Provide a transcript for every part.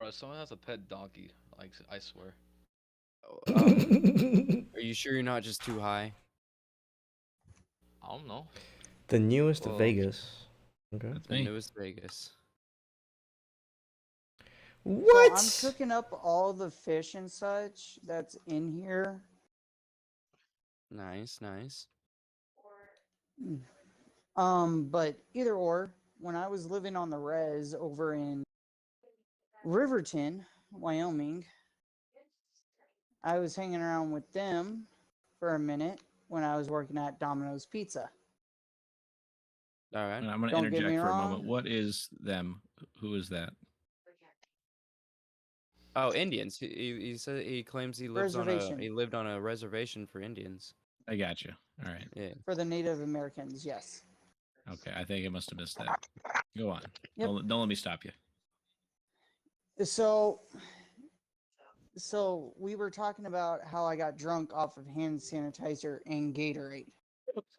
Bro, someone has a pet donkey. Like, I swear. Are you sure you're not just too high? I don't know. The newest Well, Vegas. Okay. That's the me. newest Vegas. So I'm What? cooking up all the fish and such that's in here. Nice, nice. But either or, when I was living on the res over in Riverton, Wyoming, I was hanging around with them for a minute when I was working at Domino's Pizza. All right. And I'm going to Don't get me interject for a moment. wrong. What is them? Who is that? Oh, Indians. He said he claims he lived on a reservation for Indians. I got you. All right. Yeah. For the Native Americans, yes. Okay. I think I must have missed that. Go on. Yep. Don't let me stop you. So we were talking about how I got drunk off of hand sanitizer and Gatorade.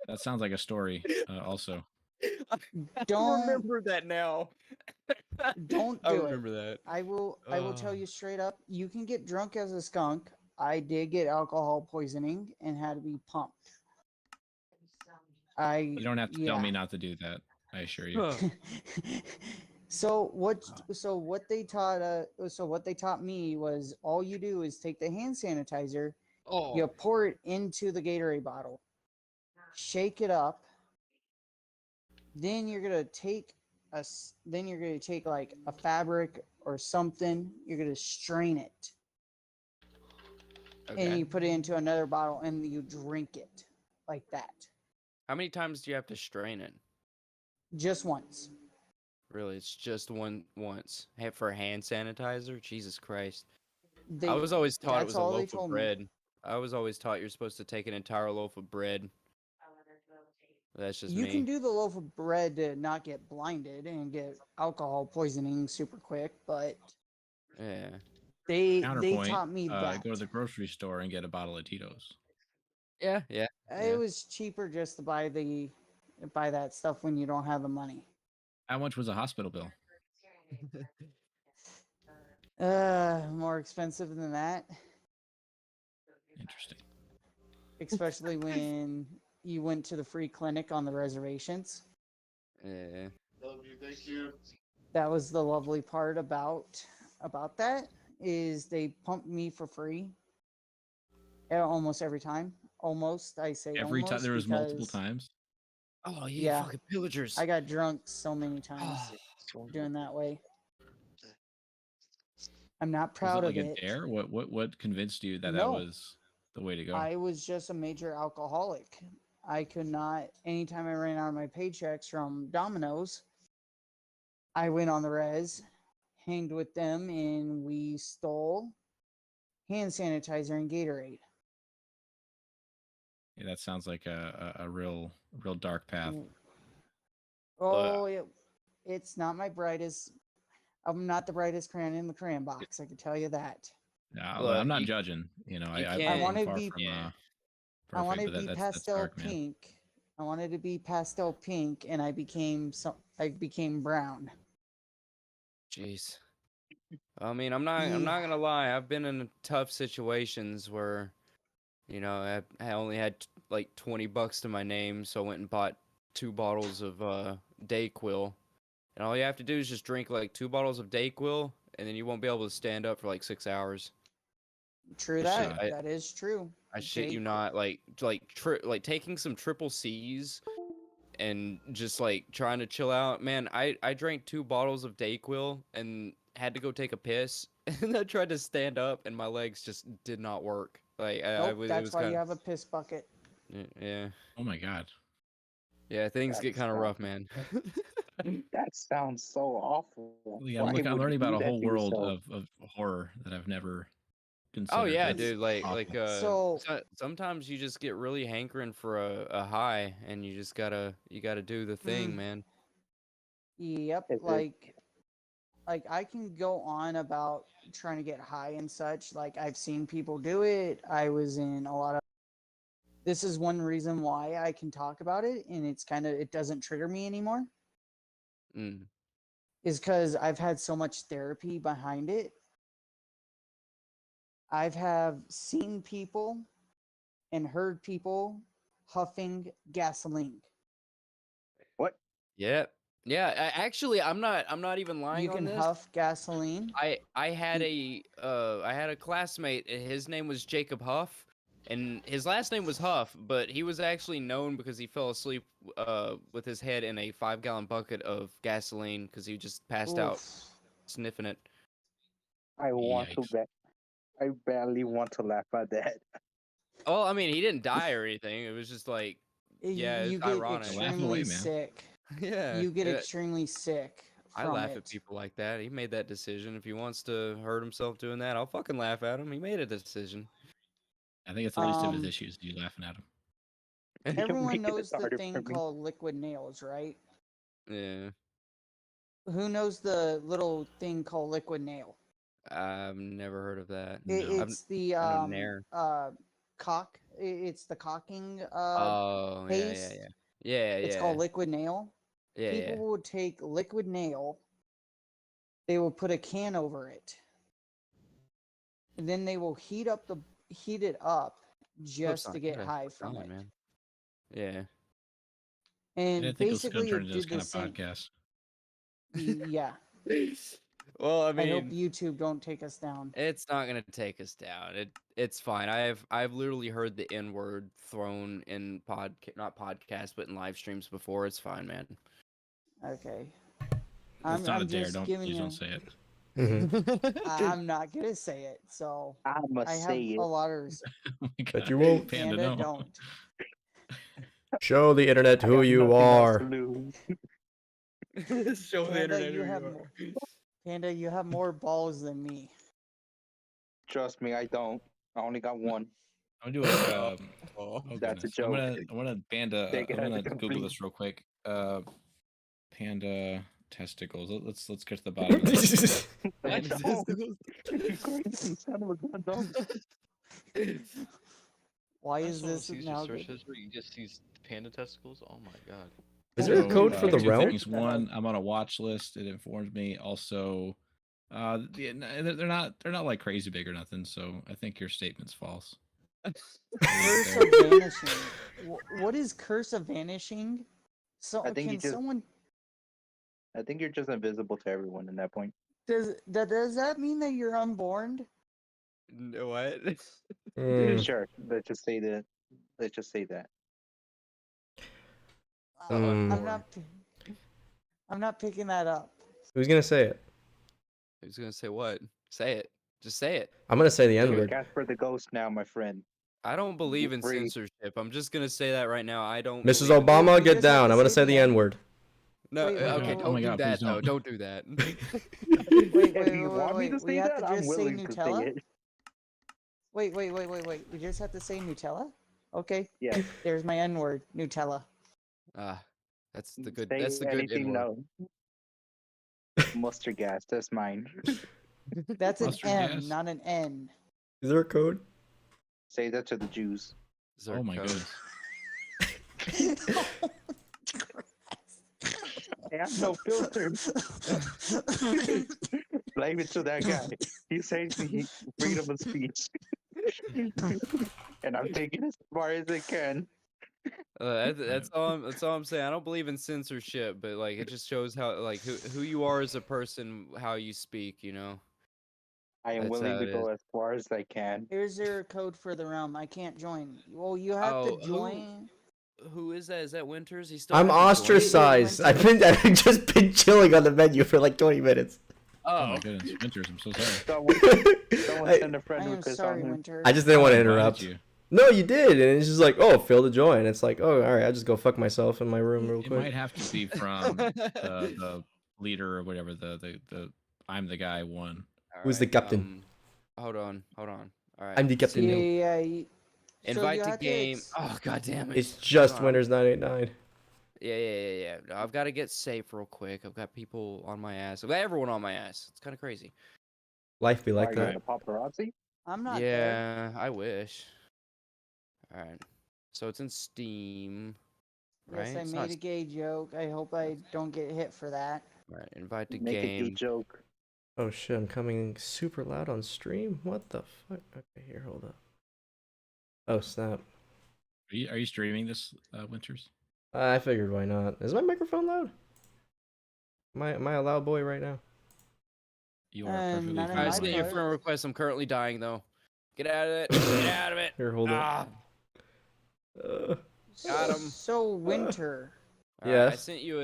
That sounds like a story. Also, Don't remember that now. Don't I do remember it. that. I will tell you straight up, you can get drunk as a skunk. I did get alcohol poisoning and had to be pumped. you don't have to tell me not to do that. I assure you. So what they taught me was all you do is take the hand sanitizer, you Oh, pour it into the Gatorade bottle, shake it up, then you're gonna take like a fabric or something, you're gonna strain it, and Okay. you put it into another bottle and you drink it like that. How many times do you have to strain it? Just once. Really, it's just once. For hand sanitizer? Jesus Christ. They, I was always taught it that's was a all they loaf of told me. bread. I was always taught you're supposed to take an entire loaf of bread. That's just You me. can do the loaf of bread to not get blinded and get alcohol poisoning super quick, but Yeah. they Counterpoint, taught me that. go to the grocery store and get a bottle of Tito's. Yeah, yeah. It was cheaper just to buy that stuff when you don't have the money. How much was a hospital bill? More expensive than that, Interesting. especially when you went to the free clinic on the reservations. Yeah. That was the lovely part about that, is they pumped me for free almost every time. Almost, I say Every time almost, there was multiple because times. Oh, Yeah. fucking pillagers. I got drunk so many times doing that way. I'm not Was proud it like of a it. dare? What convinced you that that No. was the way to go? I was just a major alcoholic. I could not, anytime I ran out of my paychecks from Domino's, I went on the res, hanged with them, and we stole hand sanitizer and Gatorade. Yeah, that sounds like a real dark path. Oh, it's not my brightest. I'm not the brightest crayon in the crayon box. I can tell you that. No, Look, I'm not you- judging. You know, you I can't- wanna far be- from Yeah. I wanted perfect, to be but that's pastel dark, man. pink. I wanted to be pastel pink, and I became brown. Jeez. I mean, I'm not gonna lie. I've been in tough situations where, I only had like $20 to my name, so I went and bought 2 bottles of Dayquil, and all you have to do is just drink like 2 bottles of Dayquil, and then you won't be able to stand up for like 6 hours. True Shit, that. That is true. I shit you not, like taking some triple C's and just like trying to chill out. Man, I drank 2 bottles of Dayquil and had to go take a piss, and I tried to stand up and my legs just did not work. Like Nope, it that's was why kind you have a piss bucket. yeah. Oh my god. Yeah, things get That's kind of not- rough, man. That sounds so awful. Yeah, Why I'm would learning you about do a that whole to world yourself? of horror that I've never considered. Oh yeah, That's dude. Like awful. sometimes you just get really hankering for a high, and you just gotta do the thing, man. Yep, Is it- like I can go on about trying to get high and such. Like I've seen people do it. I was in a lot of. This is one reason why I can talk about it, and it doesn't trigger me anymore. Mm. is because I've had so much therapy behind it. I've have seen people and heard people huffing gasoline. What? Yep. Yeah. Actually, I'm not even lying You on can this. huff gasoline. I had a classmate. His name was Jacob Huff, and his last name was Huff. But he was actually known because he fell asleep with his head in a 5-gallon bucket of gasoline because he just passed out Oof. sniffing it. I want to Yikes. bet. I barely want to laugh at that. Oh, I mean, he didn't die or anything. It was just like, yeah, You it's get ironic. Laugh extremely away, man. sick. Yeah. You get yeah, extremely sick I from laugh it. at people like that. He made that decision. If he wants to hurt himself doing that, I'll fucking laugh at him. He made a decision. I think it's the least of his Um, issues. You laughing at him. You're Everyone making it knows the harder for thing me. called liquid nails, right? Yeah. Who knows the little thing called liquid nail? I've never heard of that. No. It's the I know Nair. cock. It's the cocking Oh, yeah, yeah, paste. yeah. Yeah, It's yeah. called liquid nail. Yeah, People yeah. would take liquid nail. They will put a can over it, and then they will heat it up just to get high from it. man. Yeah. I And didn't think it was going basically, to turn it into this did kind the of same. podcast. Yeah, Well, I I hope mean, YouTube don't take us down. it's not gonna take us down. It's fine. I've literally heard the N word thrown in not podcasts, but in live streams before. It's fine, man. Okay, It's not a I'm dare. just Don't giving please you. don't say it. Mhm. I'm not gonna say it, so I must I have say a it. lot of respect. Oh my But God. you won't. Panda, Panda, no. don't. Show the internet I who got you nothing else are. to lose. Show the Panda, internet you who have you are. more. Panda, you have more balls than me. Trust me, I don't. I only got one. I'm gonna do a. Oh. Oh That's a goodness. joke. I'm gonna panda. Take it I'm as a gonna Google complete. this real quick. Panda testicles. Let's get to the bottom of this. Panda No. testicles. You crazy son of a gun, no. Why I is just wanna this see your now search good? history. You just see panda testicles. Oh my god. Is there a So, code for the two realm? things. One, I'm on a watch list. It informs me. Also, they're not like crazy big or nothing. So I think your statement's false. Curse of vanishing. What is curse of vanishing? So I think can someone I think you're just invisible to everyone in that point. does that mean that you're unborn? What? Mm, Sure. Let's just say that. Let's just say that. I'm Mm. not. I'm not picking that up. who's gonna say it? Who's gonna say what? Say it. Just say it. I'm gonna say the N You're word. Casper the Ghost now, my friend. I don't believe in Free. censorship. I'm just gonna say that right now. I don't. Mrs. believe in Obama, You get just have down. to I'm gonna say say the the N- N word. No, Wait, okay, wait, don't my do God, that please though. don't. Don't do that. Wait, If you want me to we say have that, to I'm just say willing to say Nutella? it. Wait. We just have to say Nutella? Okay. Yeah. There's my N word, Nutella. Ah, that's the good. Say That's the good anything N-word. no. Mustard gas, that's mine. That's an Mustard M, gas? not an N. Is there a code? Say that to the Jews. Oh my Zerko. goodness. I have no filter. Blame it to that guy. He says me freedom of speech. And I'm taking it as far as I can. That's all. That's all I'm saying. I don't believe in censorship, but like it just shows how like who you are as a person, how you speak. You know. I am That's willing how to it go is. as far as I can. Here's your code for the realm. I can't join. Well, you have Oh, to join. Who is that? Is that Winters? He still. I'm hasn't joined. ostracized. I've just been chilling on the menu for like 20 minutes. Oh my Oh. goodness, Winters, I'm so sorry. Someone I, send a I friend am request sorry, on him. Winter. I just didn't want to I invited interrupt. you. No, you did, and it's just like, oh, fail to join. It's like, oh, all right, I'll just go fuck myself in my room real It quick. might have to be from the leader or whatever. The I'm the guy one. Who's the Alright, captain? Hold on. All right. I'm the captain now. Yeah. So Invite you to have game. ex- Oh god damn it. It's just Hold on. Winners 989. Yeah. No, I've got to get safe real quick. I've got people on my ass. I've got everyone on my ass. It's kind of crazy. Life be like Are you that. the paparazzi? I'm not there. Yeah, I wish. All right. So it's in Steam, right? Yes, I It's made not a gay joke. I hope I don't get hit for that. All right, invite to Make a game. joke. Oh shit, I'm coming super loud on stream? What the fuck? Okay, here, hold up. Oh snap. Are you streaming this, Winters? I figured why not. Is my microphone loud? Am I a loud boy right now? You are perfectly not in fine. I my sent you a part. friend request. I'm currently dying though. Get out of it. Get out of it. Here, hold up. Ah. Got 'em. So winter. All right, I Yes. sent you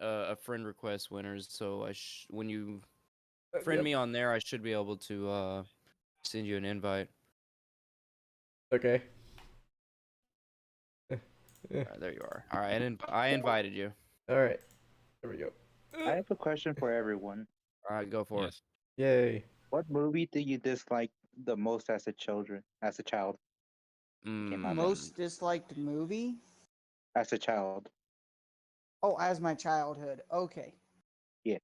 a friend request, Winners. So when you friend me on there, I should be able to send you an invite. Okay. All right, there you are. All right, I invited you. All right. There we go. I have a question for everyone. All right, go for Yes. Yay. What movie do you dislike the most as a child? it. Came out Most disliked movie? As a child. Oh, as my childhood. Okay. Yes.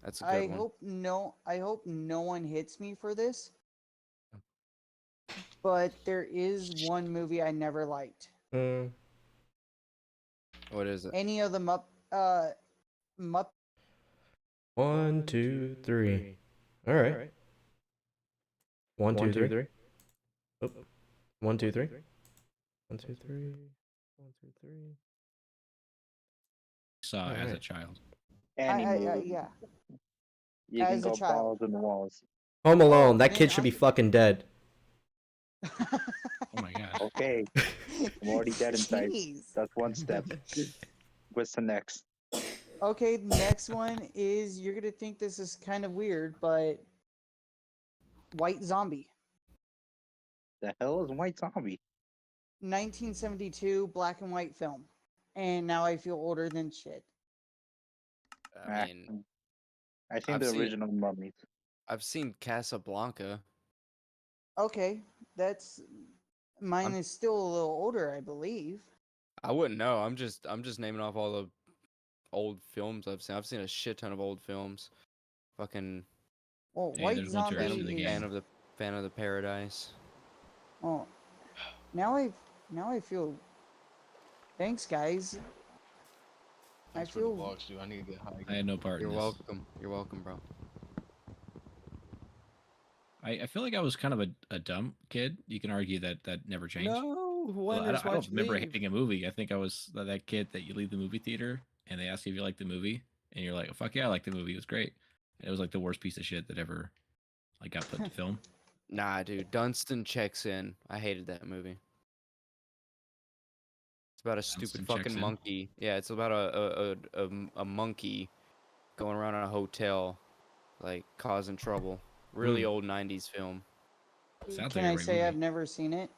That's a good I one. hope no one hits me for this. But there is one movie I never liked. Mm. What is it? Any of the Mupp 1, 2, 3. All right. 1, 2, 3. Oh. 1, 2, 3. 1, 2, 3. 1, 2, 3. Saw as a Alright. child. Any movie. yeah. You can as a go child. balls in the walls. Home Alone. Oh, that man, kid should be fucking dead. Oh my god. Okay. I'm already dead inside. Jeez. That's one step. What's the next? Okay, next one is you're gonna think this is kind of weird, but White Zombie, The hell is White Zombie? 1972 black and white film, and now I feel older than shit. I mean, I think I've the seen- original Mummies. I've seen Casablanca. Okay, that's mine is still a little older, I believe. I wouldn't know. I'm just naming off all the old films I've seen. I've seen a shit ton of old films. Fucking Well, Hey, White there's one Zombie to rest of the is. game. fan of the Paradise. Oh, now I feel. Thanks, guys. Thanks for feel- the vlogs, dude. I need to get high. I had no part You're in this. welcome. You're welcome, bro. I feel like I was kind of a dumb kid. You can argue that never changed. No, Well, Wonders, I why'd don't you remember leave? hating a movie. I think I was that kid that you leave the movie theater and they ask you if you like the movie, and you're like, oh, "Fuck yeah, I like the movie. It was great." And it was like the worst piece of shit that ever like got put to film. Nah, dude. Dunstan checks in. I hated that movie. It's about a Dunstan stupid Checks fucking In? monkey. Yeah, it's about a monkey going around in a hotel, like causing trouble. Really old '90s film. Sounds Can like a I great say movie. I've never seen it?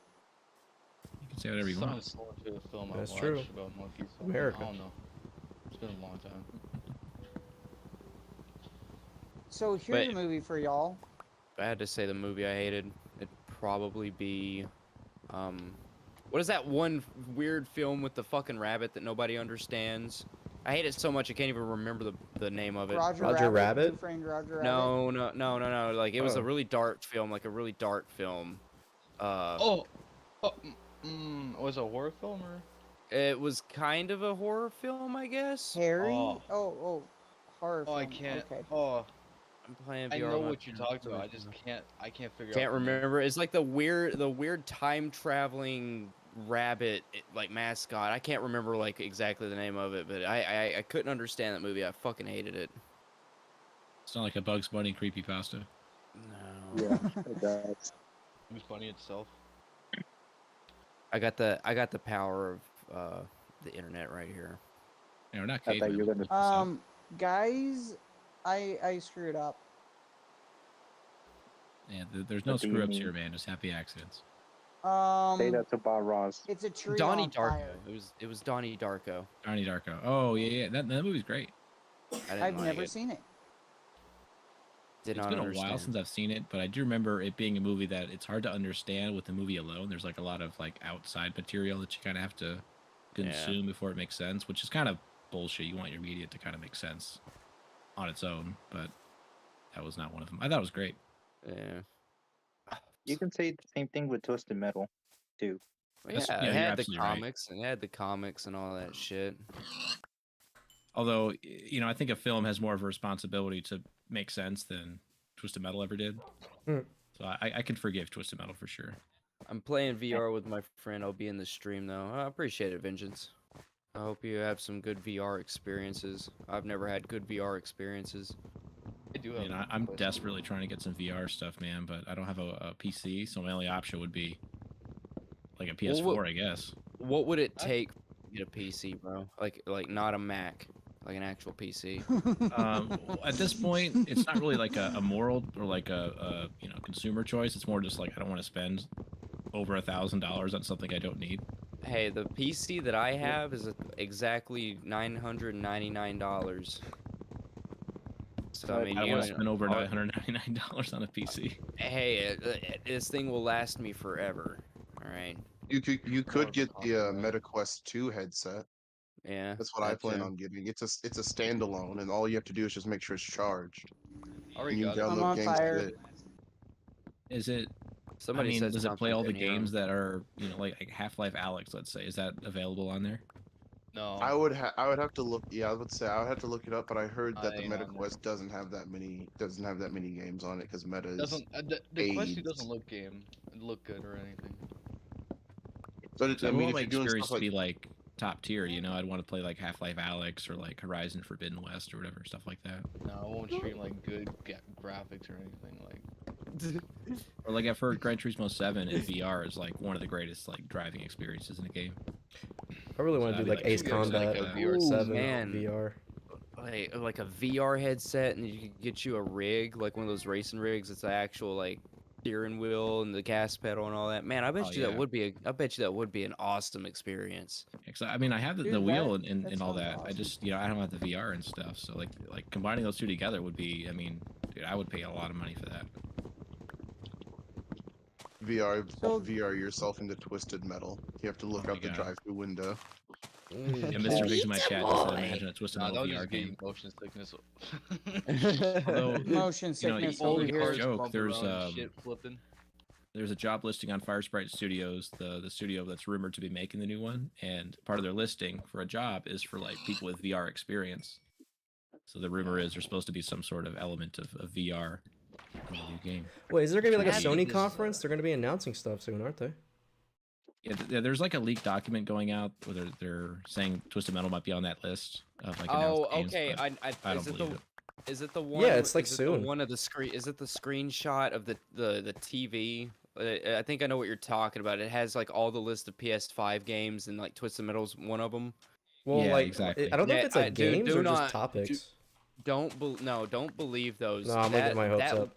You can say whatever you want. Sounds similar to a film That's I watched true. about monkeys. America. I don't know. It's been a long time. So here's But- a movie for y'all. If I had to say the movie I hated, it'd probably be, what is that one weird film with the fucking rabbit that nobody understands? I hate it so much I can't even remember the name of it. Roger Rabbit? Who Framed Roger Rabbit? No. Like it was a Oh. really dark film, like a really dark film. Oh, was it a horror film or? It was kind of a horror film, I guess. Harry? Oh. Oh, horror Oh, I film. can't. Okay. Oh, I'm playing I VR know on my what you're phone, talking so about. I I just don't know. can't figure Can't out. the name. remember. It's like the weird time traveling rabbit like mascot. I can't remember like exactly the name of it, but I couldn't understand that movie. I fucking hated it. It's not like a Bugs Bunny creepypasta. No. Yeah, it does. It was funny itself. I got the power of the internet right here. You know, not I thought you were cavemen. gonna. Guys, I screwed up. Yeah, there's no What do you screw ups mean? here, man. Just happy accidents. Say that to Bob Ross. It's a tree Donnie on Darko. fire. It was Donnie Darko. Donnie Darko. Oh yeah. That movie's great. I didn't I've like never it. seen it. Did It's not been a understand. while since I've seen it, but I do remember it being a movie that it's hard to understand with the movie alone. There's like a lot of like outside material that you kind of have to consume before it makes sense, which is kind of bullshit. You want your media to kind of make sense on its own, but that was not one of them. I thought it was great. Yeah. You can say the same thing with Twisted Metal, too. Well, That's- yeah, yeah, it you're had the absolutely right. comics and it had the comics and all that shit. Although, I think a film has more of a responsibility to make sense than Twisted Metal ever did. Hmm. So I can forgive Twisted Metal for sure. I'm playing VR with my friend. I'll be in the stream though. I appreciate it, Vengeance. I hope you have some good VR experiences. I've never had good VR experiences. I do I have. mean, I'm desperately trying to get some VR stuff, man, but I don't have a PC, so my only option would be like a PS4, I guess. What would it take to get a PC, bro? Like not a Mac, like an actual PC. At this point, it's not really like a moral or like a consumer choice. It's more just like I don't want to spend over $1,000 on something I don't need. Hey, the PC that I have is exactly $999. So I mean, I don't you want to know, spend over $999 on a PC. hey, this thing will last me forever. All right. You could get the Right. MetaQuest 2 headset. Yeah. That's what I that plan too. on getting. It's a standalone, and all you have to do is just make sure it's charged. I already And you got it. I'm download on games fire. with it. Is it? Somebody said does it play something, all the couldn't hear 'em. games that are like Half-Life Alyx? Let's say, is that available on there? No. I would have to look. Yeah, I would say I would have to look it up, but I heard that the Ain't on there. MetaQuest doesn't have that many games on it because Meta is Doesn't the Quest 2 AIDS. doesn't look good or anything. But So I I mean, want if my you're doing experience stuff to like be like top tier. I'd want to play like Half-Life Alyx or like Horizon Forbidden West or whatever, stuff like that. No, I won't stream like good graphics or anything like. Or like I've heard Gran Turismo 7 in VR is like one of the greatest like driving experiences in a game. I really want to So do that'd like be Ace like super Combat excited. VR 7 man. VR. Like a VR headset, and you could get you a rig, like one of those racing rigs. It's the actual like steering wheel and the gas pedal and all that. Man, I bet Oh, you yeah. I bet you that would be an awesome experience. I mean, I have the Dude, wheel that and all sounds that. I awesome. just, I don't have the VR and stuff. So like combining those two together would be, I mean, dude, I would pay a lot of money for that. So- VR yourself into Twisted Metal. You have to look Oh my out the God. drive-through window. And Mr. Biggs in my chat just said, imagine a Twisted Nah, Metal that would VR just be game. motion sickness. Although, Motion sickness all over the here. cars- joke, bump there's, around, shit flipping. there's a job listing on Firesprite Studios, the studio that's rumored to be making the new one, and part of their listing for a job is for like people with VR experience. So the rumor is there's supposed to be some sort of element of VR in the new game. Wait, is there gonna be like a Had Sony this, conference? They're gonna be announcing stuff soon, aren't they? Yeah, there's like a leaked document going out where they're saying Twisted Metal might be on that list of like Oh, announced games, okay. but I don't is it believe the it. is it the one? Yeah, it's like is it the soon. one of the screen. Is it the screenshot of the TV? I think I know what you're talking about. It has like all the list of PS5 games, and like Twisted Metal's one of them. Well, Yeah, like exactly. I don't know Yeah, if it's like dude, games do or not- just topics. Don't believe those. No, I'm gonna get my hopes up.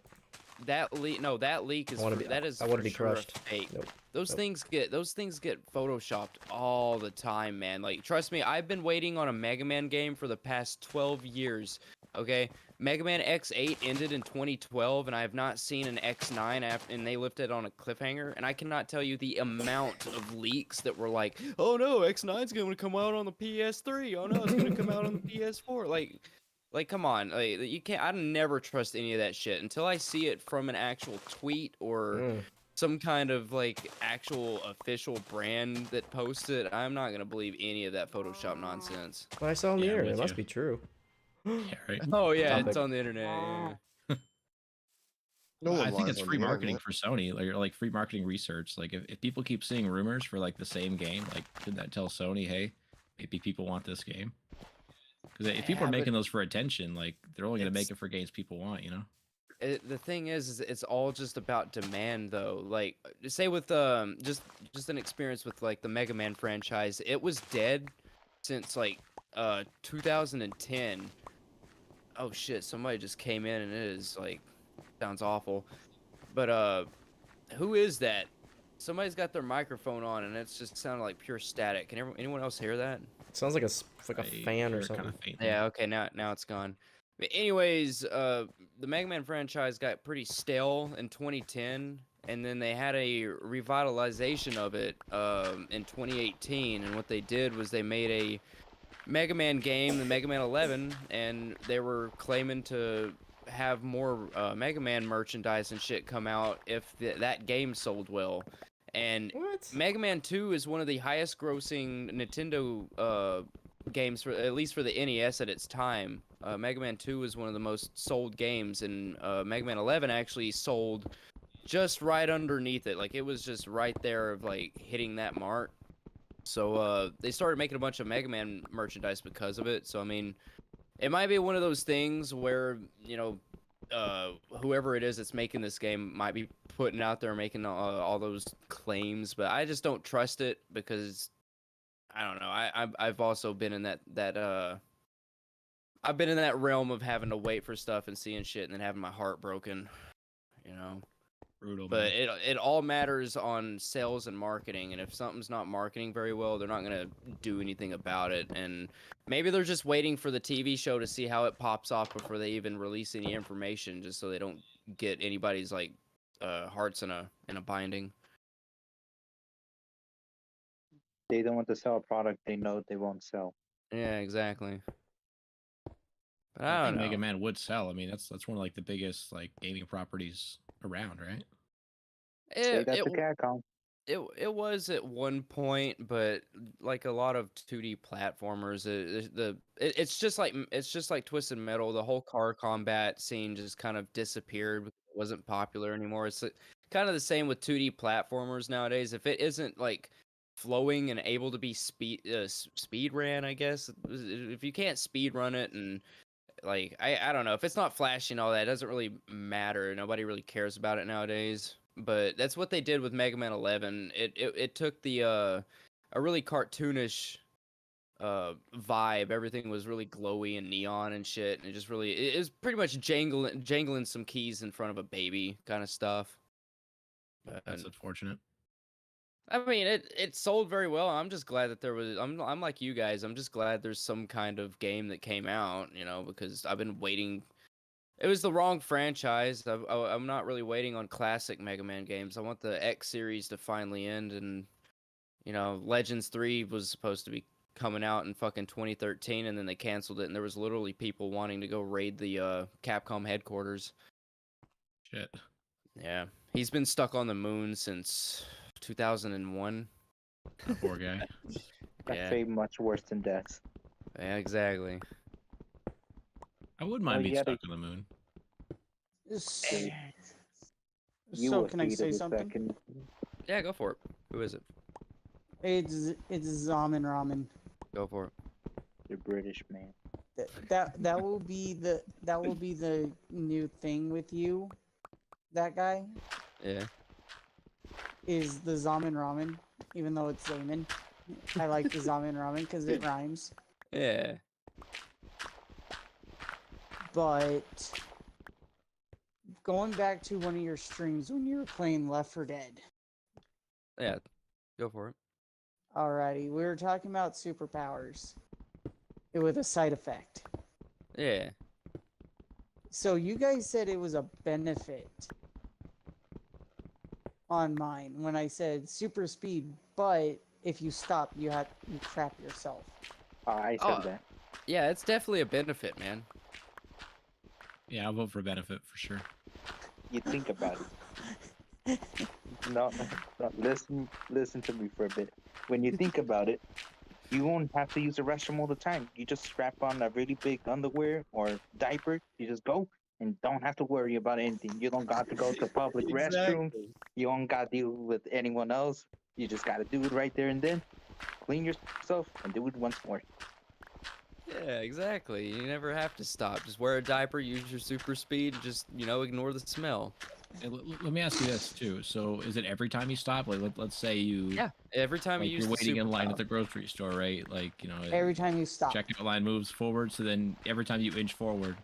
That leak is I wanna for- be- that is I wanna for be sure a crushed. fake. Nope. Those Nope. things get photoshopped all the time, man. Like trust me, I've been waiting on a Mega Man game for the past 12 years. Okay, Mega Man X8 ended in 2012, and I have not seen an X9 and they left it on a cliffhanger. And I cannot tell you the amount of leaks that were like, "Oh no, X9's going to come out on the PS3. Oh no, it's going to come out on the PS4." Like, come on, like you can't. I never trust any of that shit until I see it from an actual tweet or Mm. some kind of like actual official brand that posts it. I'm not gonna believe any of that Photoshop nonsense. But I saw on the Yeah, I'm internet. It with must you. be true. Yeah, right. Oh yeah, Topic. it's on the internet. Yeah. No one I think lies it's on free the marketing internet. for Sony, like free marketing research. Like if people keep seeing rumors for like the same game, like shouldn't that tell Sony, hey, maybe people want this game? Because if people Yeah, are but making those for attention, like they're only gonna make it's- it for games people want, you know? The thing is it's all just about demand, though. Like, say with just an experience with like the Mega Man franchise, it was dead since like 2010. Oh shit! Somebody just came in and it is like sounds awful. But who is that? Somebody's got their microphone on and it's just sounding like pure static. Can anyone else hear that? It sounds like a fan or something. Kind of faintly. Yeah, okay, now it's gone. But anyways, the Mega Man franchise got pretty stale in 2010, and then they had a revitalization of it in 2018. And what they did was they made a Mega Man game, the Mega Man 11, and they were claiming to have more Mega Man merchandise and shit come out if that game sold well. And What? Mega Man 2 is one of the highest grossing Nintendo games for at least for the NES at its time. Mega Man 2 was one of the most sold games, and Mega Man 11 actually sold just right underneath it. Like it was just right there of like hitting that mark. So they started making a bunch of Mega Man merchandise because of it. So I mean, it might be one of those things where, you know, whoever it is that's making this game might be putting out there making all those claims, but I just don't trust it because I don't know. I've also been in that I've been in that realm of having to wait for stuff and seeing shit and then having my heart broken, you know. Brutal, But man. it all matters on sales and marketing, and if something's not marketing very well, they're not gonna do anything about it. And maybe they're just waiting for the TV show to see how it pops off before they even release any information, just so they don't get anybody's like hearts in a binding. They don't want to sell a product they know they won't sell. Yeah, exactly. But I I think don't Mega know. Man would sell. I mean, that's one of like the biggest like gaming properties around, right? Say It that it to Capcom. it was at one point, but like a lot of 2D platformers, it's just like Twisted Metal. The whole car combat scene just kind of disappeared. Because it wasn't popular anymore. It's kind of the same with 2D platformers nowadays. If it isn't like flowing and able to be speed ran, I guess if you can't speed run it and like I don't know if it's not flashy and all that, it doesn't really matter. Nobody really cares about it nowadays. But that's what they did with Mega Man 11. It took the a really cartoonish vibe. Everything was really glowy and neon and shit, and it just really it was pretty much jangling some keys in front of a baby kind of stuff. That's And, unfortunate. I mean, it sold very well. I'm just glad that there was. I'm like you guys. I'm just glad there's some kind of game that came out. You know, because I've been waiting. It was the wrong franchise. I'm not really waiting on classic Mega Man games. I want the X series to finally end, and you know, Legends 3 was supposed to be coming out in fucking 2013, and then they canceled it, and there was literally people wanting to go raid the Capcom headquarters. Shit. Yeah, he's been stuck on the moon since 2001. That poor guy. That's Yeah. way much worse than death. Yeah, exactly. I wouldn't mind Well, being yeah, stuck on the moon. You So will can I hate say it a something? second. Yeah, go for it. Who is it? It's Zamen Ramen. Go for it. You're British, man. That will be the new thing with you. That guy Yeah. is the Zamen Ramen, even though it's Zamen. I like the Zamen Ramen because it rhymes. Yeah. But going back to one of your streams when you were playing Left 4 Dead. Yeah. Go for it. Alrighty, we were talking about superpowers. It with a side effect. Yeah. So you guys said it was a benefit on mine when I said super speed, but if you stop, you crap yourself. I said Oh. that. Yeah, it's definitely a benefit, man. Yeah, I'll vote for benefit for sure. You think about it. No, listen to me for a bit. When you think about it, you won't have to use the restroom all the time. You just strap on a really big underwear or diaper. You just go and don't have to worry about anything. You don't got to go to public restroom. You don't got to deal with anyone else. You just got to do it right there and then. Clean yourself and do it once more. Yeah, exactly. You never have to stop. Just wear a diaper, use your super speed, just, you know, ignore the smell. Hey, let me ask you this too. So, is it every time you stop? Like, let's say you, Yeah, every time like you use you're the waiting in line superpower. at the grocery store, right? Like, you know, Every time you stop. checkout line moves forward. So then, every time you inch forward,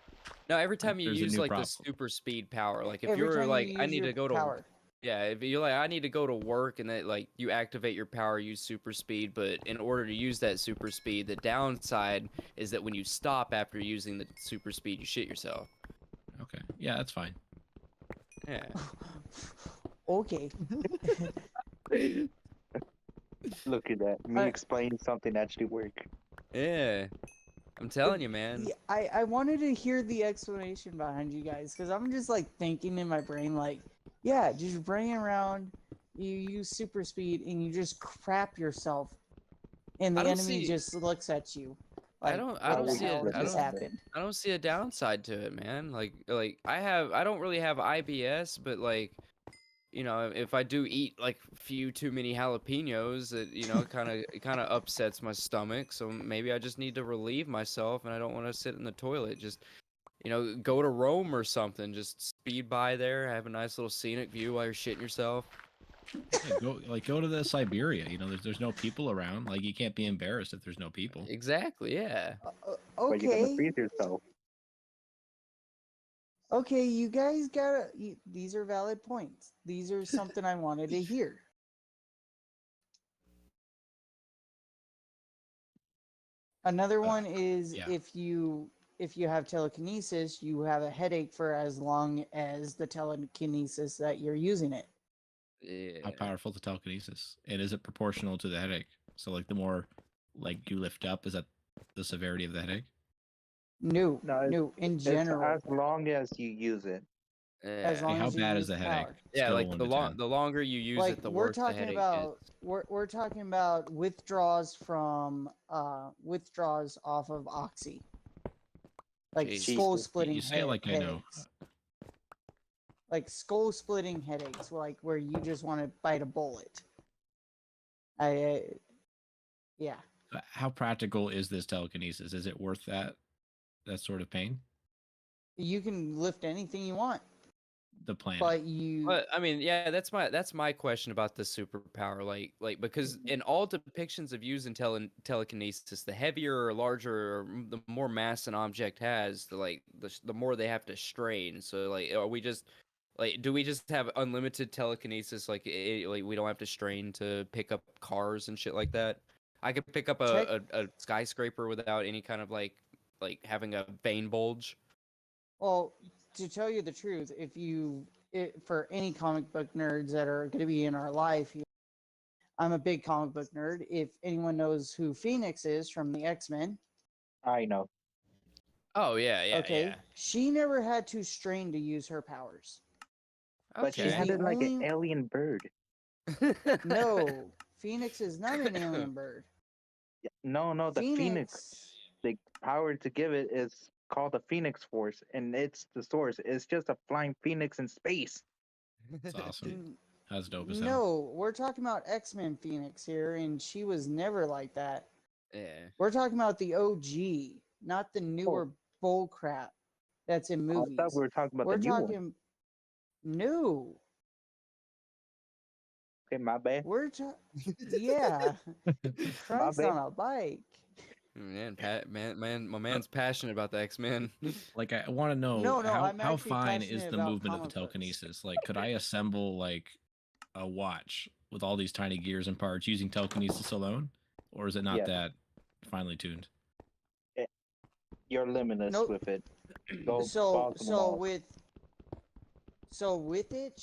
No, every time you there's a use new like the problem. super speed power. Like if Every you're time like, you I use need your to go to power. Yeah, if you're like, I need to go to work, and then like you activate your power, use super speed. But in order to use that super speed, the downside is that when you stop after using the super speed, you shit yourself. Okay, yeah, that's fine. Yeah. Okay. Look at that. Me I- explaining something actually work. Yeah. I'm telling you, man. Yeah, I wanted to hear the explanation behind you guys because I'm just like thinking in my brain like, yeah, just bring it around, you use super speed and you just crap yourself, and the I don't enemy see- just looks at you. I Like, don't what the see hell it. just happened? I don't see a downside to it, man. Like I don't really have IBS, but like, you know, if I do eat like a few too many jalapenos, it kind of upsets my stomach. So maybe I just need to relieve myself, and I don't want to sit in the toilet. Just, go to Rome or something. Just speed by there, have a nice little scenic view while you're shitting yourself. Yeah, go to the Siberia. There's no people around. Like you can't be embarrassed if there's no people. Exactly. Yeah. But you're gonna Okay. freeze yourself. Okay, you guys gotta. These are valid points. These are something I wanted to hear. Another one is yeah. if you have telekinesis, you have a headache for as long as the telekinesis that you're using it. How Yeah. powerful the telekinesis? And is it proportional to the headache? So like the more like you lift up, is that the severity of the headache? No, No, no, in It's general, as long as you use it. as Yeah. long How as you bad is use the headache? power. Yeah, Scale like of 1 the to 10. the longer you use Like it, the we're worse the talking headache about, is. we're talking about withdrawals off of oxy, like Jeez. skull splitting You say it like I know. headaches, like skull splitting headaches, like where you just want to bite a bullet. Yeah. How practical is this telekinesis? Is it worth that sort of pain? You can lift anything you want, The planet. but you But I mean, yeah, that's my question about the superpower. Like because in all depictions of using telekinesis, the heavier or larger, or the more mass an object has, the more they have to strain. So like, are we just like, do we just have unlimited telekinesis? Like we don't have to strain to pick up cars and shit like that. I could pick up check. a skyscraper without any kind of like having a vein bulge. Well, to tell you the truth, for any comic book nerds that are going to be in our life, I'm a big comic book nerd. If anyone knows who Phoenix is from the X-Men, I know. Oh yeah, yeah, okay, she never had to strain to use her powers. yeah. But she She's had the it like an only- alien bird. No, Phoenix is not an alien bird. No, the Phoenix. The power to give it is called the Phoenix Force, and it's the source. It's just a flying phoenix in space. It's awesome. N- That's dope as hell. No, we're talking about X-Men Phoenix here, and she was never like that. Yeah. We're talking about the OG, not the newer bull crap that's in Oh, I movies. thought we were talking about We're the new one. talking new. Okay, my bad. Yeah. Christ bad. on a bike. Man, my man's passionate about the X-Men. Like I want to know No, I'm how actually fine is passionate the about movement of the comic books. telekinesis? Like, could I assemble like a watch with all these tiny gears and parts using telekinesis alone, or is it not Yes. that finely tuned? You're limitless Nope. with it. Go So balls to the wall. with it,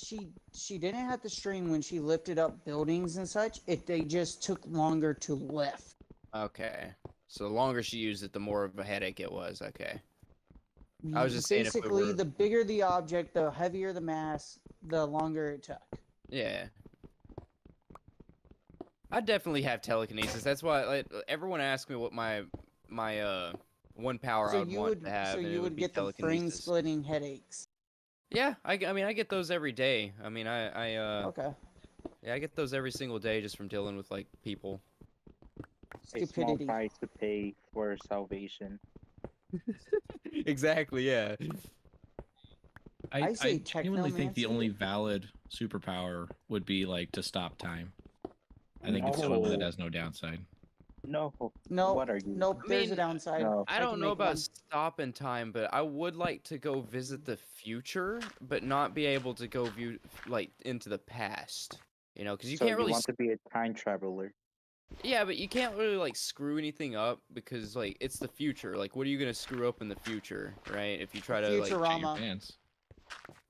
she didn't have to strain when she lifted up buildings and such. They just took longer to lift. Okay. So the longer she used it, the more of a headache it was. Okay. I was just saying if we Basically, were- the bigger the object, the heavier the mass, the longer it took. Yeah. I definitely have telekinesis. That's why everyone asks me what my one power I would want to have. So and it you would be get the brain telekinesis. splitting headaches. Yeah, I mean I get those every day. I mean Okay. yeah, I get those every single day just from dealing with like people. A small Stupidity. price to pay for salvation. Exactly. Yeah. I say genuinely think the technomancy. only valid superpower would be like to stop time. I think it's the one that No. has no downside. No. Nope. What are you? Nope. I There's a mean, downside. No. I can don't know make about one. stopping time, but I would like to go visit the future, but not be able to go view like into the past. Because you So can't really. want to be a time traveler. Yeah, but you can't really like screw anything up because like it's the future. Like, what are you gonna screw up in the future, right? If you try to like, Shit your Futurama. pants.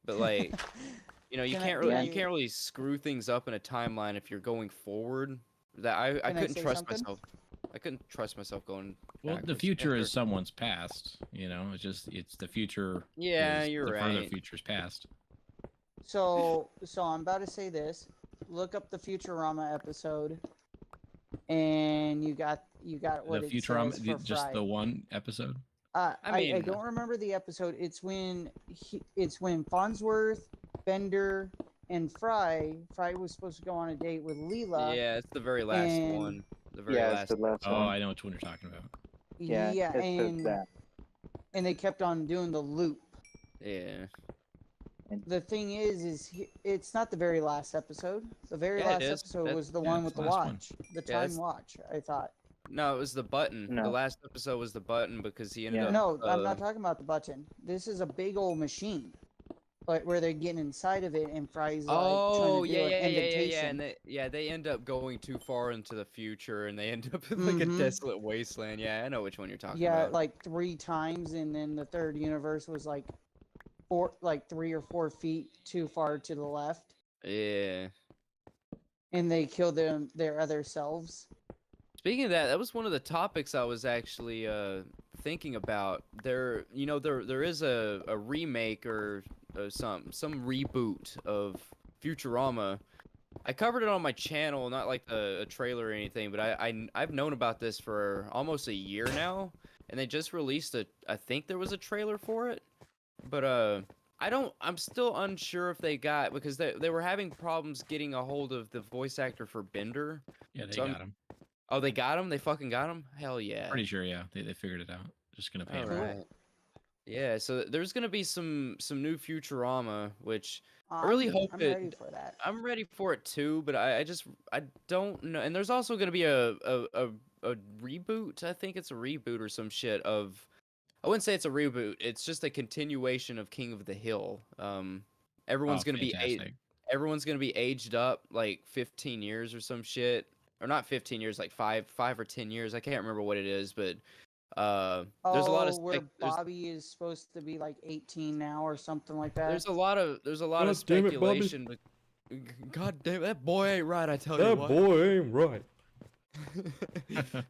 but like, you Can can't I- really can I- screw things up in a timeline if you're going forward. That I Can I couldn't say trust something? myself. I couldn't trust myself going. Well, the backwards. future Yeah, is someone's past. It's the future. Yeah, is you're the further right. future's past. So I'm about to say this. Look up the Futurama episode, and you you got what The it Futurama, says for just Fry. the one episode. I mean- don't remember the episode. It's when Farnsworth, Bender, and Fry was supposed to go on a date with Leela. Yeah, it's the very last and- one. The very Yeah, last. it's the last Oh, one. I know which one you're talking about. Yeah, it says and that. and they kept on doing the loop. Yeah. The thing is it's not the very last episode. The very Yeah, it last is. episode That- was the yeah, one it's with the the last one. watch, the Yeah, time that's- watch. I thought. No, it was the button. No. The last episode was the button because he ended Yeah. up. No, I'm not talking about the button. This is a big old machine, but where they're getting inside of it, and Fry's like Oh trying to do yeah, an yeah, indentation. and they end up going too far into the future, and they end up in like Mhm. a desolate wasteland. Yeah, I know which one you're talking Yeah, about. like 3 times, and then the third universe was like 3 or 4 feet too far to the left, Yeah. and they killed their other selves. Speaking of that, that was one of the topics I was actually thinking about. There is a remake or some reboot of Futurama. I covered it on my channel, not like a trailer or anything, but I've known about this for almost a year now, and they just released I think there was a trailer for it, but I'm still unsure if they got, because they were having problems getting a hold of the voice actor for Bender. Yeah, they So got him. Oh, they got him? They fucking got him? Hell yeah. Pretty sure, yeah. They figured it out. Just gonna pay him. Cool. Alright. Yeah, so there's gonna be some new Futurama, which I really hope I'm it- ready for that. I'm ready for it too, but I don't know. And there's also gonna be a reboot. I think it's a reboot or some shit of. I wouldn't say it's a reboot. It's just a continuation of King of the Hill. Everyone's Oh, gonna be fantastic. everyone's gonna be aged up like 15 years or some shit, or not 15 years, like 5 or 10 years. I can't remember what it is, but there's a lot of where there's, Bobby is supposed to be like 18 now or something like that. there's a lot of God damn it, Bobby. speculation. God damn, that boy ain't right. I tell you That what. boy ain't right.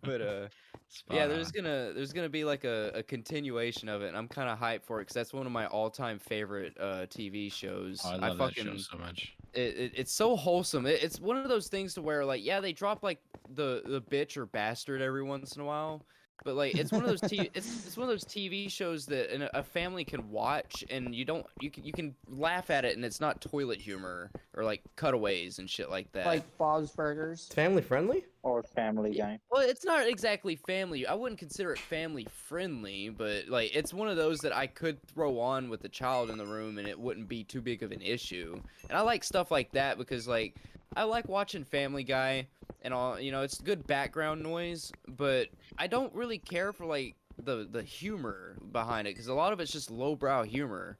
But Spot yeah, on. there's gonna be like a continuation of it, and I'm kind of hyped for it because that's one of my all-time favorite TV shows. Oh, I love that show so much. It's so wholesome. It's one of those things to where like, yeah, they drop like the bitch or bastard every once in a while, but like it's one of those it's one of those TV shows that a family can watch, and you can laugh at it, and it's not toilet humor or like cutaways and shit like that. like Bob's Burgers. Family friendly? Or Family Guy. Well, it's not exactly family. I wouldn't consider it family friendly, but like it's one of those that I could throw on with the child in the room and it wouldn't be too big of an issue. And I like stuff like that because like I like watching Family Guy and all, it's good background noise, but I don't really care for like the humor behind it because a lot of it's just lowbrow humor.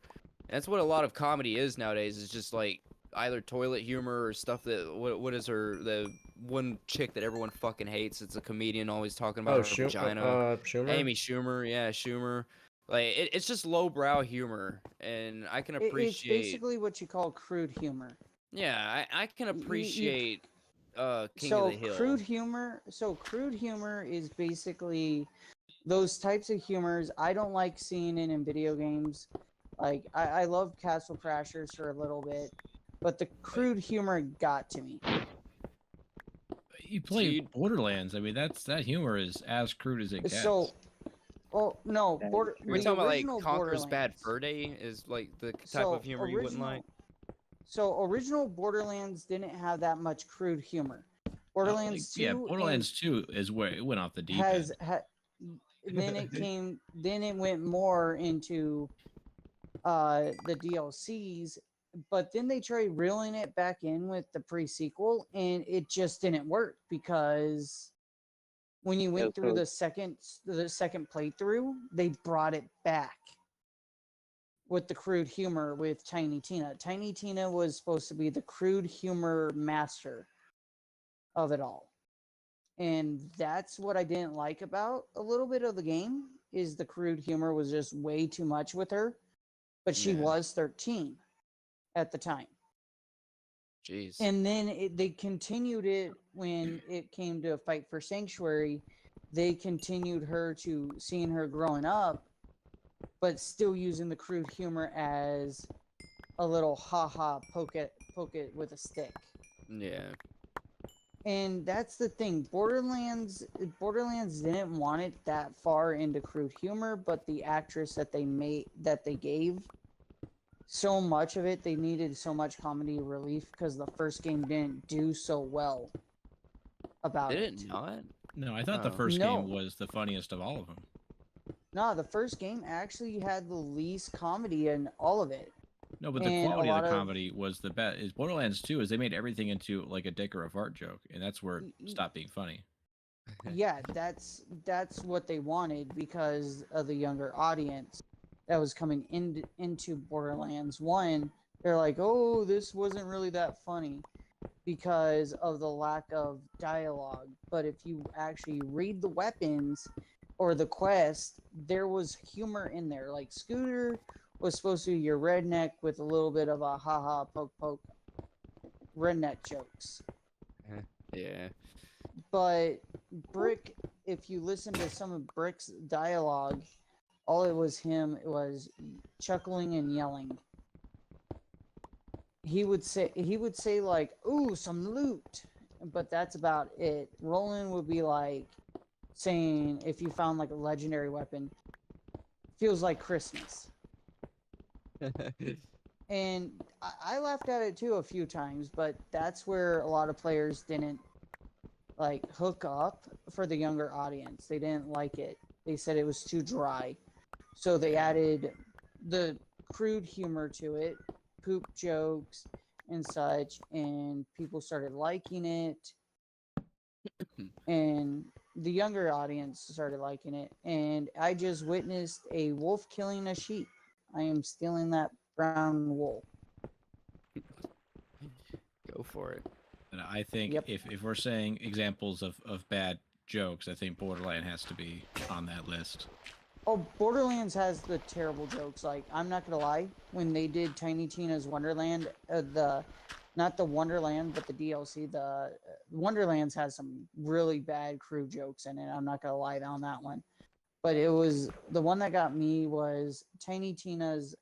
And that's what a lot of comedy is nowadays, is just like either toilet humor or stuff that what is the one chick that everyone fucking hates? It's a comedian always talking about her vagina. Schumer? Amy Schumer, yeah, Schumer. Like it's just lowbrow humor, and I can It's appreciate. basically what you call crude humor. Yeah, I can appreciate King so of the Hill. crude humor is basically those types of humors I don't like seeing it in video games. Like I love Castle Crashers for a little bit, but the crude humor got to me. You play you- Borderlands. I mean, that humor is as crude as it gets. So, oh no, Yeah. We're the talking about like original Conker's Bad Borderlands- Fur Day is like the type so of humor you wouldn't like. So original Borderlands didn't have that much crude humor. Borderlands 2 yeah, Borderlands 2 is where it went off the deep has end. then it went more into the DLCs, but then they tried reeling it back in with the pre-sequel, and it just didn't work because when you went through so- the second playthrough, they brought it back with the crude humor with Tiny Tina. Tiny Tina was supposed to be the crude humor master of it all. And that's what I didn't like about a little bit of the game, is the crude humor was just way too much with her. But she Yeah. was 13 at the time. Jeez. And then they continued it when it came to Fight for Sanctuary. They continued her to seeing her growing up, but still using the crude humor as a little ha-ha poke it with a stick. Yeah. And that's the thing. Borderlands didn't want it that far into crude humor, but the actress that they gave so much of it, they needed so much comedy relief because the first game didn't do so well about Did it. it not? No, I thought the Oh. first No. game was the funniest of all of them. No, the first game actually had the least comedy in all of it. No, but the And a quality of lot the of- comedy was the best. Is Borderlands 2 is they made everything into like a dick or a fart joke, and that's where it stopped being funny. Yeah, that's what they wanted because of the younger audience that was coming into Borderlands 1. They're like, "Oh, this wasn't really that funny." Because of the lack of dialogue. But if you actually read the weapons or the quest, there was humor in there. Like Scooter was supposed to be your redneck with a little bit of a haha poke poke redneck jokes. Yeah. But Brick, if you listen to some of Brick's dialogue, all it was chuckling and yelling. He would say like, "Ooh, some loot," but that's about it. Roland would be like saying, if you found like a legendary weapon, feels like Christmas. And I laughed at it too a few times, but that's where a lot of players didn't like hook up for the younger audience. They didn't like it. They said it was too dry. So they added the crude humor to it, poop jokes and such, and people started liking it. And the younger audience started liking it. And I just witnessed a wolf killing a sheep. I am stealing that brown wool. Go for it. And I think Yep. if we're saying examples of bad jokes, I think Borderland has to be on that list. Oh, Borderlands has the terrible jokes. Like, I'm not gonna lie, when they did Tiny Tina's Wonderland, not the Wonderland, but the DLC, the Wonderlands has some really bad crew jokes in it. I'm not gonna lie on that one. But it was the one that got me was Tiny Tina's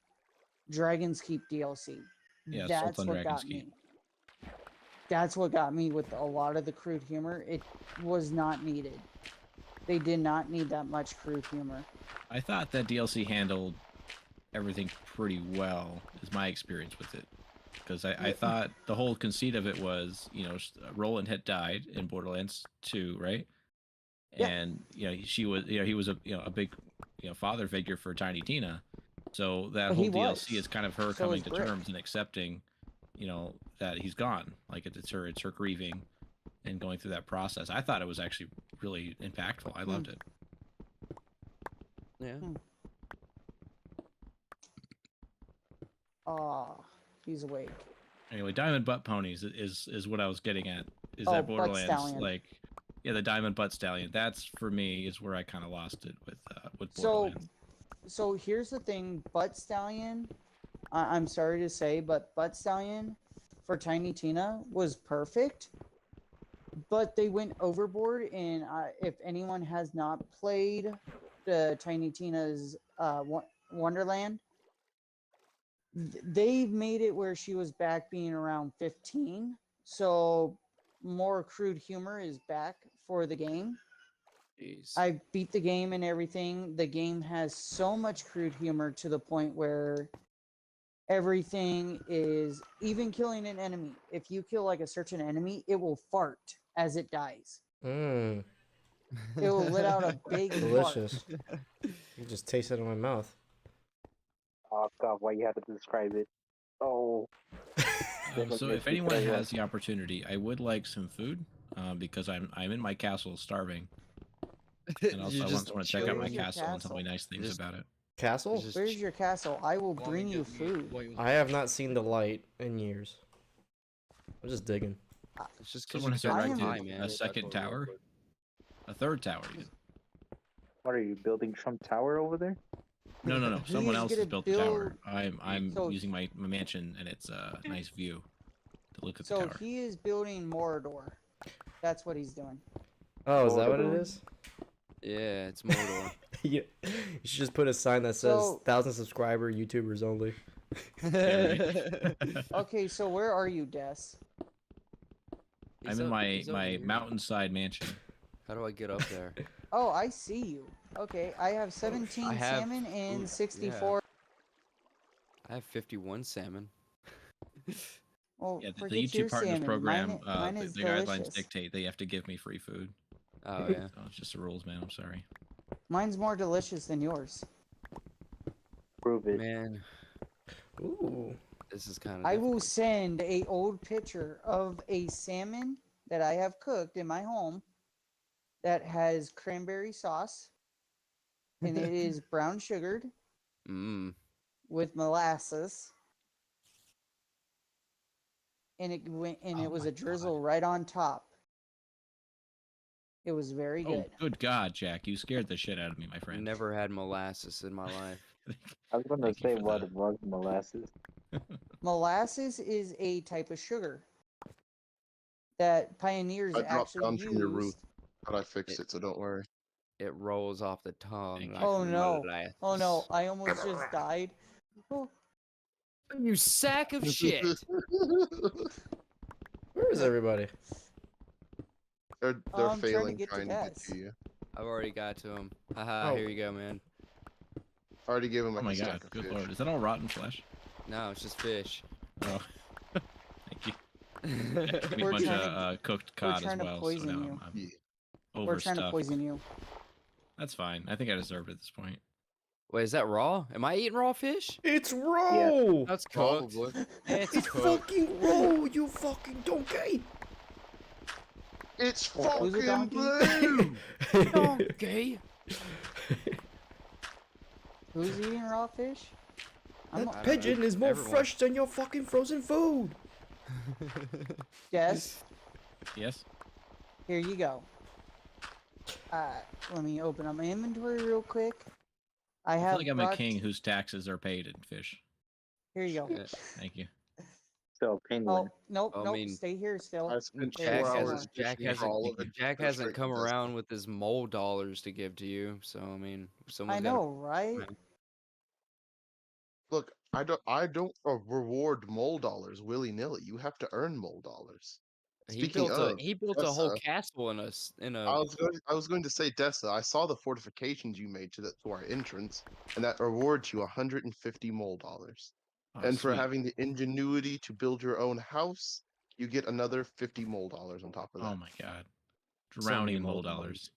Dragon's Keep DLC. Yeah, That's Assault on what Dragon's got Keep. me. That's what got me with a lot of the crude humor. It was not needed. They did not need that much crude humor. I thought that DLC handled everything pretty well, is my experience with it. Because I thought the whole conceit of it was, Roland had died in Borderlands 2, right? Yeah. And he was a big father figure for Tiny Tina. So that Well, whole he DLC was. is kind of her So coming is to Brick. terms and accepting, that he's gone. Like it's her grieving and going through that process. I thought it was actually really impactful. I loved it. Yeah. He's awake. Anyway, Diamond Butt Ponies is what I was getting at. Is Oh, that Butt Borderlands Stallion. the Diamond Butt Stallion? That's for me is where I kind of lost it with So, Borderlands. so here's the thing, Butt Stallion. I'm sorry to say, but Butt Stallion for Tiny Tina was perfect. But they went overboard, and if anyone has not played the Tiny Tina's Wonderland, they've made it where she was back being around 15. So more crude humor is back for the game. Jeez. I beat the game and everything. The game has so much crude humor to the point where everything is, even killing an enemy. If you kill like a certain enemy, it will fart as it dies. Mmm, It will let out a big delicious. fart. You just taste it in my mouth. Oh God, why you had to describe it? Oh, So if anyone has the opportunity, I would like some food because I'm in my castle starving, and also I want someone to check out my Where's your castle and tell me castle? nice things Just- about it. Castle? Just Where's your castle? I will Want me bring to you get food. what you- I have not seen the light in years. I'm just digging. It's just 'cause Someone you has got am- time, erected man. a second tower, a third tower. Even. What are you building, Trump Tower over there? No. He Someone is else has gonna built the tower. build- I'm So- using my mansion, and it's a nice view to look at the So tower. he is building Mordor. That's what he's doing. Oh, is that what it Mordor. is? Yeah, it's Mordor. You should just put a sign that says So- 1,000 subscriber YouTubers only. Okay, so where are you, Des? I'm in my mountainside mansion. How do I get up there? Oh, I see you. Okay, I have 17 I have salmon and food, 64. I have 51 salmon. Well, Yeah, the forget YouTube your part in this salmon. program, Mine the is guidelines delicious. dictate they have to give me free food. Oh yeah. So it's just the rules, man. I'm sorry. Mine's more delicious than yours. Prove it. Man, Ooh. this is kind of. I will send a old picture of a salmon that I have cooked in my home that has cranberry sauce, and it is brown sugared with molasses, and it went and Oh it was my a drizzle God. right on top. It was very Oh, good. good God, Jack! You scared the shit out of me, my friend. Never had molasses in my life. I was gonna Thank you say for what the- it was molasses. Molasses is a type of sugar that pioneers I dropped actually down from your roof, used. but I fixed it, so don't worry. It rolls off the tongue. Thank you. Like Oh no! molasses. Oh no! I almost just died. Oh, You sack of shit. Where is everybody? They're I'm trying to failing get to trying to get Tess. to you. I've already got to him. Haha, Oh. here you go, man. I already gave him Oh like my a God! stack of Good fish. Lord! Is that all rotten flesh? No, it's just fish. Oh, thank you. Give me a We're bunch trying of cooked cod as trying to well. So poison now you. I'm Yeah. We're trying to overstuffed. poison you. That's fine. I think I deserve it at this point. Wait, is that raw? Am I eating raw fish? It's raw! That's cooked. Probably. It's It's cooked. fucking raw, you fucking donkey! It's Who's a fucking donkey? blue! Donkey. Who's eating raw fish? That don't pigeon know. is more Everyone. fresh than your fucking frozen food! Yes. Yes. Here you go. Let me open up my inventory real quick. I I have feel like I'm a brought- king whose taxes are paid in fish. Here you go. Yeah. Thank you. So penguin. Oh, nope, I nope. mean, Stay here still. I spent There, 4 there's hours more. Jack fishing for hasn't. all of it. Jack Go hasn't straight come to Dessado. around with his mole dollars to give to you. So I mean, I someone's know, right? Look, I don't reward mole dollars willy nilly. You have to earn mole dollars. He Speaking built of, a whole Dessa, castle in a. I was going to say, Dessa, I saw the fortifications you made to our entrance, and that rewards you 150 mole dollars. Oh, And for sweet. having the ingenuity to build your own house, you get another 50 mole dollars on top of that. Oh my God. So Drowning many mole mole dollars.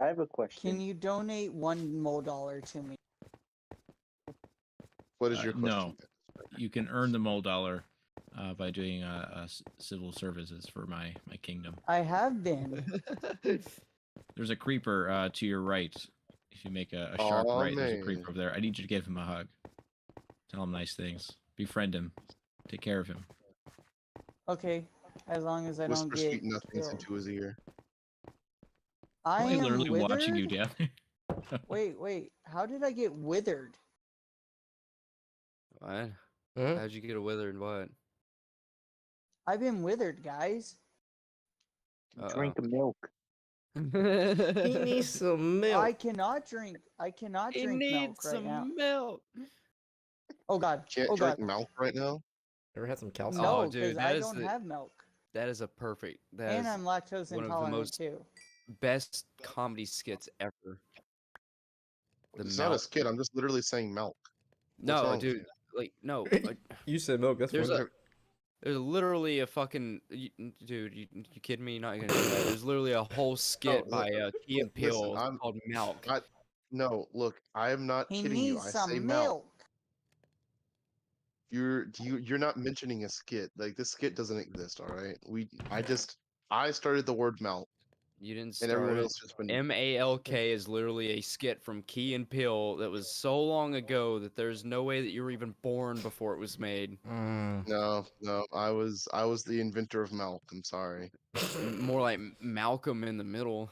I have a question. Can you donate $1 to me? What is your question? No. You can earn the mole dollar by doing civil services for my kingdom. I have been. There's a creeper to your right. If you make a sharp Aw, right, there's a man. creeper over there. I need you to give him a hug. Tell him nice things. Befriend him. Take care of him. Okay, as long as I don't Whisper get sweet nothings killed. into his ear. I I'm am literally withered? watching you down there. Wait. How did I get withered? What? Huh? How'd you get a withered what? I've been withered, guys. Drink milk. He needs some milk. I cannot drink. I cannot He drink needs milk right some now. milk. Oh God. Can't Oh drink God. milk right now? Ever had some calcium? No, Oh, dude, because that I is don't the- have milk, That is a perfect. That and is I'm lactose one of the intolerant most- too. best comedy skits ever. The It's not a milk. skit. I'm just literally saying milk. What's No, wrong with dude. you? Like no. You said milk, that's There's funny. There's literally a fucking dude. You kidding me? You're not gonna do that. There's literally a whole skit No, by Key and listen, Peele I'm- called Milk. No, look, I am not He kidding you. needs I some say milk. You're not mentioning a skit. Like this skit doesn't exist, all right? I started the word milk, You didn't and start everyone it. else just been MALK is literally a skit from Key and Peele that was so long ago that there's no way that you were even born before it was made. No, I was the inventor of milk. I'm sorry. More like Malcolm in the Middle.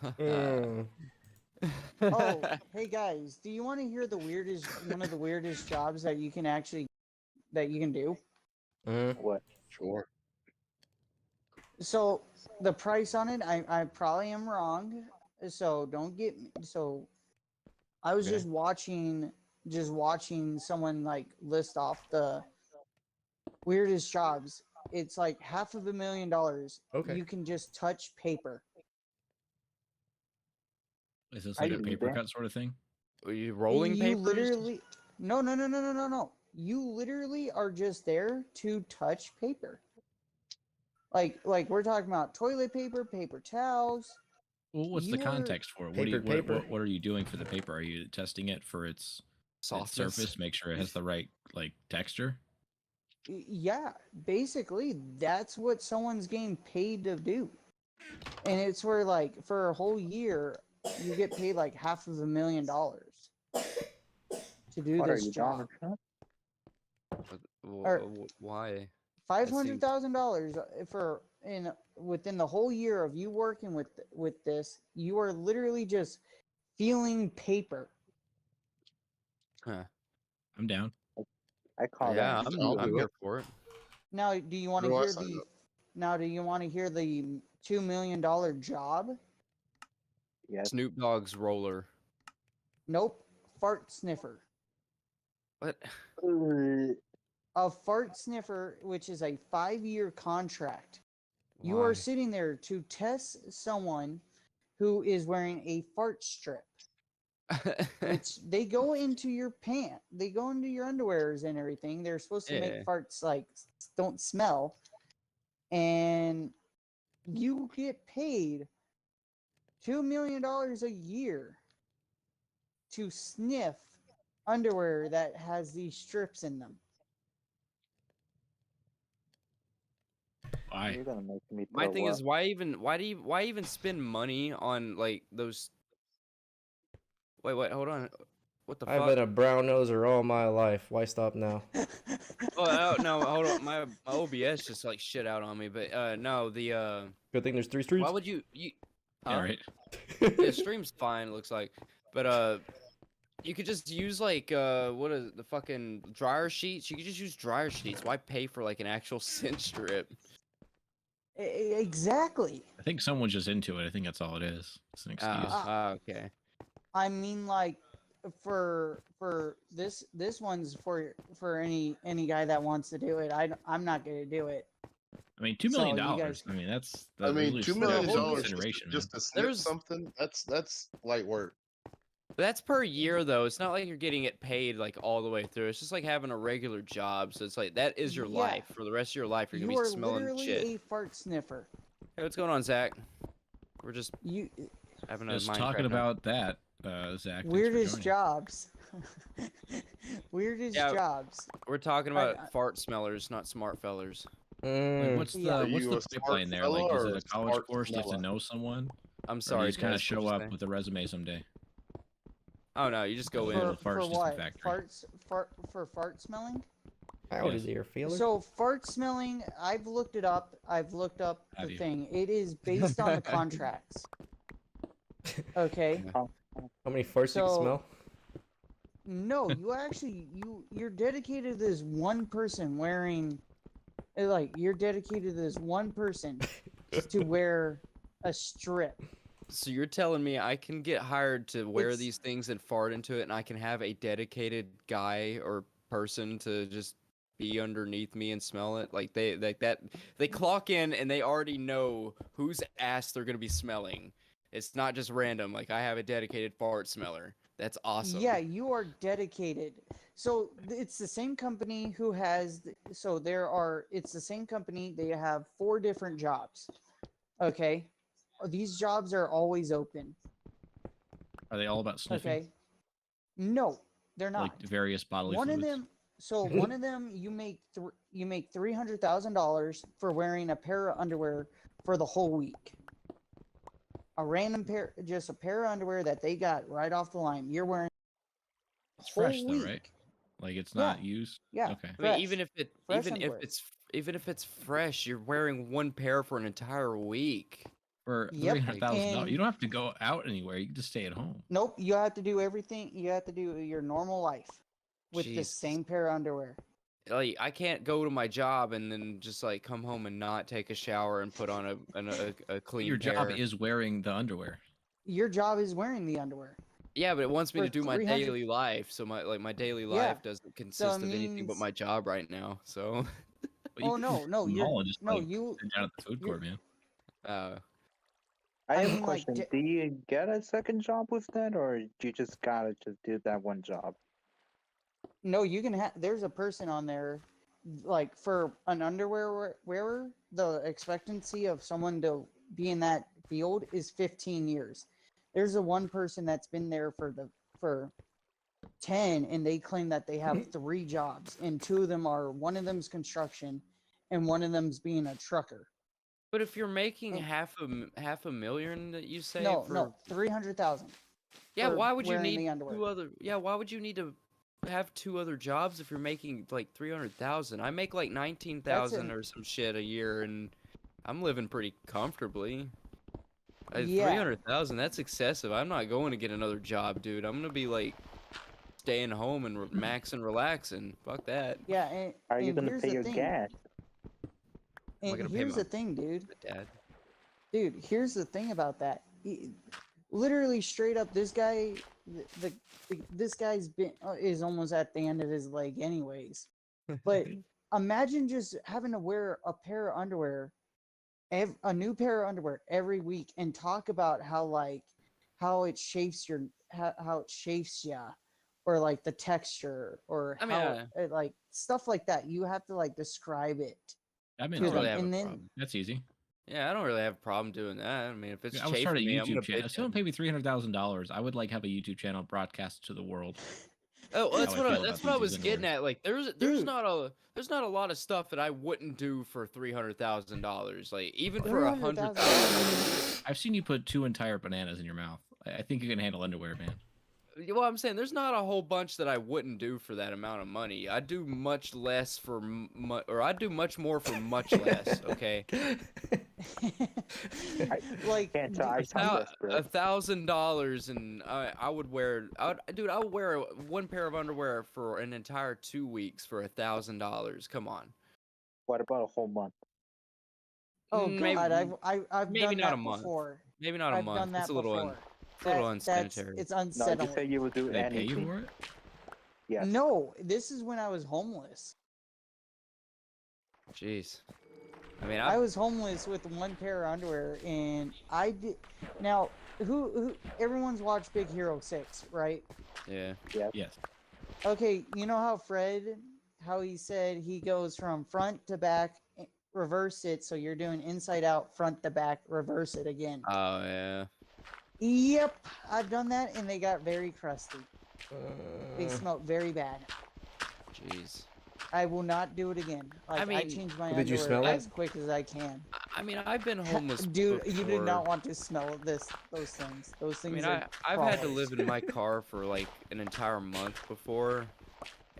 Oh, hey guys, do you want to hear one of the weirdest jobs that you can do? What? Sure. So the price on it, I probably am wrong. So don't get me. So I was Okay. just watching someone like list off the weirdest jobs, it's like $500,000. Okay. You can just touch paper. Is this I like a believe paper that. cut sort of thing? Are you rolling You papers? literally no. You literally are just there to touch paper. Like we're talking about toilet paper, paper towels. Well, what's the You are context for it? What do you Papered paper. what are you doing for the paper? Are you testing it for its Softness. surface, make sure it has the right like texture? yeah, basically that's what someone's getting paid to do. And it's where like for a whole year you get paid like $500,000 to do What are this you, job. Donald Trump? Or- Why? $500,000 for in within the whole year of you working with this, you are literally just feeling paper. Huh. I'm down. I call Yeah, that. I'll I'm do here it. for it. Now, do you want to Where do I hear sign the up? now do you want to hear the $2 million job? Yes. Snoop Dogg's roller. Nope. Fart sniffer. What? A fart sniffer, which is a 5-year contract. You Why? are sitting there to test someone who is wearing a fart strip, which they go into your pant, they go into your underwears and everything. They're supposed to Yeah. make farts like don't smell, and you get paid $2 million a year to sniff underwear that has these strips in them. Why? You're gonna make me My throw thing up. is, why even spend money on like those? Wait, hold on. What the I've fuck? been a brown noser all my life. Why stop now? Oh no, hold on. My OBS just like shit out on me. But no, the Good thing there's 3 streams. why would you? Yeah, Huh? right. The stream's fine, it looks like, but you could just use like what is it, the fucking dryer sheets? You could just use dryer sheets. Why pay for like an actual cinch strip? Exactly. I think someone's just into it. I think that's all it is. It's an excuse. Okay. I mean, like for this one's for any guy that wants to do it. I'm not gonna do it. I mean, $2 million. So you guys- I mean, that's I mean, really $2 still million some dollars consideration, just man. to snip There's- something. That's light work. But that's per year though. It's not like you're getting it paid like all the way through. It's just like having a regular job. So it's like that is your Yeah. life for the rest of your life. You're You gonna are be smelling literally shit. a fart sniffer. Hey, what's going on, Zach? We're just You having a Just Minecraft talking night. about that, Zach. thanks for weirdest joining. jobs. Weirdest Yeah. jobs. We're talking I- about fart smellers, not smart fellers. Like, Mm, what's the Yeah. Are what's you the a smart pipeline there? fella Like, is or it a a college smart course? Do you have to smeller? know someone? I'm Or do sorry. you just kind of Dennis, what'd show you up say? with a resume someday? Oh no, you just go For- in. Little farts For just in what? factory. For fart smelling? how Yes. is your feeler? So fart smelling, I've looked it up. I've looked up Have the you? thing. It is based on the contracts. Okay. How many farts you can So- smell? No, you actually you're dedicated to this one person wearing like you're dedicated to this one person to wear a strip. So you're telling me I can get hired to wear It's- these things and fart into it, and I can have a dedicated guy or person to just be underneath me and smell it? Like they clock in and they already know whose ass they're gonna be smelling. It's not just random. Like I have a dedicated fart smeller. That's awesome. Yeah, you are dedicated. So it's the same company who has it's the same company. They have 4 different jobs. Okay. These jobs are always open. Are they all about sniffing? Okay. No, they're not. Like various bodily One fluids? of them one of them you make $300,000 for wearing a pair of underwear for the whole week. A random pair, just a pair of underwear that they got right off the line. You're wearing It's fresh whole though, right? week. Like it's Yeah. not used. Yeah. Okay. I mean, Fresh. Fresh underwear. even if it's fresh, you're wearing one pair for an entire week. For Yep, $300,000, and- you don't have to go out anywhere. You can just stay at home. Nope, you have to do everything. You have to do your normal life with the Jesus. same pair of underwear. Like I can't go to my job and then just like come home and not take a shower and put on a clean Your job pair. is wearing the underwear. Your job is wearing the underwear. Yeah, but it wants me for to do my 300 daily life. So my daily Yeah. life doesn't consist of anything but means- my job right now. So Well, you Oh can no, go no, to the you're mall and just no like you. sit down at the food you're- court, man. Uh, I I have mean, a like, question. Do you get a second job with that, or do you just gotta just do that one job? No, you can have. There's a person on there, like for an underwear wearer, the expectancy of someone to be in that field is 15 years. There's a one person that's been there for 10, and they claim that they have 3 jobs, and 2 of them are one of them's construction, and one of them's being a trucker. but if you're making And- half a million that you say No, for no, 300,000. yeah, for why would you wearing need the underwear. 2 other yeah, why would you need to have 2 other jobs if you're making like 300,000? I make like 19,000 an- or some shit a year and I'm living pretty comfortably. Yeah. 300,000, that's excessive. I'm not going to get another job, dude. I'm going to be like staying home and max and relaxing. Fuck that. Yeah, and, How are you and gonna here's pay the your thing. gas? I And gonna pay here's my- the thing, dude. Dad. Dude, here's the thing about that. Literally straight up, this guy, this guy's been is almost at the end of his leg, anyways. But imagine just having to wear a pair of underwear, a new pair of underwear every week, and talk about how it shapes how it shapes ya, or like the texture, or I mean, how like stuff like that. You have to like describe it. I'm I into don't really that. have and a then problem. That's easy. Yeah, I don't really have a problem doing that. I mean, if it's I would start a chafing me, I'm gonna YouTube channel. bitch If someone at paid it. me $300,000, I would like have a YouTube channel broadcast to the world. Oh, That's how I feel about that's what I these was getting underwear. at. Like, there's Dude. not a lot of stuff that I wouldn't do for $300,000. Like, even for $100,000. $300,000. I've seen you put 2 entire bananas in your mouth. I think you can handle underwear, man. Well, I'm saying there's not a whole bunch that I wouldn't do for that amount of money. I do much less for or I do much more for much less. Okay, Like, Can't tell. I sound desperate. $1,000, and I would wear. Dude, I would wear one pair of underwear for an entire 2 weeks for $1,000. Come on. What about a whole month? oh Maybe- god, I've maybe done not that a month. before. Maybe not a I've month. done that It's a little before. it's a little That's unsanitary. it's No, you unsettling. said you would do Do they pay you anything. for it? Yes. No, this is when I was homeless. Jeez. I mean, I was homeless with one pair of underwear, and I did. Now, who? Everyone's watched Big Hero 6, right? yeah. Yes. Okay, you know how Fred, how he said he goes from front to back, reverse it, so you're doing inside out, front to back, reverse it again. Oh yeah. Yep, I've done that, and they got very crusty. They smelled very bad. Jeez. I will not do it again. Like, I mean- change my Did you underwear smell it? as quick as I can. I mean, I've been homeless Dude, you do before. not want to smell those things. Those I things mean, are I've had to crawlers. live in my car for like an entire month before,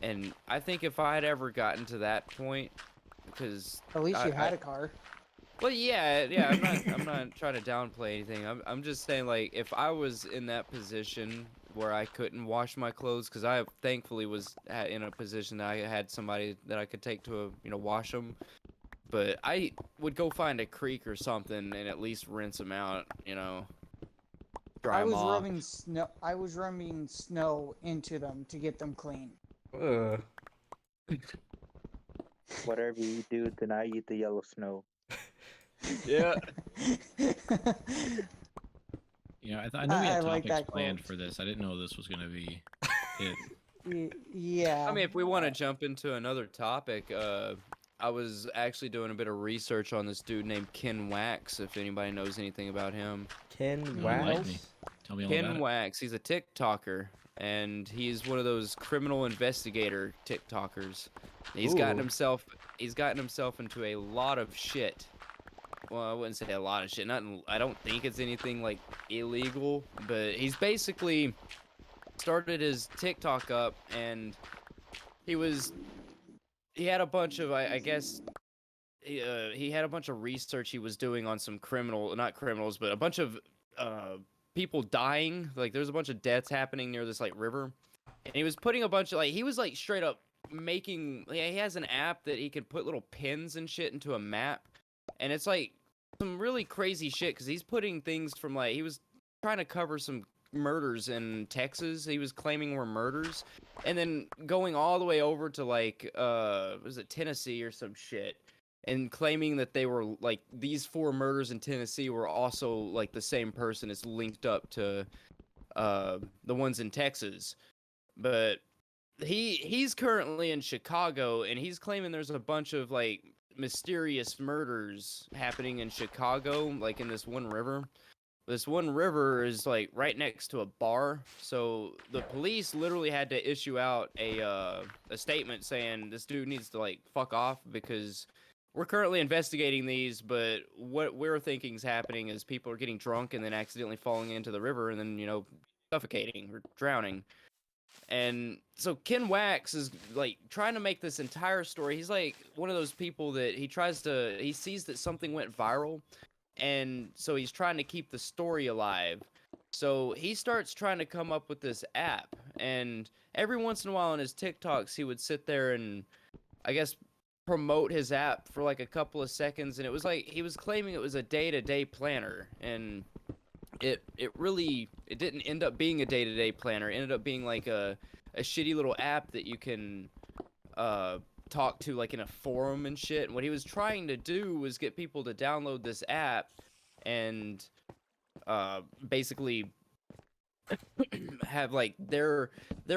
and I think if I had ever gotten to that point, because At least you I- had a car. well, yeah, I'm not trying to downplay anything. I'm just saying, like, if I was in that position where I couldn't wash my clothes, because I thankfully was in a position that I had somebody that I could take to wash them, but I would go find a creek or something and at least rinse them out, dry I them was off. rubbing snow. I was rubbing snow into them to get them clean. Ugh. Whatever you do, do not eat the yellow snow. Yeah. You know, I knew we I had like topics that planned quote. for this. I didn't know this was going to be it. Yeah. I mean, if we want to jump into another topic, I was actually doing a bit of research on this dude named Ken Wax, if anybody knows anything about him. Ken Enlighten me. Wax? Tell me all about Ken it. Wax, he's a TikToker, and he's one of those criminal investigator TikTokers. He's gotten Ooh. himself into a lot of shit. Well, I wouldn't say a lot of shit. I don't think it's anything like illegal, but he's basically started his TikTok up, and he had a bunch of, I guess, he had a bunch of research he was doing on some not criminals, but a bunch of people dying. Like, there's a bunch of deaths happening near this like river, and he was putting a bunch of he was like straight up making. He has an app that he can put little pins and shit into a map, and it's like some really crazy shit because he's putting things from he was trying to cover some murders in Texas. He was claiming were murders, and then going all the way over to like was it Tennessee or some shit, and claiming that they were like these 4 murders in Tennessee were also like the same person is linked up to the ones in Texas. But he's currently in Chicago, and he's claiming there's a bunch of like mysterious murders happening in Chicago, like in this one river. This one river is like right next to a bar, so the police literally had to issue out a statement saying this dude needs to like fuck off because we're currently investigating these, but what we're thinking is happening is people are getting drunk and then accidentally falling into the river and then, you know, suffocating or drowning. And so Ken Wax is like trying to make this entire story. He's like one of those people that he sees that something went viral, and so he's trying to keep the story alive. So he starts trying to come up with this app, and every once in a while on his TikToks he would sit there and I guess promote his app for like a couple of seconds, and it was like he was claiming it was a day-to-day planner, and it didn't end up being a day-to-day planner. It ended up being like a shitty little app that you can talk to like in a forum and shit. And what he was trying to do was get people to download this app and basically have like their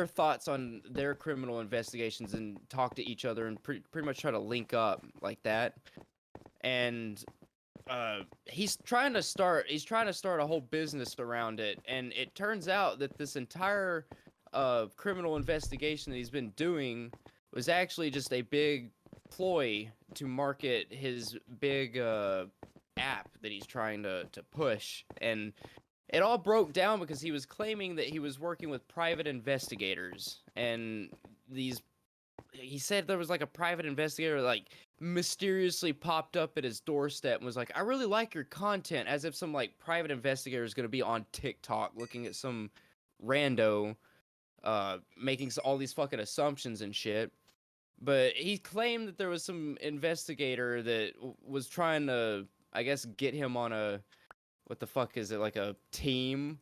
thoughts on their criminal investigations and talk to each other and pretty much try to link up like that. And he's trying to start a whole business around it, and it turns out that this entire criminal investigation that he's been doing was actually just a big ploy to market his big app that he's trying to push. And it all broke down because he was claiming that he was working with private investigators, and he said there was like a private investigator like mysteriously popped up at his doorstep and was like, I really like your content, as if some like private investigator is going to be on TikTok looking at some rando making all these fucking assumptions and shit. But he claimed that there was some investigator that was trying to, I guess, get him on a, what the fuck is it, like a team.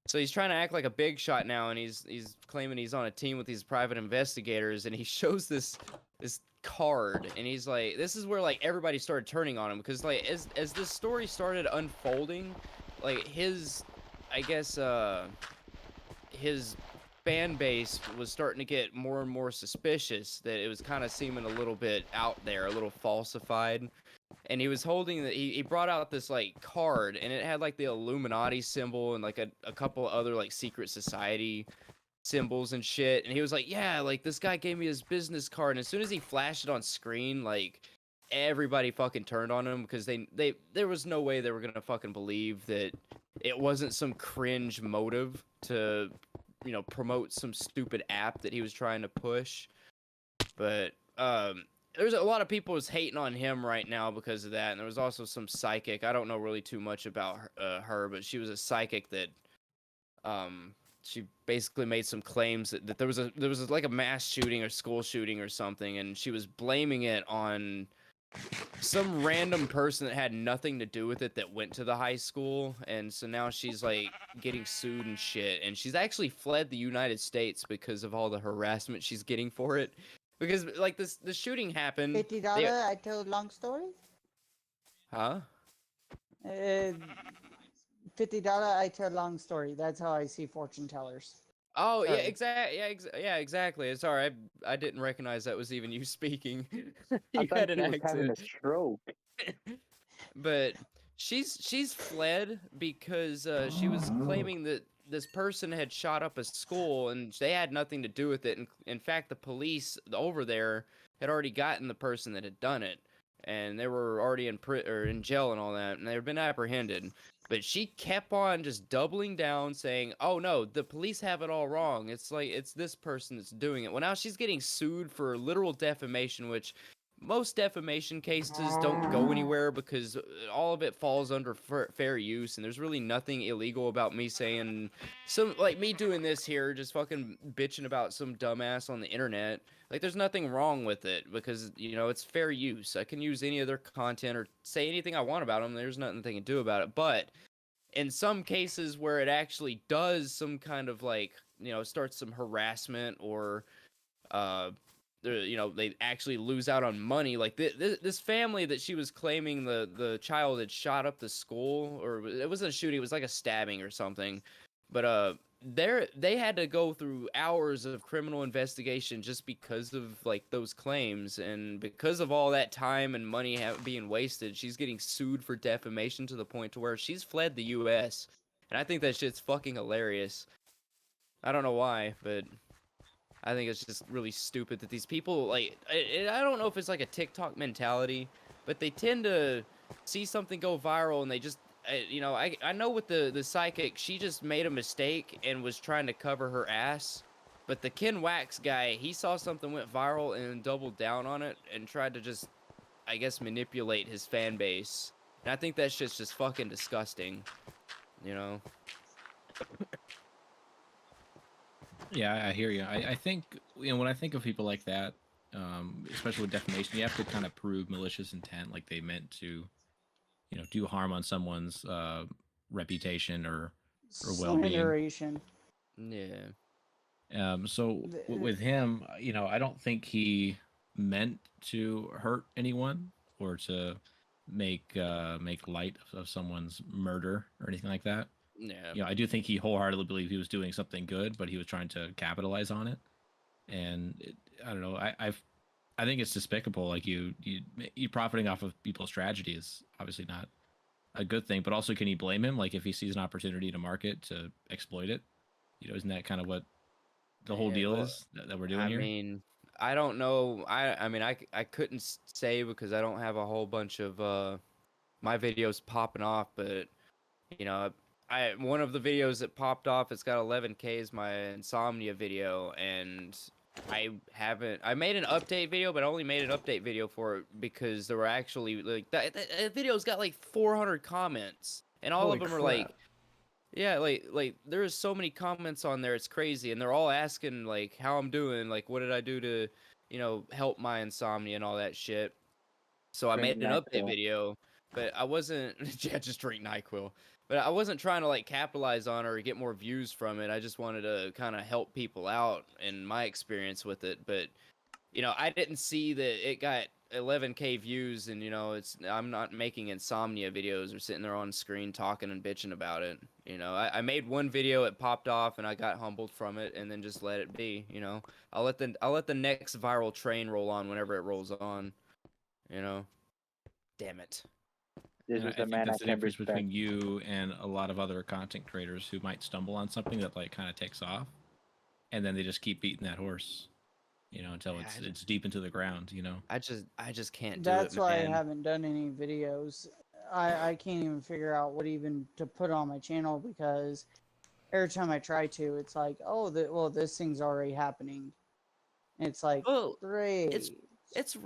So he's trying to act like a big shot now, and he's claiming he's on a team with these private investigators, and he shows this card, and he's like, this is where like everybody started turning on him, because like as this story started unfolding, like his, I guess his fan base was starting to get more and more suspicious, that it was kind of seeming a little bit out there, a little falsified. And he was holding he brought out this like card, and it had like the Illuminati symbol and like a couple other like secret society symbols and shit. And he was like, yeah, like this guy gave me his business card. And as soon as he flashed it on screen, like everybody fucking turned on him, because there was no way they were gonna fucking believe that it wasn't some cringe motive to, you know, promote some stupid app that he was trying to push. But there's a lot of people was hating on him right now because of that, and there was also some psychic. I don't know really too much about her, but she was a psychic that she basically made some claims that there was like a mass shooting or school shooting or something, and she was blaming it on some random person that had nothing to do with it that went to the high school. And so now she's like getting sued and shit, and she's actually fled the United States because of all the harassment she's getting for it. Because like the shooting happened. $50. I tell a long story. Huh? $50. I tell a long story. That's how I see fortune tellers. Oh Sorry. yeah, exactly. It's all right. I didn't recognize that was even you speaking. I You thought had he an was having a accent. stroke. But she's fled because she was claiming that this person had shot up a school, and they had nothing to do with it. And in fact, the police over there had already gotten the person that had done it, and they were already in jail and all that, and they've been apprehended. But she kept on just doubling down, saying, oh no, the police have it all wrong. It's like, it's this person that's doing it. Well, now she's getting sued for literal defamation, which most defamation cases don't go anywhere because all of it falls under fair use, and there's really nothing illegal about me saying like me doing this here, just fucking bitching about some dumbass on the internet. Like, there's nothing wrong with it because, you know, it's fair use. I can use any of their content or say anything I want about them. There's nothing they can do about it. But in some cases where it actually does some kind of like, starts some harassment or they actually lose out on money. Like this family that she was claiming the child had shot up the school, or it wasn't a shooting, it was like a stabbing or something. But they had to go through hours of criminal investigation just because of like those claims, and because of all that time and money being wasted, she's getting sued for defamation to the point to where she's fled the U.S. And I think that shit's fucking hilarious. I don't know why, but I think it's just really stupid that these people, like, I don't know if it's like a TikTok mentality, but they tend to see something go viral and they just, I know with the psychic, she just made a mistake and was trying to cover her ass. But the Ken Wax guy, he saw something went viral and doubled down on it and tried to just, I guess, manipulate his fan base. And I think that shit's just fucking disgusting, you know? Yeah, I hear you. I think, when I think of people like that, especially with defamation, you have to kind of prove malicious intent, like they meant to, do harm on someone's reputation or well-being. Slanderation. Yeah. So with him, I don't think he meant to hurt anyone or to make light of someone's murder or anything like that. Yeah. I do think he wholeheartedly believed he was doing something good, but he was trying to capitalize on it. And I don't know. I think it's despicable. Like you profiting off of people's tragedy is obviously not a good thing. But also, can you blame him? Like if he sees an opportunity to market to exploit it, isn't that kind of what the whole deal is that we're doing here? I mean, I don't know. I mean, I couldn't say because I don't have a whole bunch of my videos popping off, but one of the videos that popped off, it's got 11K, is my insomnia video, and I made an update video, but I only made an update video for it because there were actually like that video's got like 400 comments, and all Holy of them are crap. like, yeah, like there's so many comments on there, it's crazy, and they're all asking like how I'm doing, like what did I do to help my insomnia and all that shit. So I Drink made an update NyQuil. video, but I wasn't yeah, just drink NyQuil. But I wasn't trying to like capitalize on it or get more views from it. I just wanted to kind of help people out in my experience with it. But I didn't see that it got 11K views, and I'm not making insomnia videos or sitting there on screen talking and bitching about it. I made one video, it popped off, and I got humbled from it, and then just let it be. I'll let the next viral train roll on whenever it rolls on. Damn it. This And is I a think man I that's the can difference respect. between you and a lot of other content creators who might stumble on something that like kind of takes off, and then they just keep beating that horse, until Yeah, it's deep into the ground. I just can't do That's it, why man. I haven't done any videos. I can't even figure out what even to put on my channel because every time I try to, it's like, oh, this thing's already happening. And it's like, Well, great. it's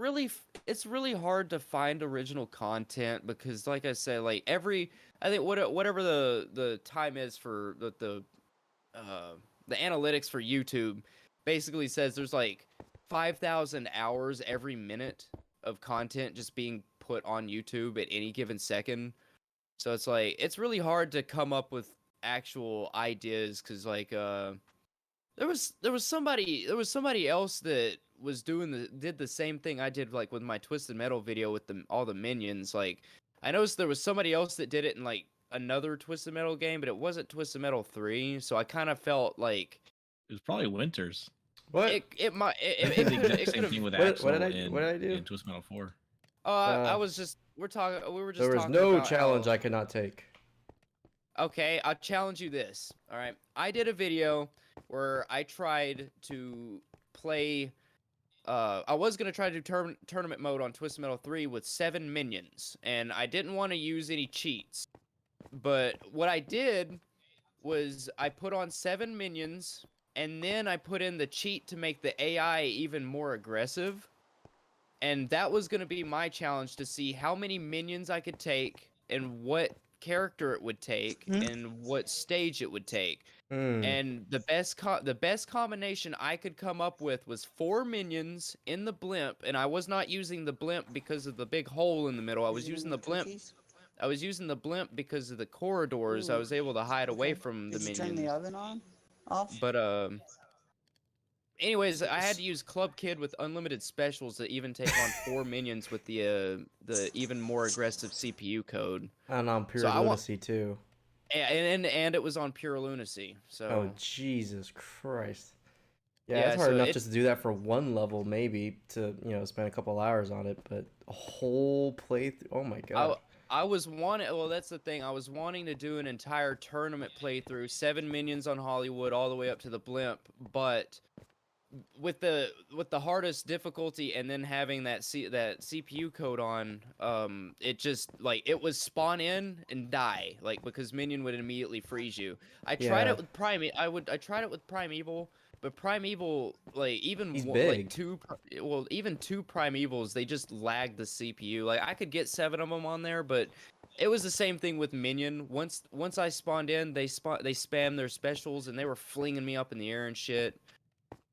really hard to find original content because, like I said, like I think whatever the time is for the analytics for YouTube basically says there's like 5,000 hours every minute of content just being put on YouTube at any given second. So it's like it's really hard to come up with actual ideas because like there was somebody else that was did the same thing I did like with my Twisted Metal video with all the minions. Like I noticed there was somebody else that did it in like another Twisted Metal game, but it wasn't Twisted Metal 3, so I kind of felt like It was probably Winters. What? it might They did the exact same thing with Axel what did I do? in Twist Metal 4. I was just we were just There was talking no about challenge how, I could not take. Okay, I'll challenge you this. All right. I did a video where I tried to play I was going to try to do tournament mode on Twisted Metal 3 with 7 minions, and I didn't want to use any cheats. But what I did was I put on 7 minions, and then I put in the cheat to make the AI even more aggressive. And that was going to be my challenge to see how many minions I could take and what character it would take and what stage it would take. And the best combination I could come up with was 4 minions in the blimp, and I was not using the blimp because of the big hole in the middle. I was using the blimp. I was using the blimp because of the corridors. I Ooh, was able to hide away okay. from the Did you turn the minions. oven on? Off? But anyways, I had to use Club Kid with unlimited specials to even take on 4 minions with the even more aggressive CPU code. And on So pure I want lunacy too. and it was on pure lunacy. Oh So Jesus Christ! Yeah, yeah, it's hard so enough it just to do that for one level, maybe to spend a couple hours on it, but a whole playthrough. Oh my God! I was wanting. Well, that's the thing. I was wanting to do an entire tournament playthrough, 7 minions on Hollywood, all the way up to the blimp. But with the hardest difficulty, and then having that CPU code on, it just like it was spawn in and die, like because minion would immediately freeze you. I tried Yeah, it with I tried it with Primeval. But Primeval, like he's like big. even two Primevals, they just lagged the CPU. Like I could get 7 of them on there, but it was the same thing with Minion. Once I spawned in, they spammed their specials and they were flinging me up in the air and shit.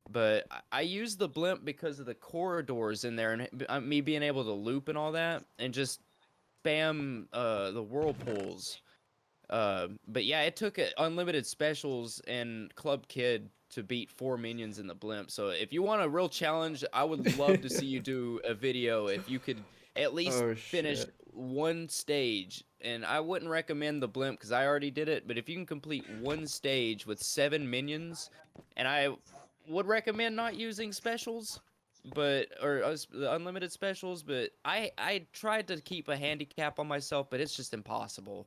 But I used the blimp because of the corridors in there and me being able to loop and all that, and just spam the whirlpools. But yeah, it took unlimited specials and Club Kid to beat 4 minions in the blimp. So if you want a real challenge, I would love to see you do a video if you could at least Oh finish shit! one stage. And I wouldn't recommend the blimp because I already did it. But if you can complete one stage with 7 minions, and I would recommend not using specials, or the unlimited specials. But I tried to keep a handicap on myself, but it's just impossible.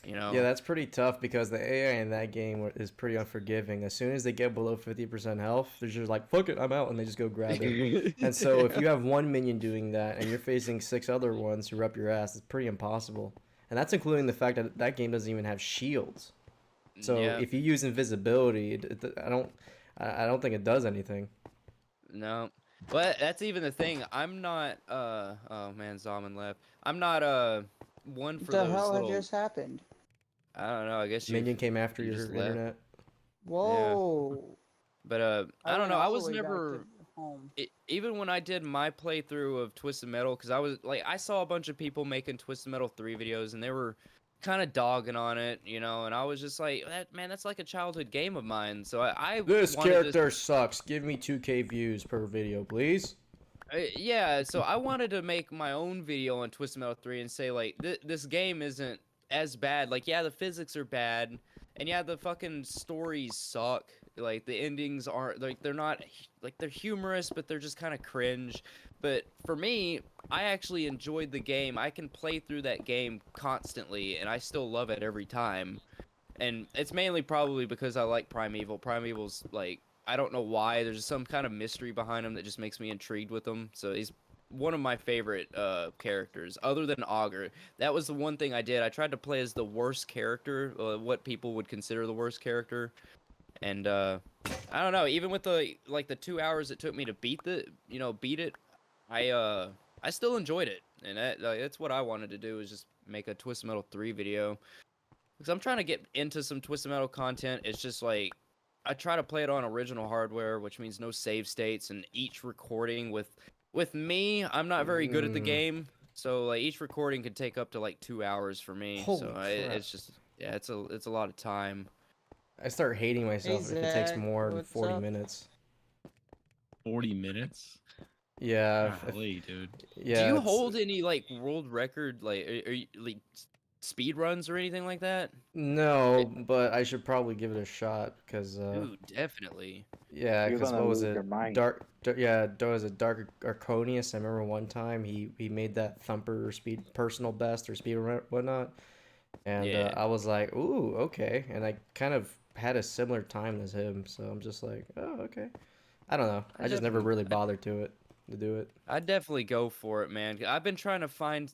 Yeah, that's pretty tough because the AI in that game is pretty unforgiving. As soon as they get below 50% health, they're just like, fuck it, I'm out, and they just go grab it. And so if you have one minion doing that and you're facing 6 other ones who are up your ass, it's pretty impossible. And that's including the fact that that game doesn't even have shields. So Yeah. if you use invisibility, I don't think it does anything. No. But that's even the thing. I'm not oh man, Zaman left. I'm not one What for the those hell had little just happened? I don't know, I guess Minion came after you your just left. internet. Whoa. But I don't went know. I all the was way back never to home. even when I did my playthrough of Twisted Metal, because I was like, I saw a bunch of people making Twisted Metal 3 videos, and they were kind of dogging on it, and I was just like, that's like a childhood game of mine. So I This wanted character sucks. Give me 2K views per video, please. yeah, so I wanted to make my own video on Twisted Metal 3 and say, like, this game isn't as bad. Like, yeah, the physics are bad, and yeah, the fucking stories suck. Like, the endings aren't, like, they're not, like, they're humorous, but they're just kind of cringe. But for me, I actually enjoyed the game. I can play through that game constantly, and I still love it every time. And it's mainly probably because I like Primeval. Primeval's, like, I don't know why. There's some kind of mystery behind him that just makes me intrigued with him. So he's one of my favorite characters, other than Augur. That was the one thing I did. I tried to play as the worst character, what people would consider the worst character. And I don't know. Even with the 2 hours it took me to beat it, I still enjoyed it. And that's what I wanted to do, is just make a Twisted Metal 3 video. Because I'm trying to get into some Twisted Metal content. It's just like, I try to play it on original hardware, which means no save states, and each recording with me, I'm not very good at the game, so like each recording could take up to like 2 hours for me. Holy So crap. it's just it's a lot of time. I start hating myself Hey, if it takes Zach, more than what's 40 up? minutes. 40 minutes? Yeah. Golly, dude. Yeah. Do you it's- hold any like world record like speed runs or anything like that? No, but I should probably give it a shot because Dude, definitely. yeah, You're because gonna what was lose it? your mind. There was a Dark Arconius. I remember one time he made that thumper speed personal best or speed or whatnot, and Yeah. I was like, ooh, okay, and I kind of had a similar time as him, so I'm just like, oh, okay. I don't know. I just never really bothered to do it. I'd definitely go for it, man. I've been trying to find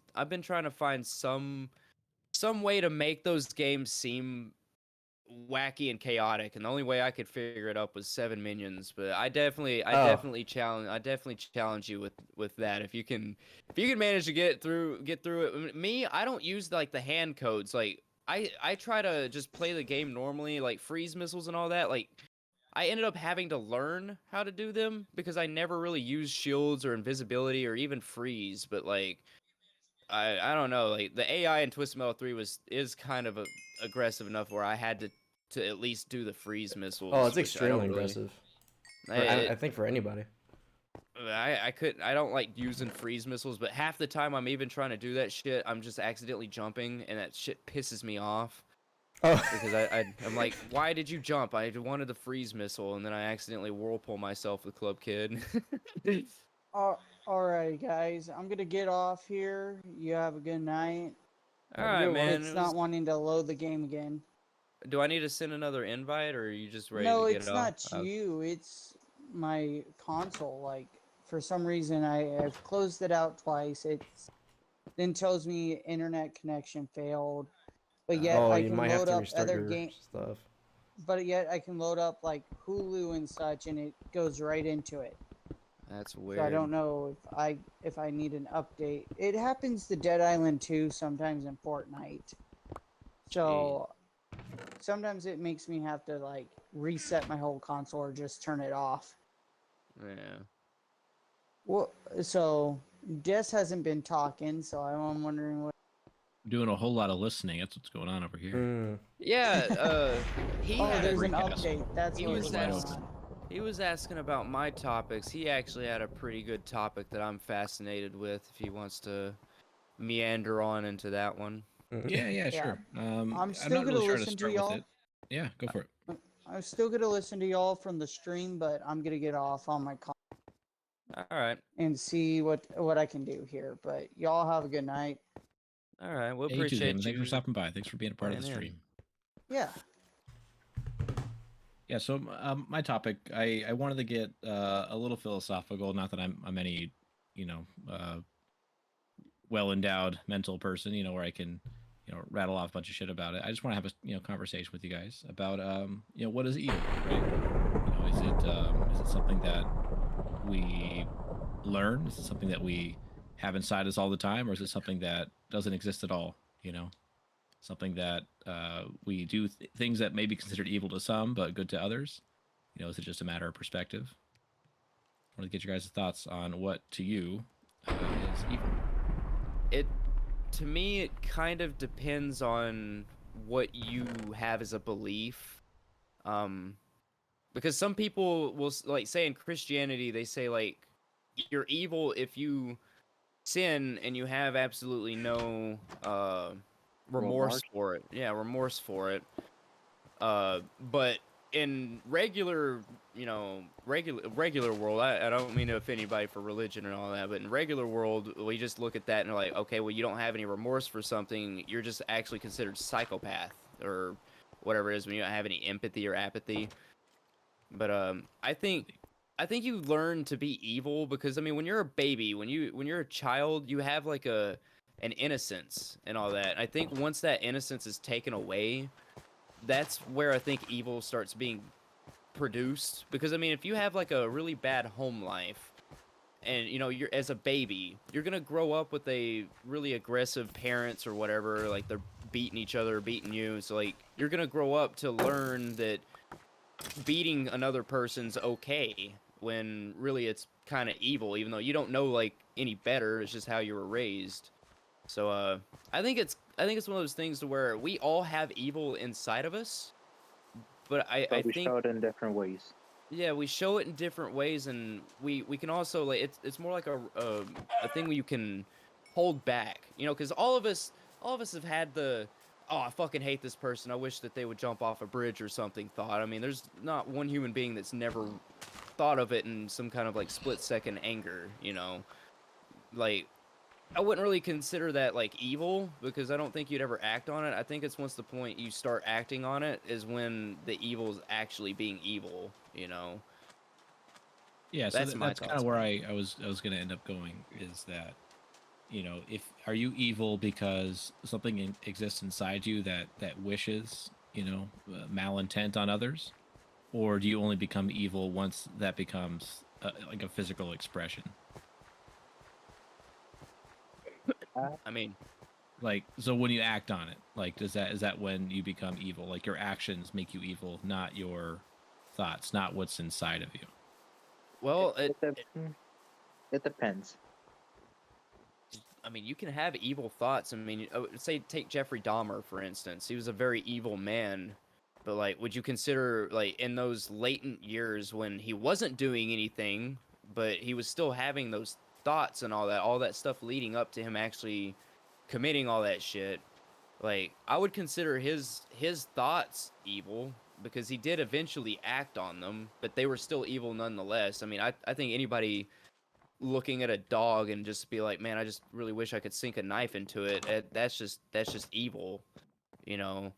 some way to make those games seem wacky and chaotic, and the only way I could figure it up was 7 minions. But I definitely challenge you with that. If you can manage to get through it. Me, I don't use like the hand codes. Like I try to just play the game normally, like freeze missiles and all that. Like I ended up having to learn how to do them because I never really used shields or invisibility or even freeze. But like I don't know. Like the AI in Twisted Metal 3 is kind of aggressive enough where I had to at least do the freeze missiles. Oh, it's which I don't extremely really- aggressive. I, I think for anybody. I don't like using freeze missiles, but half the time I'm even trying to do that shit, I'm just accidentally jumping, and that shit pisses me off. Oh. Because I'm like, why did you jump? I wanted the freeze missile, and then I accidentally whirlpool myself with Club Kid. Alright, guys. I'm gonna get off here. You have a good night. All right, man. It's not wanting to load the game again. Do I need to send another invite, or are you just ready No, to get it's it not off? you. It's my console. Like, for some reason, I've closed it out twice. It then tells me internet connection failed. But yet Oh, I you can might have load to up restart other your game. stuff. But yet I can load up like Hulu and such, and it goes right into it. That's weird. So I don't know if I need an update. It happens to Dead Island 2 sometimes in Fortnite. So sometimes it makes me have to like reset my whole console or just turn it off. Yeah. Well, so Des hasn't been talking, so I'm wondering what. Doing a whole lot of listening. That's what's going on over here. Mm. Yeah. He Oh, had there's an recast. update. That's He what was was going asked- on. He was asking about my topics. He actually had a pretty good topic that I'm fascinated with. If he wants to meander on into that one. Yeah, Yeah. sure. I'm still not gonna really sure listen to start y'all. with it. Yeah, go for it. I'm still gonna listen to y'all from the stream, but I'm gonna get off on my All right. and see what I can do here. But y'all have a good night. All right. We Hey, you too, appreciate Damon. Thanks you. for stopping by. Thanks for being a part of the playing in. stream. Yeah. Yeah, so my topic, I wanted to get a little philosophical. Not that I'm any, well endowed mental person, where I can, rattle off a bunch of shit about it. I just want to have a conversation with you guys about what is evil, right? Is it something that we learn? Is it something that we have inside us all the time, or is it something that doesn't exist at all? Something that we do things that may be considered evil to some but good to others. Is it just a matter of perspective? I want to get your guys' thoughts on what to you is evil. To me, it kind of depends on what you have as a belief. Because some people will like say in Christianity, they say like you're evil if you sin and you have absolutely no remorse for it. Yeah, remorse for it. But in regular world, I don't mean to offend anybody for religion and all that, but in regular world, we just look at that and are like, okay, well, you don't have any remorse for something, you're just actually considered psychopath or whatever it is when you don't have any empathy or apathy. But I think you learn to be evil because when you're a baby, when you're a child, you have like an innocence and all that. I think once that innocence is taken away, that's where I think evil starts being produced. Because if you have like a really bad home life and you're as a baby, you're gonna grow up with a really aggressive parents or whatever, like they're beating each other, beating you, so like you're gonna grow up to learn that beating another person's okay when really it's kind of evil, even though you don't know like any better. It's just how you were raised. So I think it's one of those things to where we all have evil inside of us, but I we think show it in different ways. yeah, we show it in different ways, and we can also like it's more like a thing where you can hold back, because all of us have had the oh, I fucking hate this person, I wish that they would jump off a bridge or something thought. There's not one human being that's never thought of it in some kind of like split second anger, like I wouldn't really consider that like evil because I don't think you'd ever act on it. I think it's once the point you start acting on it is when the evil is actually being evil, Yeah, so That's my that's kind thoughts of where on I was going to end up going is that, if are you evil because something exists inside you that wishes, malintent on others, or do you only become evil once that becomes like a physical expression? Like, so when you act on it, like, is that when you become evil? Like, your actions make you evil, not your thoughts, not what's inside of you. Well, It depends. I mean, you can have evil thoughts. I mean, say take Jeffrey Dahmer for instance. He was a very evil man, but like, would you consider like in those latent years when he wasn't doing anything, but he was still having those thoughts and all that stuff leading up to him actually committing all that shit? Like, I would consider his thoughts evil because he did eventually act on them, but they were still evil nonetheless. I mean, I think anybody looking at a dog and just be like, man, I just really wish I could sink a knife into it. That's just evil, you know.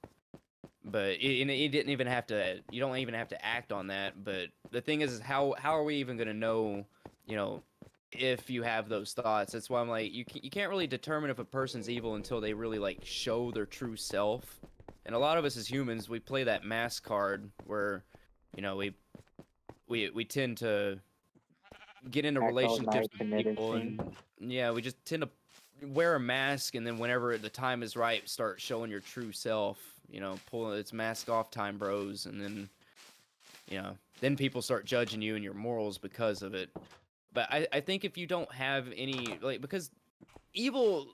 But it didn't even have to. You don't even have to act on that. But the thing is how are we even gonna know, you know, if you have those thoughts? That's why I'm like, you can't really determine if a person's evil until they really like show their true self. And a lot of us as humans, we play that mask card where, you know, we tend to get into Act all relationships nice with and people, innocent. and yeah, we just tend to wear a mask, and then whenever the time is right, start showing your true self. You know, pulling its mask off time, bros, and then, you know, then people start judging you and your morals because of it. But I think if you don't have any, like, because evil,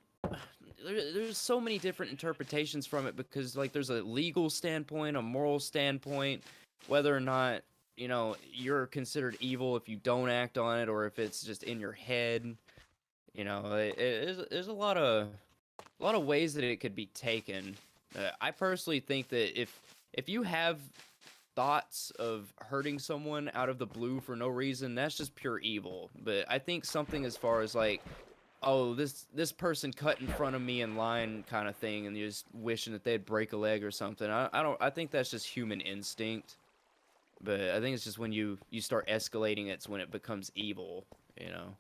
there's so many different interpretations from it, because like there's a legal standpoint, a moral standpoint, whether or not, you know, you're considered evil if you don't act on it, or if it's just in your head. You know, there's a lot of ways that it could be taken. I personally think that if you have thoughts of hurting someone out of the blue for no reason, that's just pure evil. But I think something as far as like, oh, this person cut in front of me in line kind of thing, and you're just wishing that they'd break a leg or something. I think that's just human instinct. But I think it's just when you start escalating, it's when it becomes evil, you know.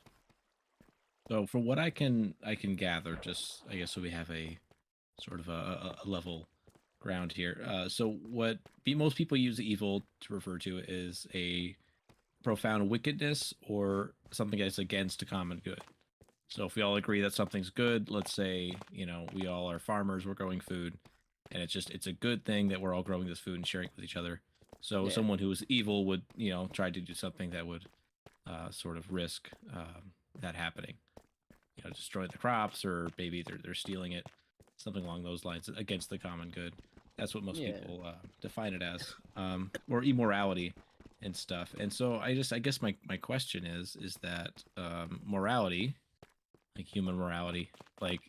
So from what I can gather, just I guess so we have a sort of a level ground here. So what most people use evil to refer to is a profound wickedness or something that's against the common good. So if we all agree that something's good, let's say, you know, we all are farmers, we're growing food, and it's a good thing that we're all growing this food and sharing it with each other. So Yeah. someone who is evil would, you know, try to do something that would sort of risk that happening. You know, destroy the crops, or maybe they're stealing it, something along those lines, against the common good. That's what most Yeah. people define it as, or immorality and stuff. And so I guess my question is that morality, like human morality, like,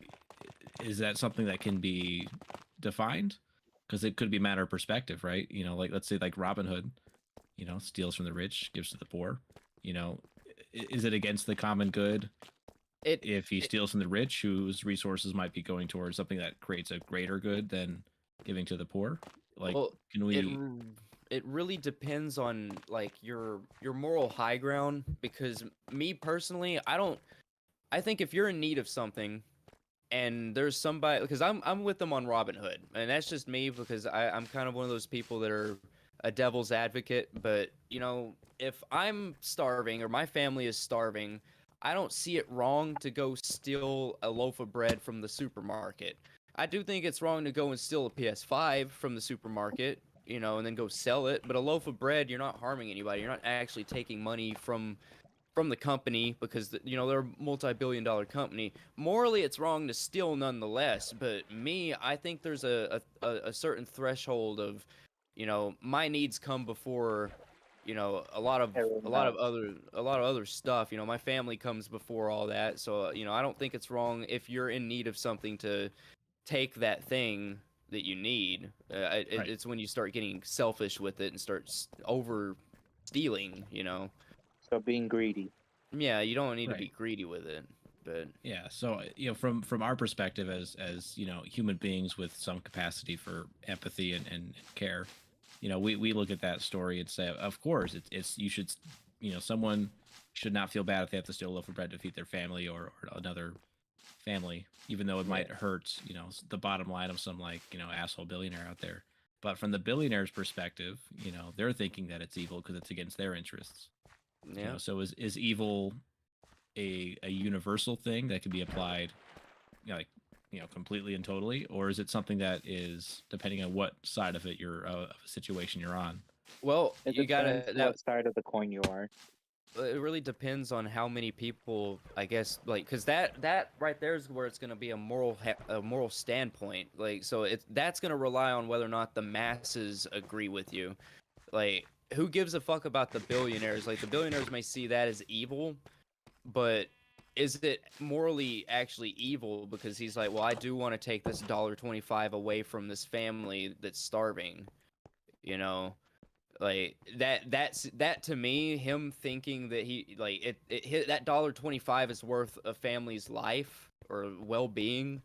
is that something that can be defined? Because it could be a matter of perspective, right? You know, like let's say like Robin Hood, you know, steals from the rich, gives to the poor. You know, is it against the common good if he steals from the rich, whose resources might be going towards something that creates a greater good than giving to the poor? Like, Well, can we? it really depends on like your moral high ground, because me personally, I think if you're in need of something and there's somebody, because I'm with them on Robin Hood, and that's just me because I'm kind of one of those people that are a devil's advocate. But you know, if I'm starving or my family is starving, I don't see it wrong to go steal a loaf of bread from the supermarket. I do think it's wrong to go and steal a PS5 from the supermarket, you know, and then go sell it. But a loaf of bread, you're not harming anybody. You're not actually taking money from the company, because you know they're a multi-billion-dollar company. Morally, it's wrong to steal nonetheless. But me, I think there's a certain threshold of, you know, my needs come before, you know, a lot of other stuff. You know, my family comes before all that. So you know, I don't think it's wrong if you're in need of something to take that thing that you need. Right. It's when you start getting selfish with it and start over stealing, you know. So being greedy. Yeah, you don't need to Right. be greedy with it, but Yeah. So you know, from our perspective as you know, human beings with some capacity for empathy and care, you know, we look at that story and say, of course, it's you should, you know, someone should not feel bad if they have to steal a loaf of bread to feed their family or another family, even though it might hurt, you know, the bottom line of some, like, you know, asshole billionaire out there. But from the billionaire's perspective, you know, they're thinking that it's evil because it's against their interests. You yeah. know, so is evil a universal thing that can be applied, you know, like, you know, completely and totally, or is it something that is depending on what side of it you're of a situation you're on? Well, It you gotta depends what side of the coin you are. it really depends on how many people, I guess, like, because that right there is where it's going to be a moral standpoint. Like, so that's going to rely on whether or not the masses agree with you. Like, who gives a fuck about the billionaires? Like, the billionaires may see that as evil, but is it morally actually evil? Because he's like, well, I do want to take this $1.25 away from this family that's starving, you know? Like that to me, him thinking that he like it hit that $1.25 is worth a family's life or well-being.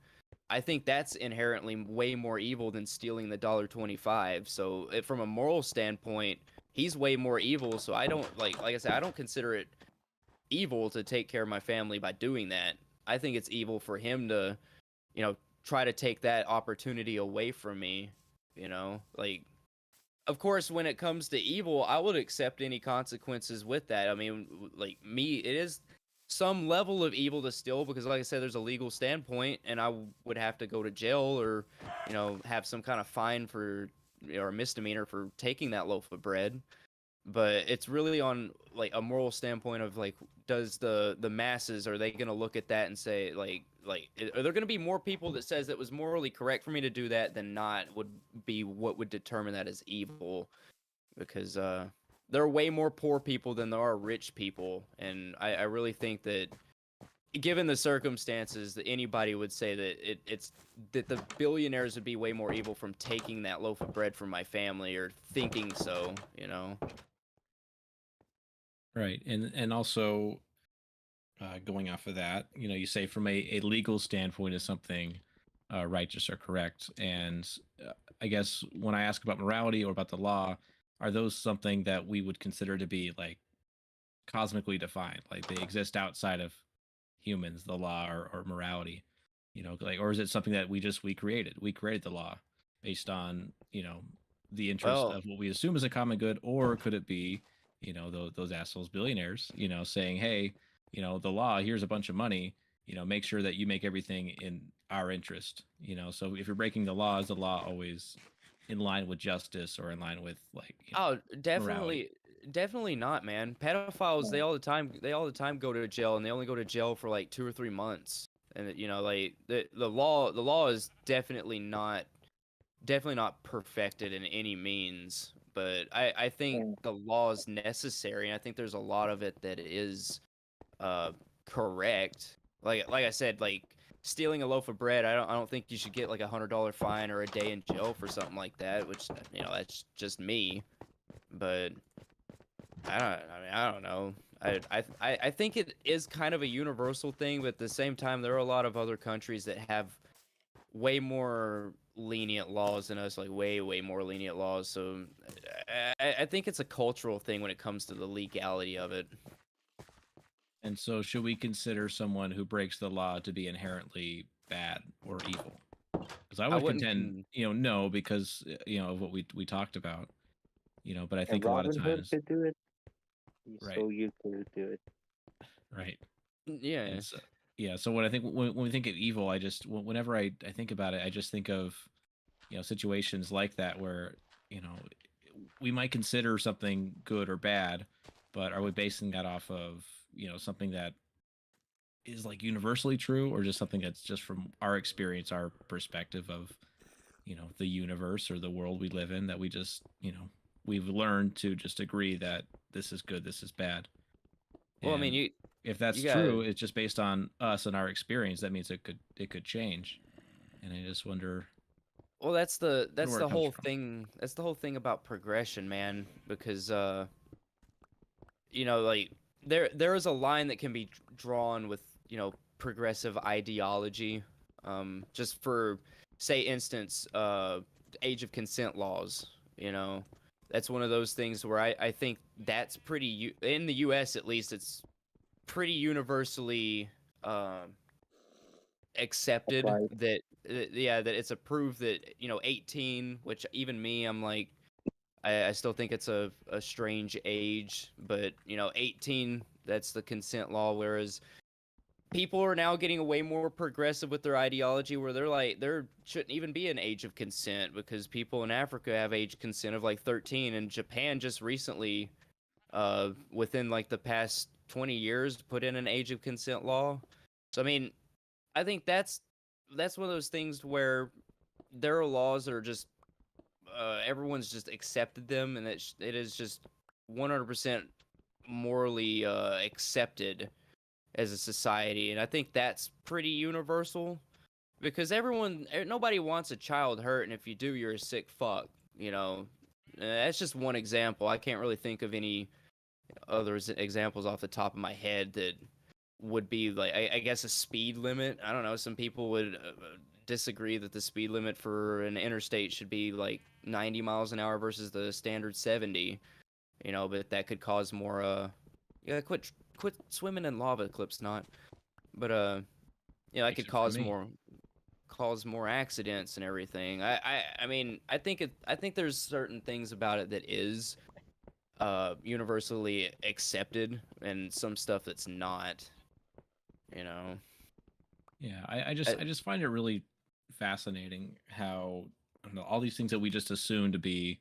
I think that's inherently way more evil than stealing the $1.25. So from a moral standpoint, he's way more evil. So I don't like I said, I don't consider it evil to take care of my family by doing that. I think it's evil for him to, try to take that opportunity away from me. Like, of course, when it comes to evil, I would accept any consequences with that. I mean, like me, it is some level of evil to steal because, like I said, there's a legal standpoint, and I would have to go to jail or, have some kind of fine for or a misdemeanor for taking that loaf of bread. But it's really on like a moral standpoint of like, does the masses, are they gonna look at that and say like are there gonna be more people that says it was morally correct for me to do that than not would be what would determine that as evil? Because there are way more poor people than there are rich people, and I really think that given the circumstances that anybody would say that it's that the billionaires would be way more evil from taking that loaf of bread from my family or thinking so. Right, and also going off of that, you say from a legal standpoint is something righteous or correct, and I guess when I ask about morality or about the law, are those something that we would consider to be like cosmically defined, like they exist outside of humans, the law or morality, like, or is it something that we created? We created the law based on the interest Well, of what we assume is a common good, or could it be those assholes billionaires saying, hey, the law, here's a bunch of money, make sure that you make everything in our interest, so if you're breaking the law, is the law always in line with justice or in line with like oh, morality? definitely not, man. Pedophiles, they all the time go to jail, and they only go to jail for like 2 or 3 months. And like the law is definitely not perfected in any means. But I think Mm. the law is necessary, and I think there's a lot of it that is correct. Like I said, like stealing a loaf of bread, I don't think you should get like $100 fine or a day in jail for something like that. Which that's just me. But I don't know. I think it is kind of a universal thing, but at the same time, there are a lot of other countries that have way more lenient laws than us, like way more lenient laws. So I think it's a cultural thing when it comes to the legality of it. And so, should we consider someone who breaks the law to be inherently bad or evil? Because I would wouldn't contend, no, because of what we talked about, But I And think a lot of Robin Hood times, could do it. right, So you could do it. right, Yeah. and so, yeah. So when I think when we think of evil, I just whenever I think about it, I just think of situations like that where you know we might consider something good or bad, but are we basing that off of something that is like universally true, or just something that's just from our experience, our perspective of the universe or the world we live in, that we just we've learned to just agree that this is good, this is bad. Well, I And mean, if that's you got true, it's just based on us and our experience. That means it could change. And I just wonder well, that's the where it comes whole from. thing. That's the whole thing about progression, man. Because like there is a line that can be drawn with progressive ideology. Just for say instance, age of consent laws. That's one of those things where I think that's pretty in the U.S. at least it's pretty universally accepted Applied. that yeah, that it's approved that 18, which even me, I'm like I still think it's a strange age, but 18, that's the consent law. Whereas people are now getting way more progressive with their ideology, where they're like there shouldn't even be an age of consent because people in Africa have age consent of like 13, and Japan just recently within like the past 20 years put in an age of consent law. So I mean, I think that's one of those things where there are laws that are just everyone's just accepted them, and it is just 100% morally accepted as a society, and I think that's pretty universal because nobody wants a child hurt, and if you do, you're a sick fuck. You know, that's just one example. I can't really think of any other examples off the top of my head that would be like, I guess, a speed limit. I don't know. Some people would disagree that the speed limit for an interstate should be like 90 miles an hour versus the standard 70. You know, but that could cause more. Yeah, quit swimming in lava, Clips not. But you know, that could Except for cause more accidents and everything. I mean, I think there's certain things about it that is universally accepted, and some stuff that's not. You know. Yeah, I just find it really fascinating how, I don't know, all these things that we just assume to be,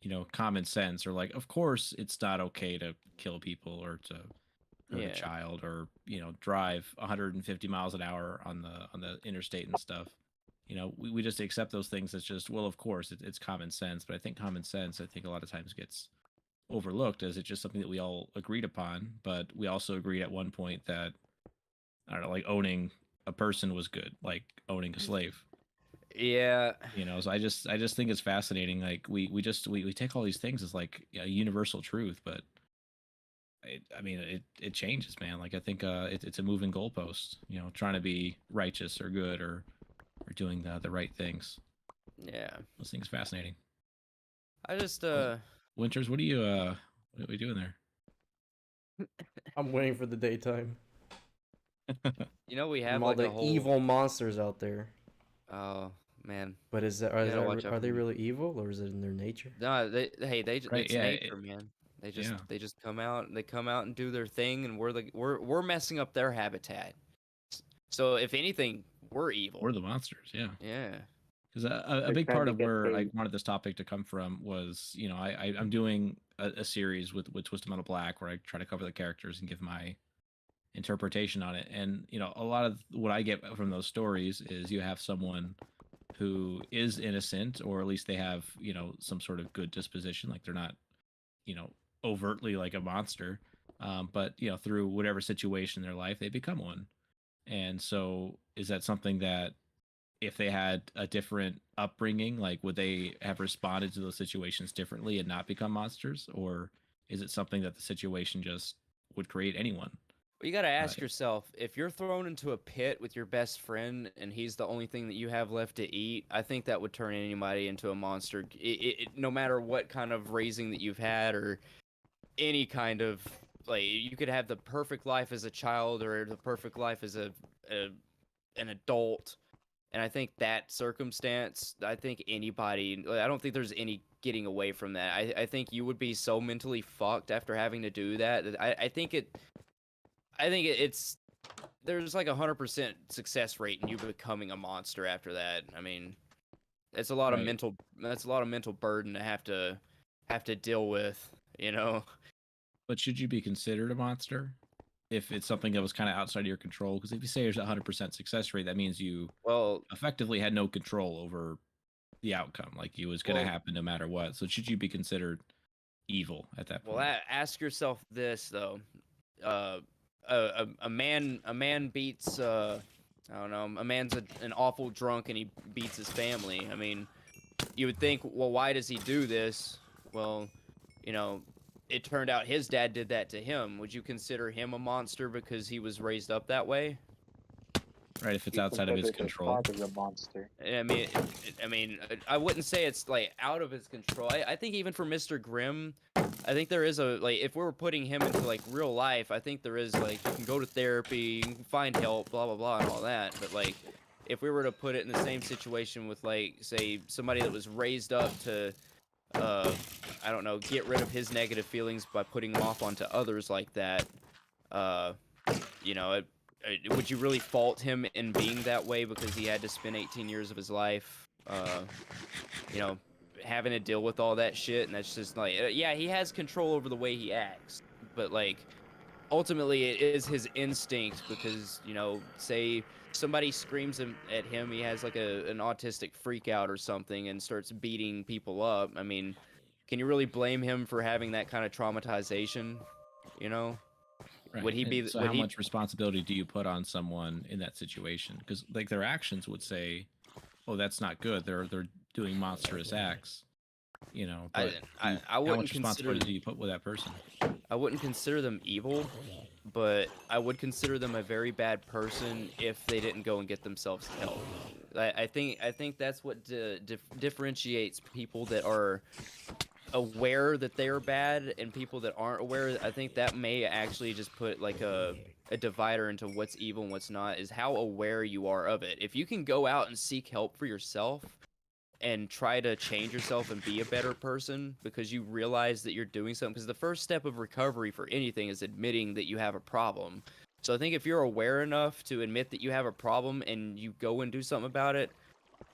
you know, common sense, or like, of course it's not okay to kill people or to hurt a child, or, you know, drive 150 miles an hour on the interstate and stuff. You know, we just accept those things as just, well, of course it's common sense. But I think common sense, I think a lot of times gets overlooked as it's just something that we all agreed upon. But we also agreed at one point that, I don't know, like owning a person was good, like owning a slave. Yeah. You know, so I just think it's fascinating. Like we take all these things as like a universal truth, but I mean, it changes, man. Like I think it's a moving goalpost. You know, trying to be righteous or good or doing the right things. Yeah. Those things fascinating. I just Winters, what are you doing there? I'm waiting for the daytime. You know, we have From all like the a whole evil monsters out there. Oh man. But gotta watch out are for they them. really evil, or is it in their nature? No, Right, it's yeah, nature, man. They yeah. just come out and do their thing, and we're messing up their habitat. So if anything, we're evil. We're the monsters, yeah. Yeah. Because a They're big trying part to of get where I paid. wanted this topic to come from was, you know, I'm doing a series with Twisted Metal Black where I try to cover the characters and give my interpretation on it. And, you know, a lot of what I get from those stories is you have someone who is innocent, or at least they have, you know, some sort of good disposition, like they're not, you know, overtly like a monster, but, you know, through whatever situation in their life they become one. And so is that something that, if they had a different upbringing, like would they have responded to those situations differently and not become monsters? Or is it something that the situation just would create anyone? Well, you got to ask yourself, if you're thrown into a pit with your best friend and he's the only thing that you have left to eat, I think that would turn anybody into a monster. No matter what kind of raising that you've had, or any kind of, like, you could have the perfect life as a child or the perfect life as an adult. And I think that circumstance, I think anybody, I don't think there's any getting away from that. I think you would be so mentally fucked after having to do that. I think it's there's like 100% success rate in you becoming a monster after that. I mean, it's a lot of mental burden to have to deal with, you know. But should you be considered a monster if it's something that was kind of outside of your control? Because if you say there's a 100% success rate, that means you effectively had no control over the outcome. Like it was going to happen no matter what. So should you be considered evil at that point? Well, ask yourself this though. A man beats I don't know, a man's an awful drunk and he beats his family. I mean, you would think, well, why does he do this? Well, you know, it turned out his dad did that to him. Would you consider him a monster because he was raised up that way? Right, if it's outside of his control. Father's a monster. I mean, I wouldn't say it's like out of his control. I think even for Mr. Grimm, I think there is if we were putting him into like real life, I think there is like, you can go to therapy, you can find help, blah blah blah, and all that. But like, if we were to put it in the same situation with like, say, somebody that was raised up to, I don't know, get rid of his negative feelings by putting them off onto others like that, you know, would you really fault him in being that way because he had to spend 18 years of his life, you know, having to deal with all that shit, and that's just like, yeah, he has control over the way he acts, but like ultimately it is his instinct because, you know, say somebody screams at him, he has like an autistic freak out or something and starts beating people up. I mean, can you really blame him for having that kind of traumatization? You know, Right. would he And be? so Would how he? much responsibility do you put on someone in that situation? Because like their actions would say, "Oh, that's not good. They're doing monstrous acts." You know, but I how wouldn't much consider. responsibility do you put with that person? I wouldn't consider them evil, but I would consider them a very bad person if they didn't go and get themselves help. I think that's what differentiates people that are aware that they are bad and people that aren't aware. I think that may actually just put like a divider into what's evil and what's not, is how aware you are of it. If you can go out and seek help for yourself and try to change yourself and be a better person because you realize that you're doing something, because the first step of recovery for anything is admitting that you have a problem. So I think if you're aware enough to admit that you have a problem and you go and do something about it,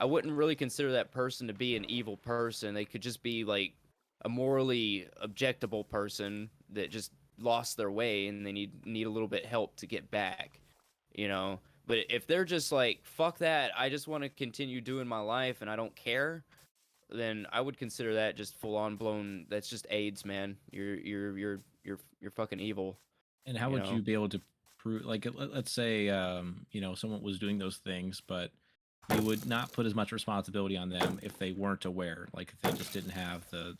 I wouldn't really consider that person to be an evil person. They could just be like a morally objectable person that just lost their way and they need a little bit help to get back, you know. But if they're just like, fuck that, I just want to continue doing my life and I don't care, then I would consider that just full on blown. That's just AIDS, man. You're fucking evil. And how You would know? you be able to prove? Like, let's say, you know, someone was doing those things, but you would not put as much responsibility on them if they weren't aware. Like, if they just didn't have the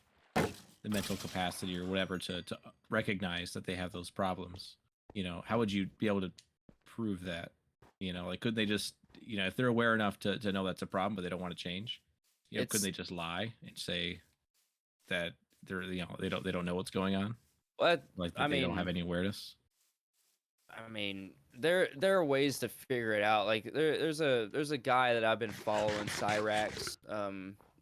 mental capacity or whatever to recognize that they have those problems. You know, how would you be able to prove that? You know, like, could they just, you know, if they're aware enough to know that's a problem, but they don't want to change, you know, could It's they just lie and say that they're, you know, they don't know what's going on, what like I that they don't have mean. any awareness? I mean, there are ways to figure it out. Like there's a guy that I've been following, Cyrax.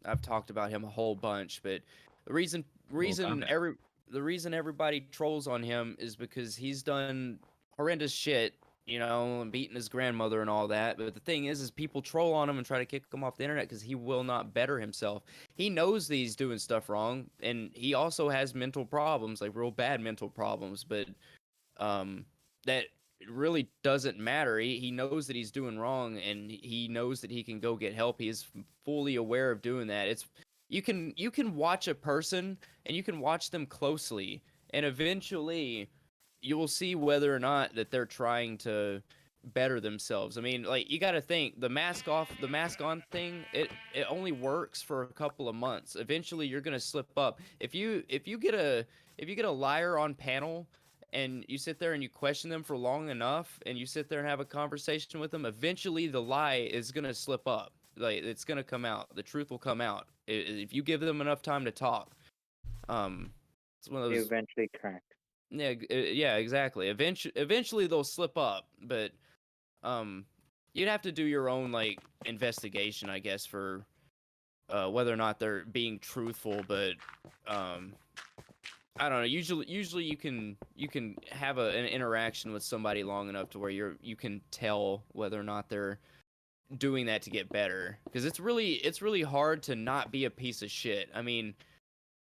I've talked about him a whole bunch, but the Mortal Kombat. the reason everybody trolls on him is because he's done horrendous shit, you know, and beating his grandmother and all that. But the thing is people troll on him and try to kick him off the internet because he will not better himself. He knows that he's doing stuff wrong, and he also has mental problems, like real bad mental problems. But that really doesn't matter. He knows that he's doing wrong, and he knows that he can go get help. He is fully aware of doing that. It's you can watch a person and you can watch them closely, and eventually you will see whether or not that they're trying to better themselves. I mean, like, you got to think, the mask off, the mask on thing, it only works for a couple of months. Eventually you're going to slip up. If you get a liar on panel and you sit there and you question them for long enough and you sit there and have a conversation with them, eventually the lie is going to slip up. Like, it's going to come out. The truth will come out if you give them enough time to talk. It's one of They those. eventually crack. Yeah, yeah, exactly. Eventually they'll slip up, but you'd have to do your own like investigation, I guess, for whether or not they're being truthful. But I don't know. Usually you can have an interaction with somebody long enough to where you can tell whether or not they're doing that to get better. Because it's really hard to not be a piece of shit. I mean,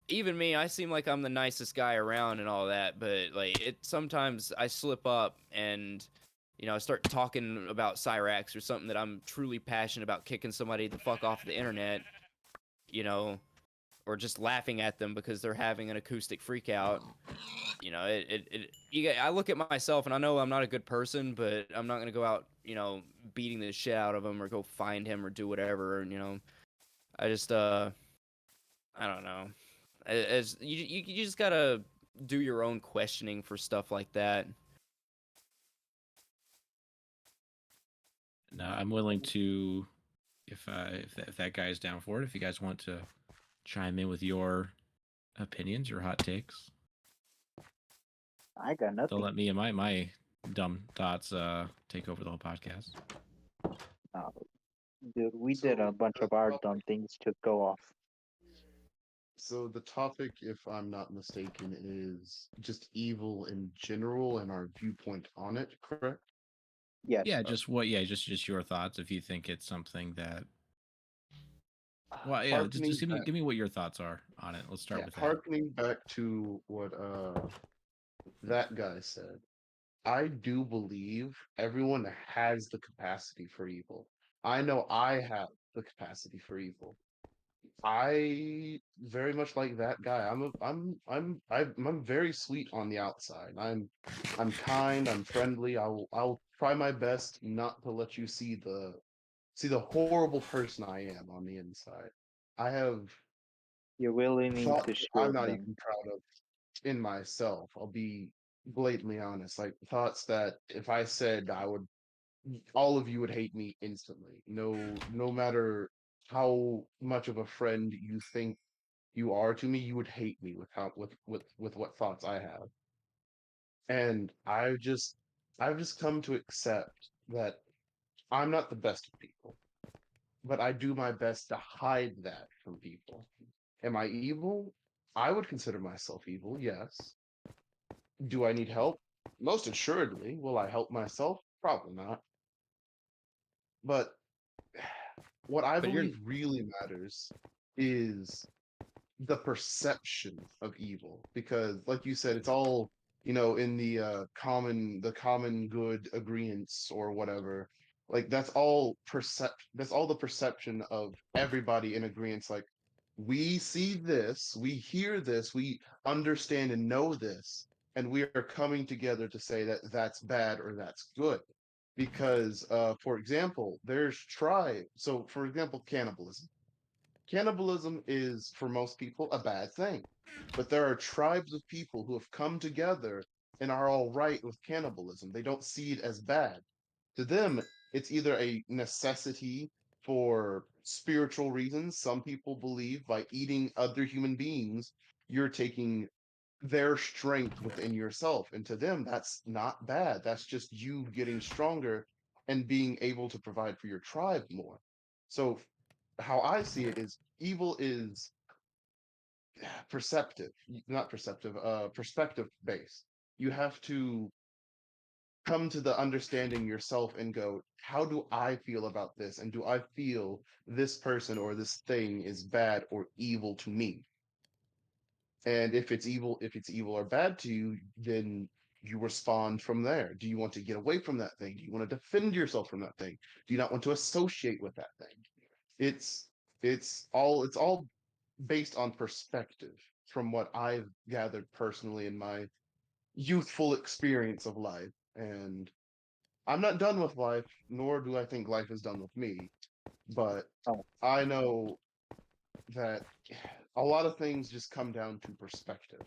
even me, I seem like I'm the nicest guy around and all that, but like sometimes I slip up and, you know, I start talking about Cyrax or something that I'm truly passionate about, kicking somebody the fuck off the internet, you know, or just laughing at them because they're having an acoustic freak out. You know, I look at myself and I know I'm not a good person, but I'm not gonna go out, you know, beating the shit out of him or go find him or do whatever. And, you know, I just I don't know. As you just gotta do your own questioning for stuff like that. No, I'm willing to, if that guy's down for it. If you guys want to chime in with your opinions, your hot takes, I got don't nothing. let me and my dumb thoughts take over the whole podcast. Dude, we did a bunch of our dumb things to go off. So the topic, if I'm not mistaken, is just evil in general and our viewpoint on it, correct? Yes. Yeah, just your thoughts if you think it's something that Well, yeah, just Harkening back, give me what your thoughts are on it. Let's start yeah, with that. harkening back to what that guy said. I do believe everyone has the capacity for evil. I know I have the capacity for evil. I very much like that guy. I'm very sweet on the outside. I'm kind, I'm friendly. I'll try my best not to let you see the horrible person I am on the inside. I have You're willing thoughts to that I'm shield not them. even proud of in myself. I'll be blatantly honest. Like thoughts that if I said I would all of you would hate me instantly. No matter how much of a friend you think you are to me, you would hate me with how with what thoughts I have. And I've just come to accept that I'm not the best of people, but I do my best to hide that from people. Am I evil? I would consider myself evil, yes. Do I need help? Most assuredly. Will I help myself? Probably not. But what I But you're believe really matters is the perception of evil, because like you said, it's all in the common good agreements or whatever. Like that's all the perception of everybody in agreement. Like we see this, we hear this, we understand and know this, and we are coming together to say that that's bad or that's good. Because for example, there's tribe. So for example, cannibalism is for most people a bad thing, but there are tribes of people who have come together and are all right with cannibalism. They don't see it as bad. To them, it's either a necessity for spiritual reasons. Some people believe by eating other human beings, you're taking their strength within yourself. And to them, that's not bad. That's just you getting stronger and being able to provide for your tribe more. So how I see it is evil is perceptive, not perceptive, perspective based. You have to come to the understanding yourself and go, how do I feel about this? And do I feel this person or this thing is bad or evil to me? And if it's evil or bad to you, then you respond from there. Do you want to get away from that thing? Do you want to defend yourself from that thing? Do you not want to associate with that thing? It's it's all based on perspective from what I've gathered personally in my youthful experience of life. And I'm not done with life, nor do I think life is done with me. But Oh, I know that a lot of things just come down to perspective.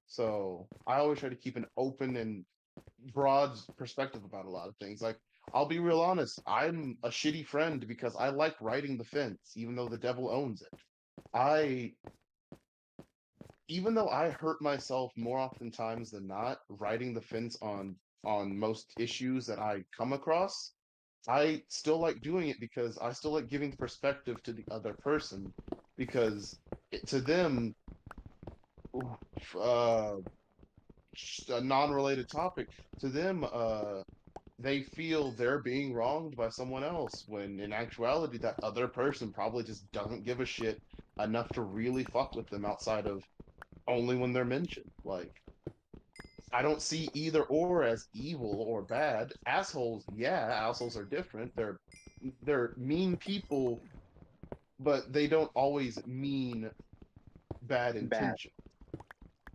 So I always try to keep an open and broad perspective about a lot of things. Like, I'll be real honest, I'm a shitty friend because I like riding the fence, even though the devil owns it. I Even though I hurt myself more oftentimes than not riding the fence on most issues that I come across, I still like doing it because I still like giving perspective to the other person, because to them, uh, a non-related topic, to them, they feel they're being wronged by someone else, when in actuality, that other person probably just doesn't give a shit enough to really fuck with them outside of only when they're mentioned. Like, I don't see either or as evil or bad. Assholes, yeah, assholes are different. They're mean people, but they don't always mean bad bad. intention.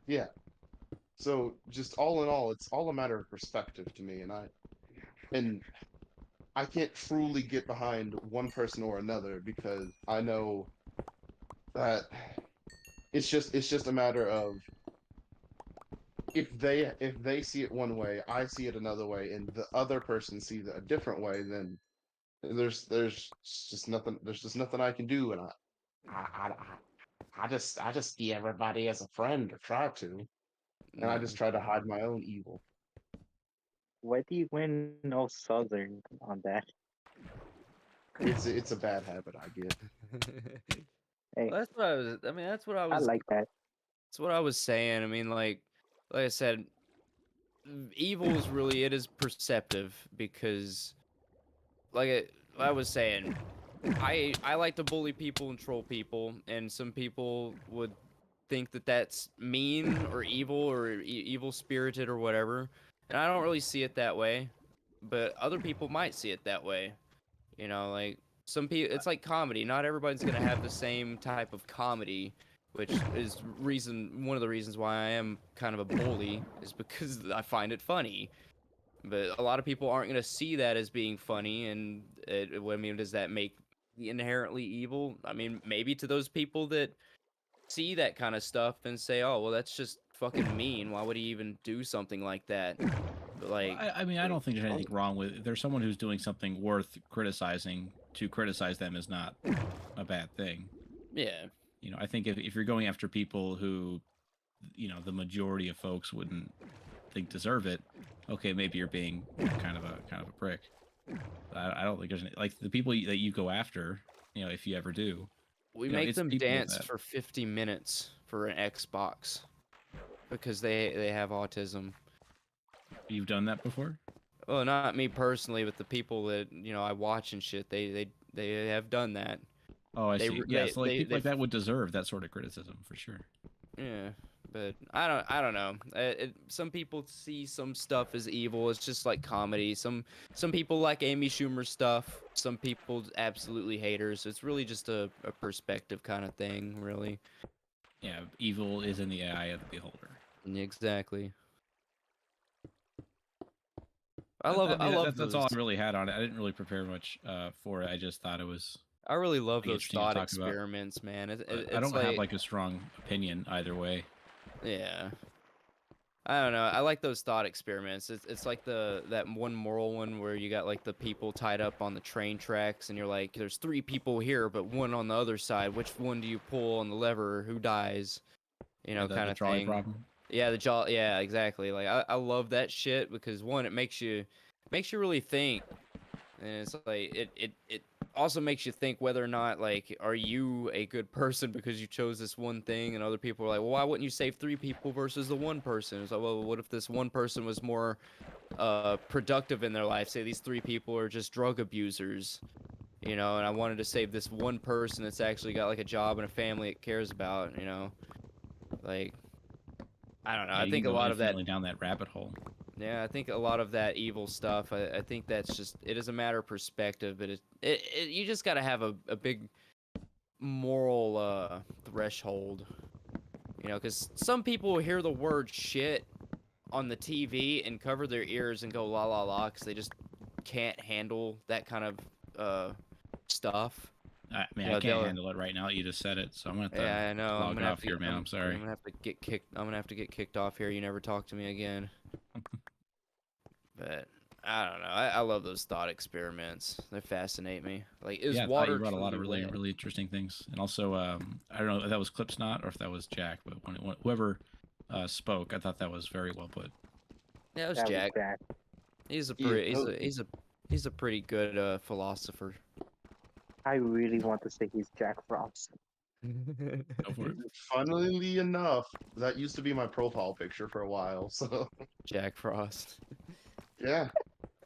Yeah. So just all in all, it's all a matter of perspective to me, and I can't truly get behind one person or another, because I know that it's just a matter of, if they see it one way, I see it another way, and the other person sees it a different way, then there's just nothing I can do, and I, I just see everybody as a friend, or try to, and I yeah. just try to hide my own evil. Why do you went all southern on that? It's a bad habit I get. Hey, Well, that's what I was. I mean, I like that. that's what I was saying. I mean, like I said, evil is really, it is perceptive, because like I was saying, I like to bully people and troll people, and some people would think that that's mean or evil or evil spirited or whatever, and I don't really see it that way, but other people might see it that way. You know, like some people, it's like comedy. Not everybody's gonna have the same type of comedy, which is one of the reasons why I am kind of a bully is because I find it funny. But a lot of people aren't gonna see that as being funny, and I mean, does that make the inherently evil? I mean, maybe to those people that see that kind of stuff and say, "Oh, well, that's just fucking mean. Why would he even do something like that?" But like, I mean, I don't think there's anything wrong with if there's someone who's doing something worth criticizing. To criticize them is not a bad thing. yeah, You know, I think if you're going after people who, you know, the majority of folks wouldn't think deserve it, okay, maybe you're being kind of a prick. I don't think there's any, like the people that you go after, you know, if you ever do, we you know, make it's them people dance that- for 50 minutes for an Xbox because they have autism. You've done that before? Well, not me personally, but the people that I watch and shit. They have done that. Oh, I They see. re- Yeah, they- so like they- people like they- that would deserve that sort of criticism for sure. Yeah, but I don't know. Some people see some stuff as evil. It's just like comedy. Some people like Amy Schumer stuff. Some people absolutely haters. It's really just a perspective kind of thing, really. Yeah, evil is in the eye of the beholder. Exactly. I That- love I mean, love that's all those. I really had on it. I didn't really prepare much for it. I just thought it was. I really love like, those interesting to thought talk about. experiments, man. It's I don't have like a strong opinion either way. yeah. I don't know. I like those thought experiments. It's like that one moral one where you got like the people tied up on the train tracks, and you're like, there's 3 people here, but one on the other side. Which one do you pull on the lever? Who dies? You know, the kind of trolley thing. problem. Yeah, the jaw. Yeah, exactly. Like I love that shit because one, it makes you really think, and it's like it also makes you think whether or not like are you a good person because you chose this one thing, and other people are like, well, why wouldn't you save 3 people versus the one person? It's like, well, what if this one person was more productive in their life? Say these 3 people are just drug abusers, and I wanted to save this one person that's actually got like a job and a family it cares about, like. I don't know. Yeah, I you think can a go lot of that. infinitely down that rabbit hole. Yeah, I think a lot of that evil stuff. I think that's just it is a matter of perspective, but you just got to have a big moral threshold, because some people hear the word shit on the TV and cover their ears and go la la la because they just can't handle that kind of stuff. I mean, Yeah, I can't they'll- handle it right now that you just said it, so I'm gonna have to Yeah, I know. I'm log gonna have off to here, get, man. I'm sorry. I'm gonna have to get kicked. I'm gonna have to get kicked off here. You never talk to me again. But I don't know. I love those thought experiments. They fascinate me. Like, is Yeah, I thought water you brought a lot of truly really, wet? really interesting things, and also, I don't know if that was Clipsnot or if that was Jack, but whoever spoke, I thought that was very well put. Yeah, it was That was Jack. Jack. He's a Yeah, pretty. that He's a pretty good philosopher. I really want to say he's Jack Frost. Go for it. Funnily enough, that used to be my profile picture for a while. So Jack Frost. yeah,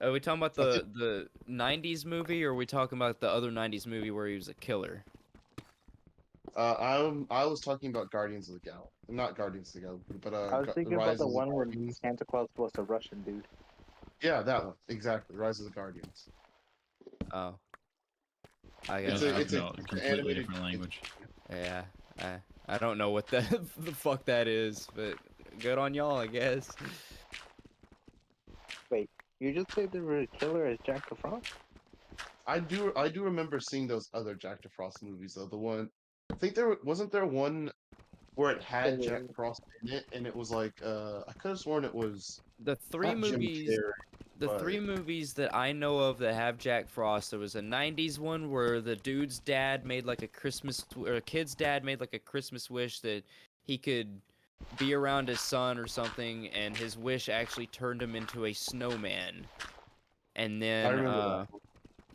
Are we talking about the '90s movie, or are we talking about the other '90s movie where he was a killer? I was talking about Guardians of the Galaxy, not Guardians of the Galaxy, but I was thinking about Rise the of one where Guardians. Santa Claus was a Russian dude. Yeah, that one exactly. Rise of the Guardians. Oh, I Yeah, guess. It's a no, completely animated- different language. Yeah, I don't know what the the fuck that is, but good on y'all, I guess. You just said there were a killer as Jack the Frost? I do remember seeing those other Jack DeFrost movies though. The one I think wasn't there one where it had Jack Frost in it, and it was like I could have sworn it was The 3 not Jim movies. Carrey. The but- 3 movies that I know of that have Jack Frost, there was a '90s one where the dude's dad made like a kid's dad made like a Christmas wish that he could be around his son or something, and his wish actually turned him into a snowman. And then, I remember that.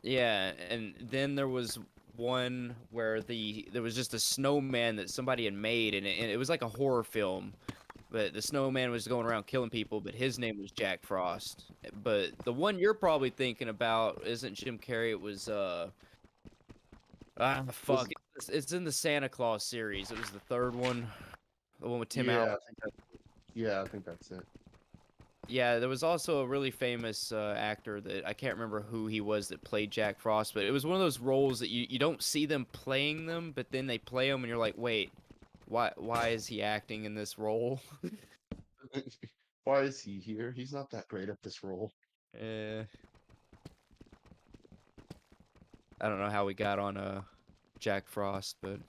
yeah, and then there was one where there was just a snowman that somebody had made, and it was like a horror film. But the snowman was going around killing people, but his name was Jack Frost. But the one you're probably thinking about isn't Jim Carrey. It was Ah, fuck. It's in the Santa Claus series. It was the third one. The one with Tim Yeah, Allen. yeah, I think that's it. Yeah, there was also a really famous actor that I can't remember who he was that played Jack Frost, but it was one of those roles that you don't see them playing them, but then they play them and you're like, wait, why is he acting in this role? Why is he here? He's not that great at this role. I don't know how we got on Jack Frost, but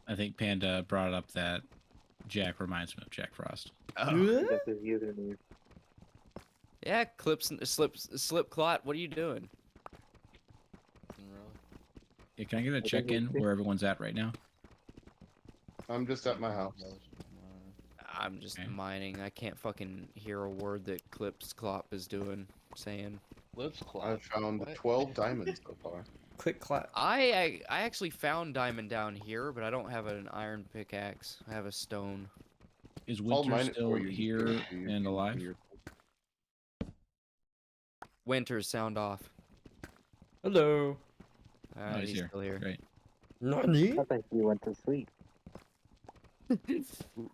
I think Panda brought up that Jack reminds me of Jack Frost. That's his username. yeah, slip clot. What are you doing? Nothing really. Yeah, can I get a check-in where everyone's at right now? I'm just at my house. I'm just Okay. mining. I can't fucking hear a word that Clips Clop is saying. Lips Club. I've found What? 12 diamonds so far. Click clap. I actually found diamond down here, but I don't have an iron pickaxe. I have a stone. Is I'll Winter mine it still for you. here Just so you and can alive? do your- Winter, sound off. Hello. Alright, he's he's here. still here. Great. Nani? I think he went to sleep.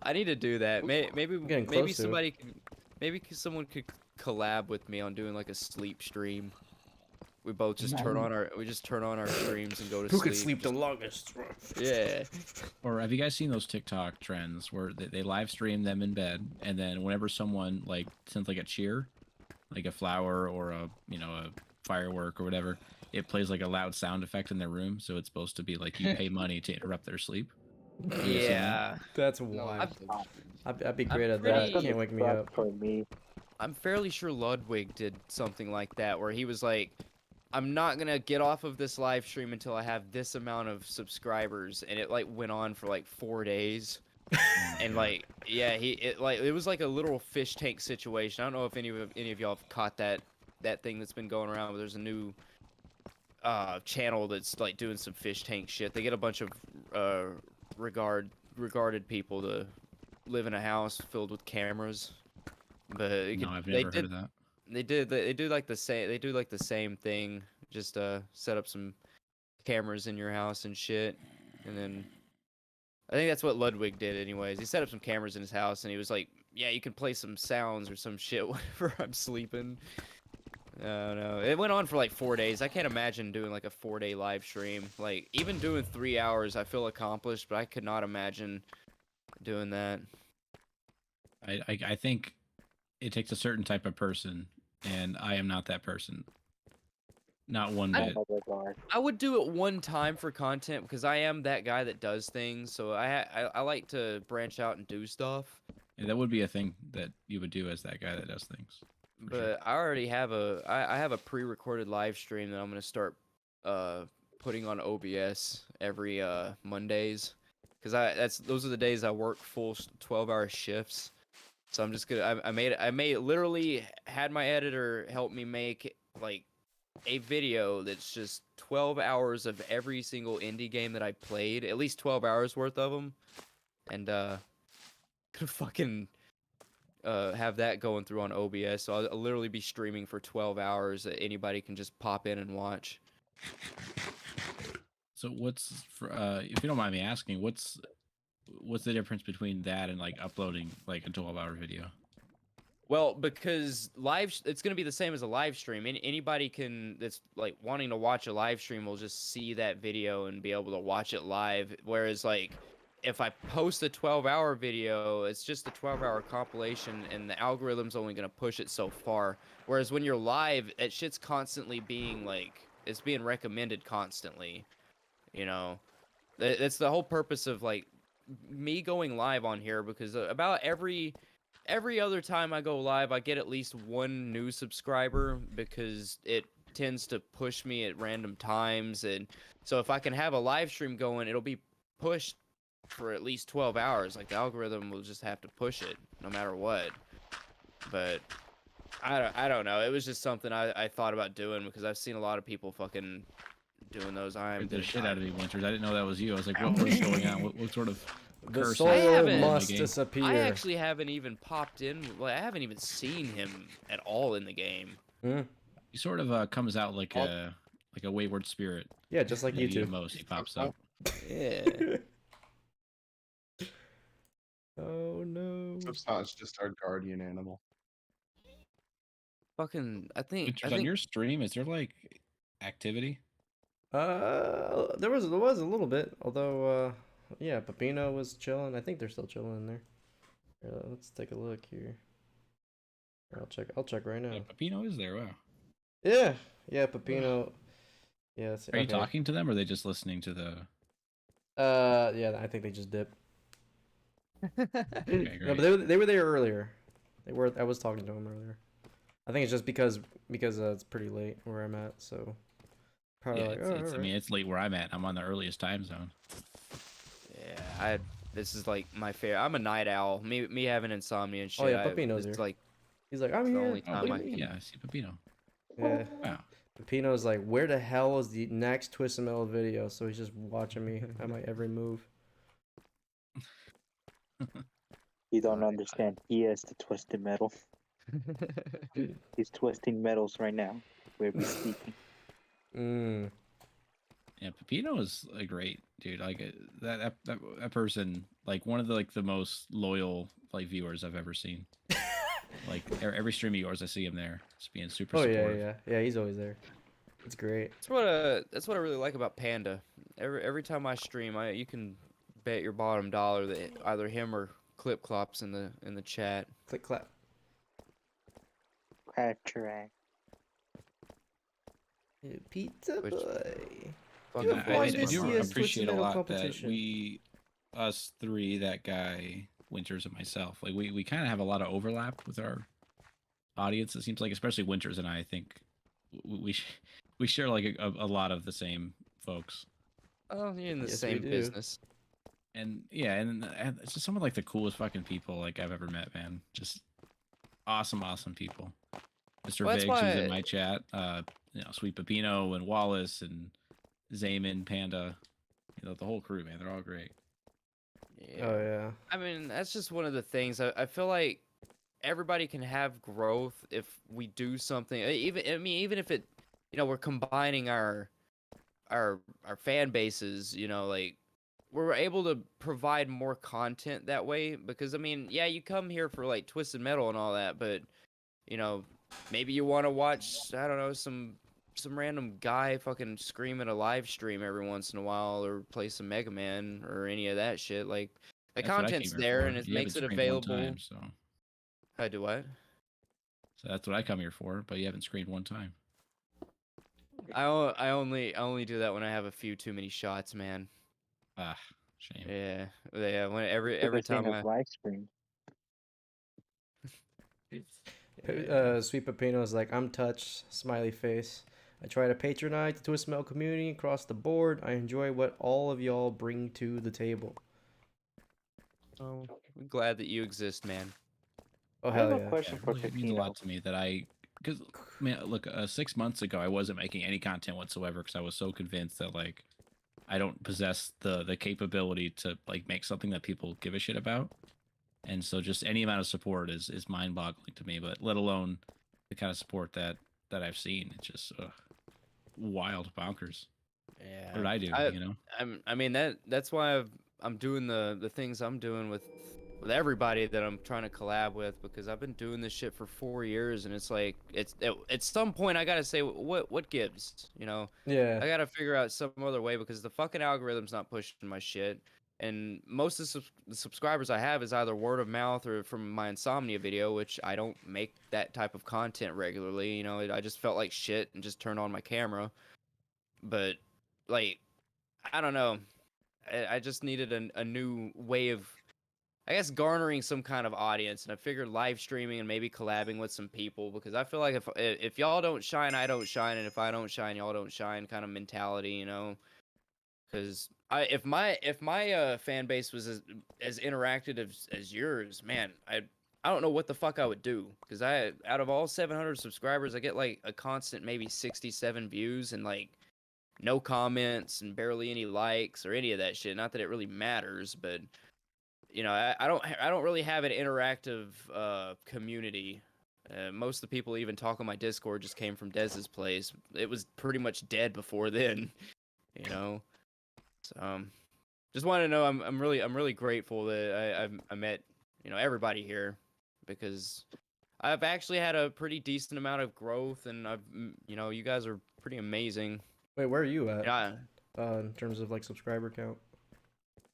I need to do that. Maybe getting close to it. somebody could, someone could collab with me on doing like a sleep stream. We both just turn on our streams and go to Who sleep. could sleep the longest? Yeah. Or have you guys seen those TikTok trends where they live stream them in bed, and then whenever someone like sends like a cheer, like a flower or a a firework or whatever, it plays like a loud sound effect in their room, so it's supposed to be like you pay money to interrupt their sleep. Have you guys seen that? Yeah. That's No, wild. sleep streams. I'd be great at that. pretty- Can't wake me up. For me. I'm fairly sure Ludwig did something like that where he was like, I'm not gonna get off of this live stream until I have this amount of subscribers, and it like went on for like 4 days. And like, yeah, it was like a literal fish tank situation. I don't know if any of y'all have caught that thing that's been going around, but there's a new channel that's like doing some fish tank shit. They get a bunch of regarded people to live in a house filled with cameras. But No, I've never heard of that. they do like the same thing. Just set up some cameras in your house and shit, and then I think that's what Ludwig did anyways. He set up some cameras in his house and he was like, yeah, you can play some sounds or some shit whenever I'm sleeping. No, it went on for like 4 days. I can't imagine doing like a 4-day live stream. Like even doing 3 hours, I feel accomplished, but I could not imagine doing that. I think it takes a certain type of person, and I am not that person. Not one bit. I would do it one time for content because I am that guy that does things. So I like to branch out and do stuff. And that would be a thing that you would do as that guy that does things. for But sure. I already have I have a pre-recorded live stream that I'm gonna start putting on OBS every Mondays because those are the days I work full 12-hour shifts. So I'm just gonna I literally had my editor help me make like a video that's just 12 hours of every single indie game that I played, at least 12 hours worth of them, and gonna fucking have that going through on OBS. So I'll literally be streaming for 12 hours that anybody can just pop in and watch. So what's for, if you don't mind me asking, what's the difference between that and like uploading like a 12-hour video? Well, because it's gonna be the same as a live stream. Anybody that's like wanting to watch a live stream will just see that video and be able to watch it live. Whereas like if I post a 12-hour video, it's just a 12-hour compilation, and the algorithm's only gonna push it so far. Whereas when you're live, that shit's constantly being it's being recommended constantly. You know, that's the whole purpose of like me going live on here, because about every other time I go live, I get at least one new subscriber because it tends to push me at random times. And so if I can have a live stream going, it'll be pushed for at least 12 hours. Like the algorithm will just have to push it no matter what. But I don't know. It was just something I thought about doing because I've seen a lot of people fucking doing those. Scared the shit out of me, Winters. I didn't know that was you. I was like, what is going on? What sort of The curse soil haven't- must game? disappear. I actually haven't even popped in. Like, I haven't even seen him at all in the game. Hmm? He sort of comes out like like a wayward spirit. Yeah, just like You you need it two. most, he pops up. Yeah. Oh no. It's just our guardian animal. Fucking, I think Winters, on your stream, is there like activity? There was a little bit, although yeah, Pepino was chilling. I think they're still chilling in there. Let's take a look here. I'll check right now. Yeah, Pepino is there. Wow. Yeah, yeah, Pepino. Yeah, that's, Are you okay. talking to them, or are they just listening to the? Yeah, I think they just dipped. Okay, No, great. but they were there earlier. I was talking to them earlier. I think it's just because it's pretty late where I'm at, so probably Yeah, like, it's, oh, I alright. mean, it's late where I'm at. I'm on the earliest time zone. Yeah, this is like my favorite. I'm a night owl. Me having insomnia and shit. Oh yeah, Pepino's it's here. like He's like, I'm the here. only Oh, time Look I at me. yeah, I see Pepino. Yeah. Wow. Pepino's like, where the hell is the next Twist and Metal video? So he's just watching me at my every move. You don't understand. He has the twisted metal. He's twisting metals right now. Where we speaking. Mm. Yeah, Pepino is a great dude. Like that person, like one of the most loyal like viewers I've ever seen. Like every stream of yours, I see him there, just being super Oh supportive. yeah. He's always there. It's great. that's what I really like about Panda. Every time I stream, you can bet your bottom dollar that either him or Clip Clops in the chat. Click clap. Crack track. Pizza Which- boy. Fucking have I, won I this do year's appreciate a Twisted Metal lot that competition. us three, that guy, Winters, and myself, like we kind of have a lot of overlap with our audience. It seems like, especially Winters and I think we share like a lot of the same folks. Oh, you're in the Yes, we same do. business. And yeah, and it's just some of like the coolest fucking people like I've ever met, man. Just awesome people. Mr. Well, that's Viggs, who's in why- my chat, Sweet Pepino and Wallace and Zayman, Panda, the whole crew, man. They're all great. Yeah. Oh yeah. I mean, that's just one of the things. I feel like everybody can have growth if we do something. Even if it, we're combining our fan bases. Like we're able to provide more content that way. Because I mean, yeah, you come here for like Twisted Metal and all that, but maybe you want to watch, I don't know, some random guy fucking scream at a live stream every once in a while, or play some Mega Man or any of that shit. Like the That's what I content's came here there for. and it You makes it haven't screened one available. time, so I do what? that's what I come here for. But you haven't screened one time. I only do that when I have a few too many shots, man. Ah, shame. Yeah. When every Never seen time a I live stream. Sweet Pepino's like, I'm touched, smiley face. I try to patronize the Twist Metal community across the board. I enjoy what all of y'all bring to the table. Oh, I'm glad that you exist, man. Oh I hell have a yeah. question It for really means a Pepino. lot to me that because man, look, 6 months ago I wasn't making any content whatsoever because I was so convinced that like I don't possess the capability to like make something that people give a shit about, and so just any amount of support is mind-boggling to me. But let alone the kind of support that I've seen, it's just wild, bonkers. Yeah. What did I do? I mean that's why I'm doing the things I'm doing with everybody that I'm trying to collab with, because I've been doing this shit for 4 years, and it's like at some point I gotta say what gives, Yeah. I gotta figure out some other way, because the fucking algorithm's not pushing my shit, and most of the subscribers I have is either word of mouth or from my insomnia video, which I don't make that type of content regularly. I just felt like shit and just turned on my camera, but like I don't know. I just needed a new way of, I guess, garnering some kind of audience, and I figured live streaming and maybe collabing with some people, because I feel like if y'all don't shine, I don't shine, and if I don't shine, y'all don't shine kind of mentality, Because if my fan base was as interactive as yours, man, I don't know what the fuck I would do, because out of all 700 subscribers, I get like a constant maybe 67 views and like no comments and barely any likes or any of that shit. Not that it really matters, but I don't really have an interactive community Most of the people even talk on my Discord just came from Dez's place. It was pretty much dead before then, you know. So, just wanted to know I'm really grateful that I met, you know, everybody here, because I've actually had a pretty decent amount of growth, and you know, you guys are pretty amazing. Wait, where are you at? Yeah. In terms of like subscriber count.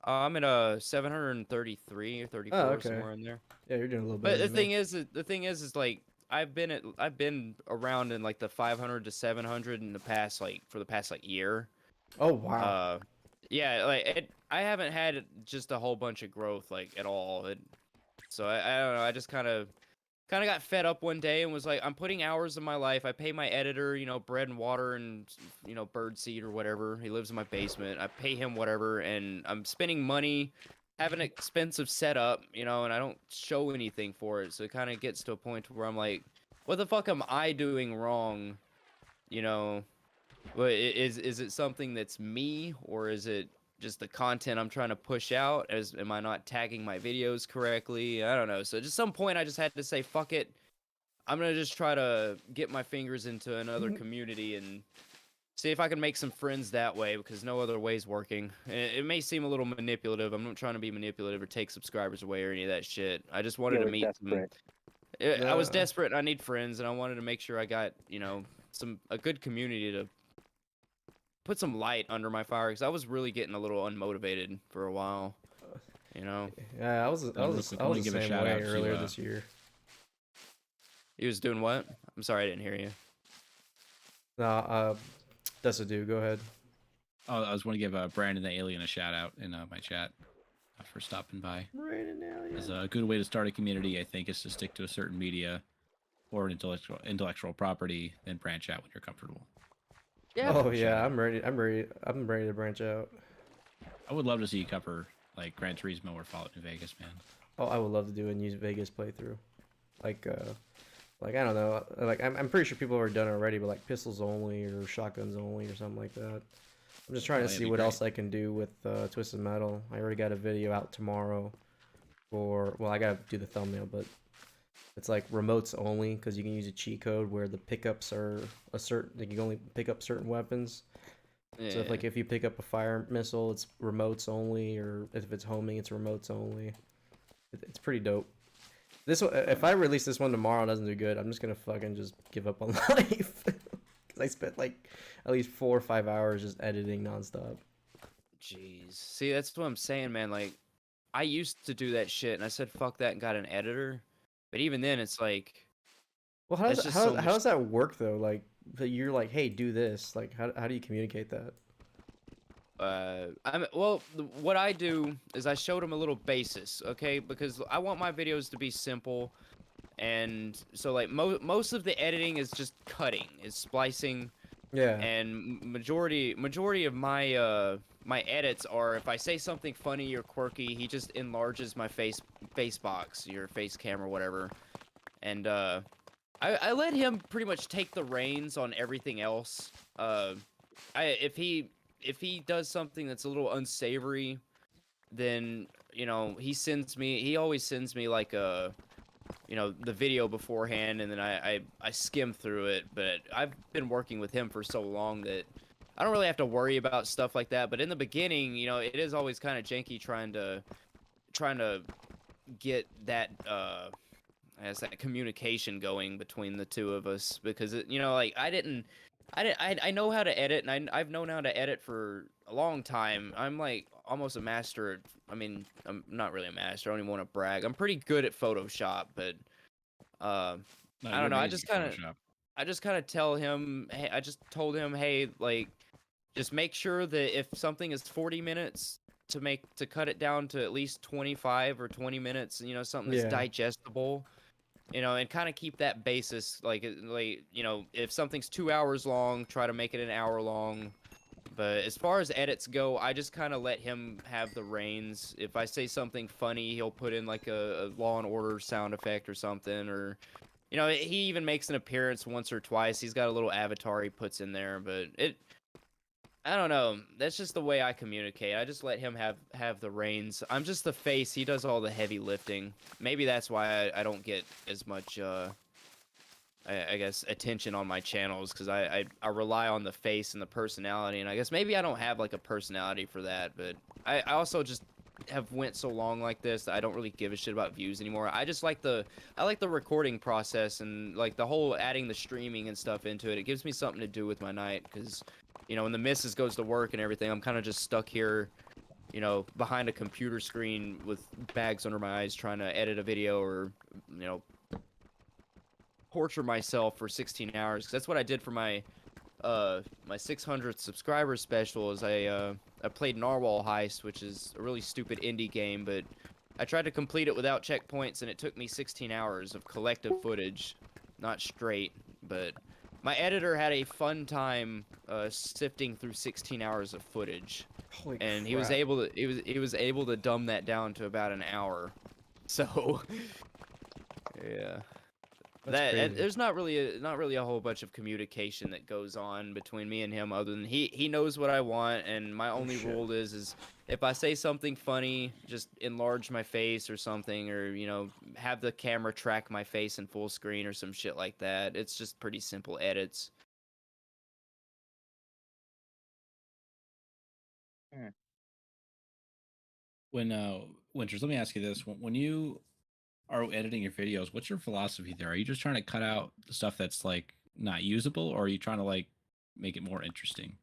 I'm at a 733 or 34 okay. somewhere in there. Yeah, you're doing a little But better. the thing is like I've been around in like the 500 to 700 in the past for the past year. Oh wow. Yeah, I haven't had just a whole bunch of growth at all. So I don't know. I just kind of got fed up one day and was like, I'm putting hours of my life. I pay my editor, you know, bread and water and, you know, bird seed or whatever. He lives in my basement. I pay him whatever, and I'm spending money, have an expensive setup, you know, and I don't show anything for it. So it kind of gets to a point where I'm like, what the fuck am I doing wrong? You know, but is it something that's me, or is it just the content I'm trying to push out? Am I not tagging my videos correctly? I don't know. So just some point I just had to say, fuck it. I'm gonna just try to get my fingers into another community and see if I can make some friends that way, because no other way's working. It may seem a little manipulative. I'm not trying to be manipulative or take subscribers away or any of that shit. I just wanted to meet some. I was desperate and I need friends, and I wanted to make sure I got, you know, a good community to put some light under my fire, because I was really getting a little unmotivated for a while, you know. Yeah, I was the same way earlier this year. He was doing what? I'm sorry, I didn't hear you. No, Dessado, go ahead. Oh, I was want to give Brandon the Alien a shout out in my chat for stopping by. Brandon Alien. It's a good way to start a community, I think, is to stick to a certain media or an intellectual property, then branch out when you're comfortable. Yeah. Oh yeah, I'm ready to branch out. I would love to see you cover like Gran Turismo or Fallout New Vegas, man. Oh, I would love to do a New Vegas playthrough. Like I don't know, like I'm pretty sure people have done it already, but like pistols only or shotguns only or something like that. I'm just trying to see what else I can do with Twisted Metal. I already got a video out tomorrow for, well, I gotta do the thumbnail, but it's like remotes only, because you can use a cheat code where the pickups are a certain, like you can only pick up certain weapons. Yeah. So if you pick up a fire missile, it's remotes only, or if it's homing, it's remotes only. It's pretty dope. If I release this one tomorrow and it doesn't do good, I'm just gonna fucking just give up on life. Because I spent like at least 4 or 5 hours just editing nonstop. Jeez. See, that's what I'm saying, man. Like, I used to do that shit, and I said fuck that and got an editor. But even then, it's like, well, how does that work though? Like, you're like, hey, do this. Like, how do you communicate that? What I do is I showed him a little basis, okay? Because I want my videos to be simple, and so like most of the editing is just cutting, is splicing. Yeah. And majority of my my edits are, if I say something funny or quirky, he just enlarges my face box, your face cam or whatever, and I let him pretty much take the reins on everything else. If he does something that's a little unsavory, then, you know, he always sends me like a, you know, the video beforehand, and then I skim through it. But I've been working with him for so long that I don't really have to worry about stuff like that. But in the beginning, you know, it is always kind of janky trying to get that that communication going between the two of us, because you know, like I know how to edit, and I've known how to edit for a long time. I'm like almost a master. I mean, I'm not really a master. I don't even want to brag. I'm pretty good at Photoshop, but I don't know. I just kind of tell him. Hey, I just told him, hey, like, just make sure that if something is 40 minutes, to cut it down to at least 25 or 20 minutes. You know, something that's digestible. You know, and kind of keep that basis, like, you know, if something's 2 hours long, try to make it an hour long. But as far as edits go, I just kind of let him have the reins. If I say something funny, he'll put in like a Law and Order sound effect or something, or, you know, he even makes an appearance once or twice. He's got a little avatar he puts in there, but I don't know. That's just the way I communicate. I just let him have the reins. I'm just the face. He does all the heavy lifting. Maybe that's why I don't get as much I guess attention on my channels because I rely on the face and the personality, and I guess maybe I don't have like a personality for that, but I also just have went so long like this that I don't really give a shit about views anymore. I just like the recording process and like the whole adding the streaming and stuff into it. It gives me something to do with my night because, you know, when the missus goes to work and everything, I'm kind of just stuck here, you know, behind a computer screen with bags under my eyes trying to edit a video or, you know, torture myself for 16 hours. 'Cause that's what I did for my 600th subscriber special. Is I played Narwhal Heist, which is a really stupid indie game, but I tried to complete it without checkpoints, and it took me 16 hours of collective footage, not straight. But my editor had a fun time sifting through 16 hours of footage, Holy and crap. he was able to dumb that down to about an hour. So yeah. That's crazy. There's not really a whole bunch of communication that goes on between me and him other than he knows what I want, and my only shit. rule is if I say something funny, just enlarge my face or something, or you know, have the camera track my face in full screen or some shit like that. It's just pretty simple edits. When Winters, let me ask you this: when you are editing your videos, what's your philosophy there? Are you just trying to cut out the stuff that's like not usable, or are you trying to like make it more interesting?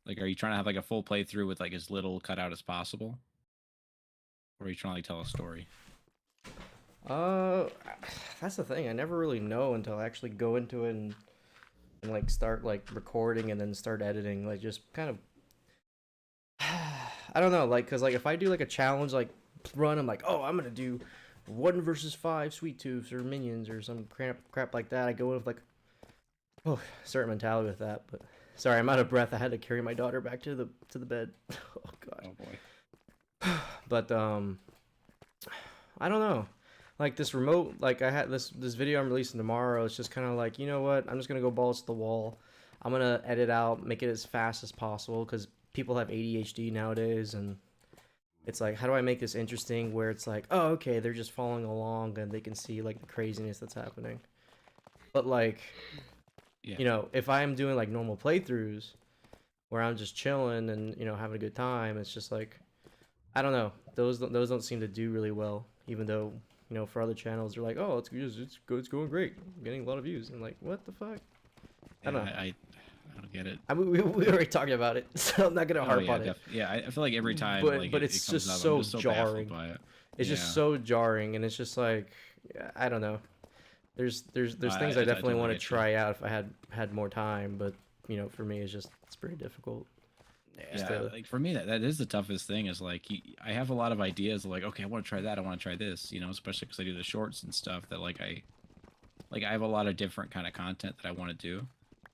Like, are you trying to have like a full playthrough with like as little cut out as possible, or are you trying to like tell a story? That's the thing. I never really know until I actually go into it and like start like recording and then start editing. Like just kind of, I don't know. Like, cause like if I do like a challenge like run, I'm like, oh, I'm gonna do 1 versus 5 sweet tooths or minions or some crap like that. I go in with like, oh, certain mentality with that. But sorry, I'm out of breath. I had to carry my daughter back to the bed. Oh god. Oh boy. But I don't know. Like this remote, like I had this video I'm releasing tomorrow. It's just kind of like, you know what? I'm just gonna go balls to the wall. I'm gonna edit out, make it as fast as possible because people have ADHD nowadays, and it's like, how do I make this interesting? Where it's like, oh, okay, they're just following along and they can see like the craziness that's happening. But like, Yeah. you know, if I'm doing like normal playthroughs where I'm just chilling and you know having a good time, it's just like, I don't know. Those don't seem to do really well, even though you know for other channels they're like, oh, it's going great, I'm getting a lot of views. And like, what the fuck? I don't know. I don't get it. I mean, we already talked about it, so I'm not gonna harp yeah, on it. Yeah, I feel like every time, But- like, but it it's comes just up, so I'm just so baffled jarring. by it. It's Yeah. just so jarring, and it's just like, I don't know. There's things I definitely want to get you. try out if I had more time, but you know, for me, it's pretty difficult. Yeah, to- like for me, that is the toughest thing. Is like I have a lot of ideas. Of like, okay, I want to try that. I want to try this. You know, especially because I do the shorts and stuff. That like I have a lot of different kind of content that I want to do,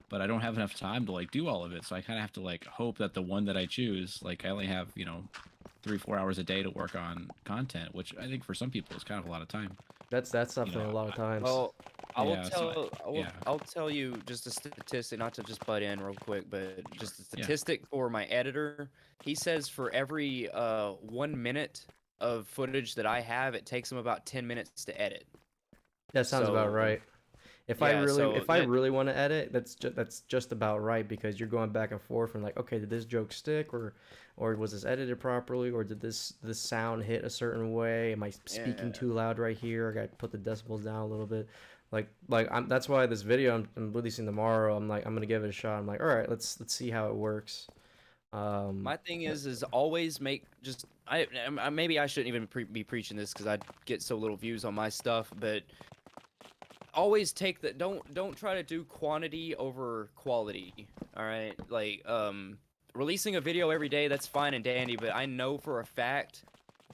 but I don't have enough time to like do all of it. So I kind of have to like hope that the one that I choose, like I only have 3-4 hours a day to work on content, which I think for some people is kind of a lot of time. That's definitely a lot of times. Well, I will Yeah, so I'll tell you just a statistic, not to just butt in real quick, but just a Yeah. statistic for my editor. He says for every 1 minute of footage that I have, it takes him about 10 minutes to edit. That sounds about So, right. If I yeah, really so if I that- really want to edit, that's just about right, because you're going back and forth and like, okay, did this joke stick, or was this edited properly, or did this sound hit a certain way? Am I speaking Yeah. too loud right here? I got to put the decibels down a little bit. That's why this video I'm releasing tomorrow. I'm gonna give it a shot. I'm like, all right, let's see how it works. My thing is always make just maybe I shouldn't even be preaching this because I get so little views on my stuff, but always take the don't try to do quantity over quality. All right, like releasing a video every day, that's fine and dandy, but I know for a fact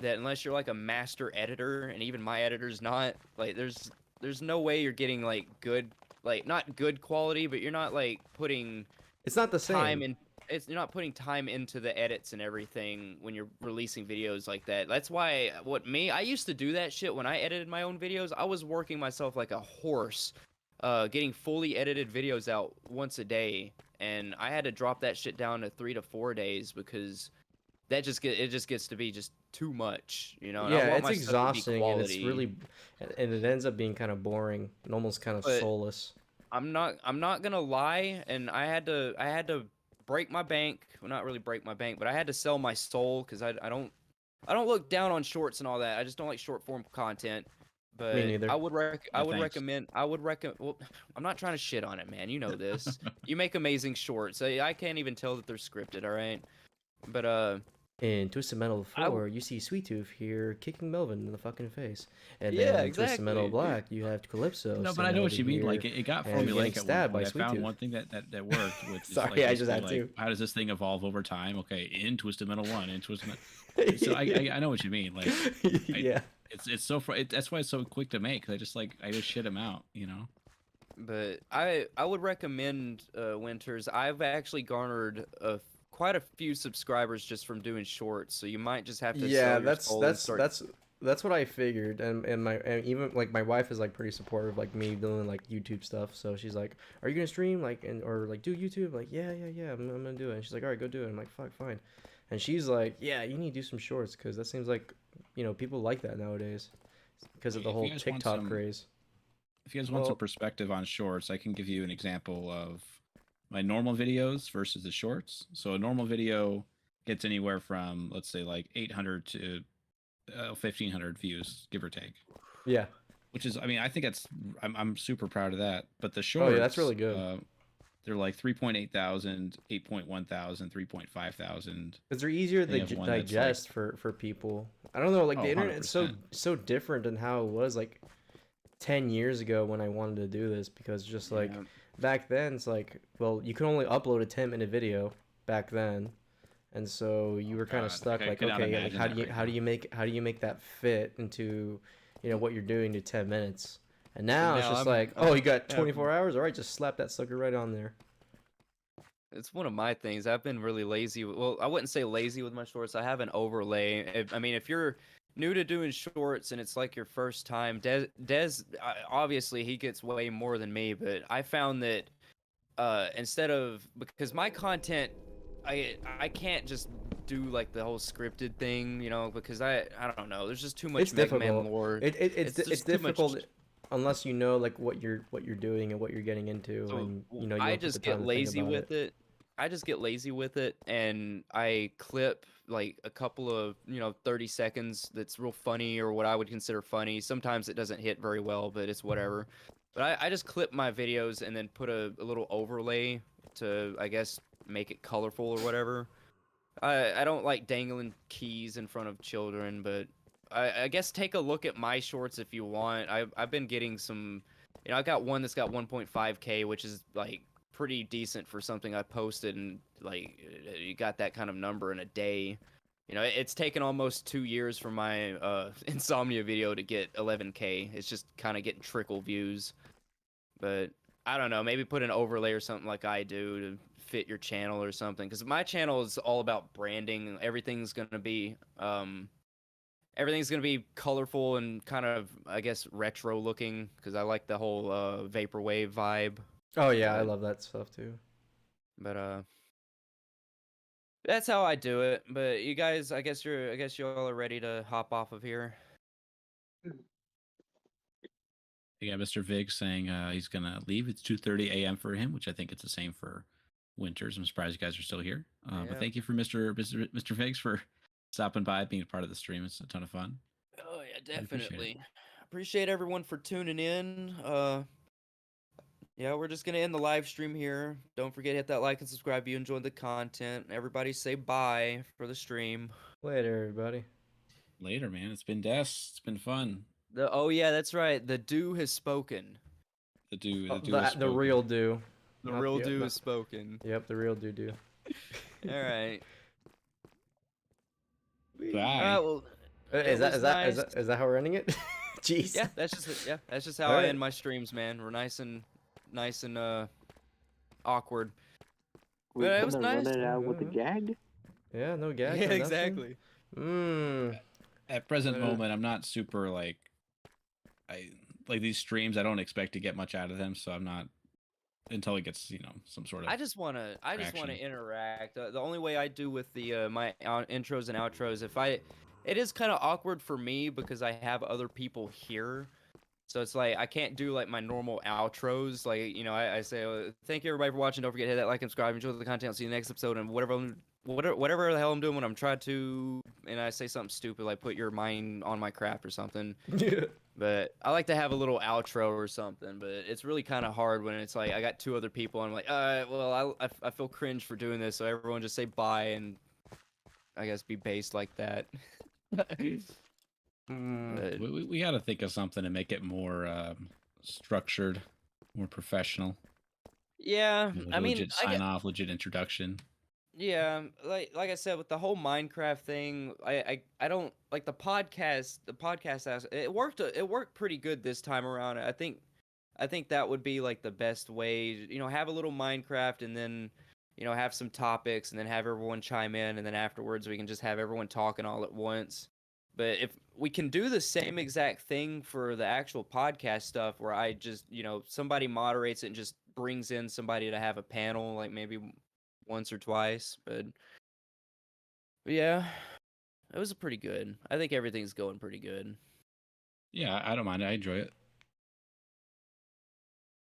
that unless you're like a master editor, and even my editor's not, like there's no way you're getting like good, like not good quality, but you're not like putting It's not the time same. you're not putting time into the edits and everything when you're releasing videos like that. That's why I used to do that shit when I edited my own videos. I was working myself like a horse, getting fully edited videos out once a day, and I had to drop that shit down to 3 to 4 days because it just gets to be just too much, you know. And I Yeah, want it's my stuff to be exhausting and it's quality, really, and it ends up being kind of boring and almost kind of but soulless. I'm not gonna lie, and I had to break my bank. Well, not really break my bank, but I had to sell my soul because I don't look down on shorts and all that. I just don't like short form content. Me But neither. I No, would thanks. recommend well, I'm not trying to shit on it, man. You know this. You make amazing shorts. I can't even tell that they're scripted, all right? But In Twisted Metal I w- 4, you see Sweet Tooth here kicking Melvin in the fucking face. And yeah, then in Twisted Metal exactly. Black, you have Calypso No, but I standing know what over you mean. Like here it got and getting formulaic at one stabbed by point. I Sweet found Tooth. one thing that worked with is Sorry, like I just basically had like to. how does this thing evolve over time? Okay, in Twisted Metal 1, in Twisted Metal. So I know what you mean. Like Yeah. it's so that's why it's so quick to make. 'Cause I just shit them out, you know. But I would recommend Winters. I've actually garnered quite a few subscribers just from doing shorts, so you might just have to Yeah, sell your soul and start. that's what I figured, and even like my wife is like pretty supportive, like me doing like YouTube stuff. So she's like, "Are you gonna stream like and or like do YouTube?" Like, yeah, I'm gonna do it. And she's like, "All right, go do it." I'm like, "Fuck, fine." And she's like, "Yeah, you need to do some shorts because that seems like people like that nowadays because of the If whole you guys want TikTok some, craze." if you guys want some Well, perspective on shorts, I can give you an example of my normal videos versus the shorts. So a normal video gets anywhere from let's say like 800 to 1500 views, give or take. yeah. Which is, I mean, I think I'm super proud of that. But the Oh yeah, that's shorts, really good. they're like 3.8 thousand, 8.1 thousand, 3.5 thousand. Because they're easier They to have one that's like, digest for people. I don't know, like oh, the internet's so 100%. so different than how it was like 10 years ago when I wanted to do this because just like Yeah. back then it's like, well, you could only upload a 10-minute video back then. And so you were kind of God, stuck I like, could not okay, like imagine that right now. how do you make that fit into what you're doing to 10 minutes? And So now it's now just I'm like, oh, you got yeah, 24 hours? All right, just slap that sucker right on there. it's one of my things. I've been really lazy. Well, I wouldn't say lazy with my shorts. I have an overlay. I mean, if you're new to doing shorts and it's like your first time, Des obviously he gets way more than me, but I found that instead of because my content, I can't just do like the whole scripted thing, because I don't know. There's just too much It's Mega Man difficult. lore. It's just too much. difficult unless you know like what you're doing and what you're getting into, So and you I don't put the just get time to think lazy about with it. I just get lazy with it, and I clip like a couple of 30 seconds that's real funny or what I would consider funny. Sometimes it doesn't hit very well, but it's whatever. But I just clip my videos and then put a little overlay to, I guess, make it colorful or whatever. I don't like dangling keys in front of children, but I guess take a look at my shorts if you want. I've been getting some, I got one that's got 1.5K, which is like pretty decent for something I posted, and like you got that kind of number in a day. It's taken almost 2 years for my insomnia video to get 11K. It's just kind of getting trickle views, but I don't know. Maybe put an overlay or something like I do to fit your channel or something. Because my channel is all about branding. Everything's gonna be colorful and kind of, I guess, retro looking. Because I like the whole vaporwave vibe. Oh yeah, I But, love that stuff too. but that's how I do it. But you guys, I guess you all are ready to hop off of here. Yeah, Mr. Vig saying he's gonna leave. It's 2:30 a.m. for him, which I think it's the same for Winters. I'm surprised you guys are still here. Yeah. But thank you for Mr. Vigs for stopping by, being a part of the stream. It's a ton of fun. Oh yeah, I appreciate it. definitely. Appreciate everyone for tuning in. Yeah, we're just gonna end the live stream here. Don't forget to hit that like and subscribe if you enjoyed the content. Everybody say bye for the stream. Later, everybody. Later, man. It's been Des. It's been fun. Oh yeah, that's right. The do has spoken. The dude, Oh, the the real do. The Not real the- do not- has spoken. Yep, the real do. All right. Bye. All right. Well, Is it was nice. is that how we're ending it? Jeez. Yeah, that's just how All I right. end my streams, man. We're nice and awkward. We're But it was gonna nice. run it out with a gag. Yeah, no gag. Yeah, no nothing. exactly. At present But, moment, I'm not super like these streams. I don't expect to get much out of them, so I'm not until it gets some sort of. I just wanna traction. interact. The only way I do with the my intros and outros, it is kind of awkward for me because I have other people here. So it's like I can't do like my normal outros. Like I say, thank you everybody for watching. Don't forget to hit that like and subscribe. Enjoy the content. I'll see you next episode. And whatever the hell I'm doing when I'm trying to, and I say something stupid like put your mind on my craft or something. Yeah. But I like to have a little outro or something. But it's really kind of hard when it's like I got two other people and I'm like, well, I feel cringe for doing this. So everyone just say bye and I guess be based like that. But, We got to think of something to make it more structured, more professional. yeah, I mean, legit sign off, legit introduction. Yeah, like I said with the whole Minecraft thing, I don't like the podcast. The podcast it worked pretty good this time around. I think that would be like the best way. Have a little Minecraft and then have some topics and then have everyone chime in and then afterwards we can just have everyone talking all at once. But if we can do the same exact thing for the actual podcast stuff where I just, somebody moderates it and just brings in somebody to have a panel, like maybe once or twice. But yeah, it was pretty good. I think everything's going pretty good. Yeah, I don't mind it. I enjoy it.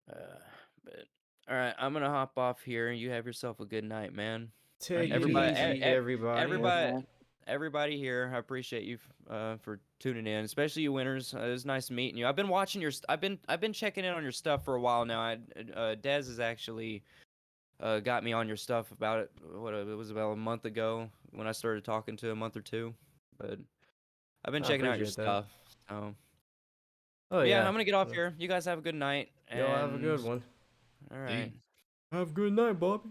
But all right, I'm gonna hop off here. You have yourself a good night, man. Take Everybody- it easy, everybody. Everybody here, I appreciate you for tuning in, especially you winners. It was nice meeting you. I've been watching your. I've been checking in on your stuff for a while now. Dez has actually got me on your stuff about it. It was about a month ago when I started talking to a month or two. But I've been I checking out your appreciate that. stuff. So Oh yeah, yeah. I'm gonna get off here. You guys have a good night. Y'all have a good and- one. All right. Have a good night, Bobby.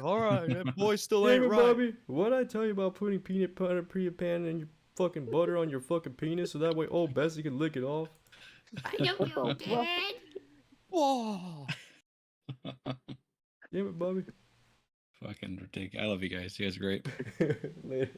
All right, that boy still Damn ain't it, right. Bobby. What'd I tell you about putting peanut butter pan and your fucking butter on your fucking penis so that way old Bessie can lick it off? I don't know, Dad. Whoa. Damn it, Bobby. Fucking ridiculous. I love you guys. You guys are great. Later.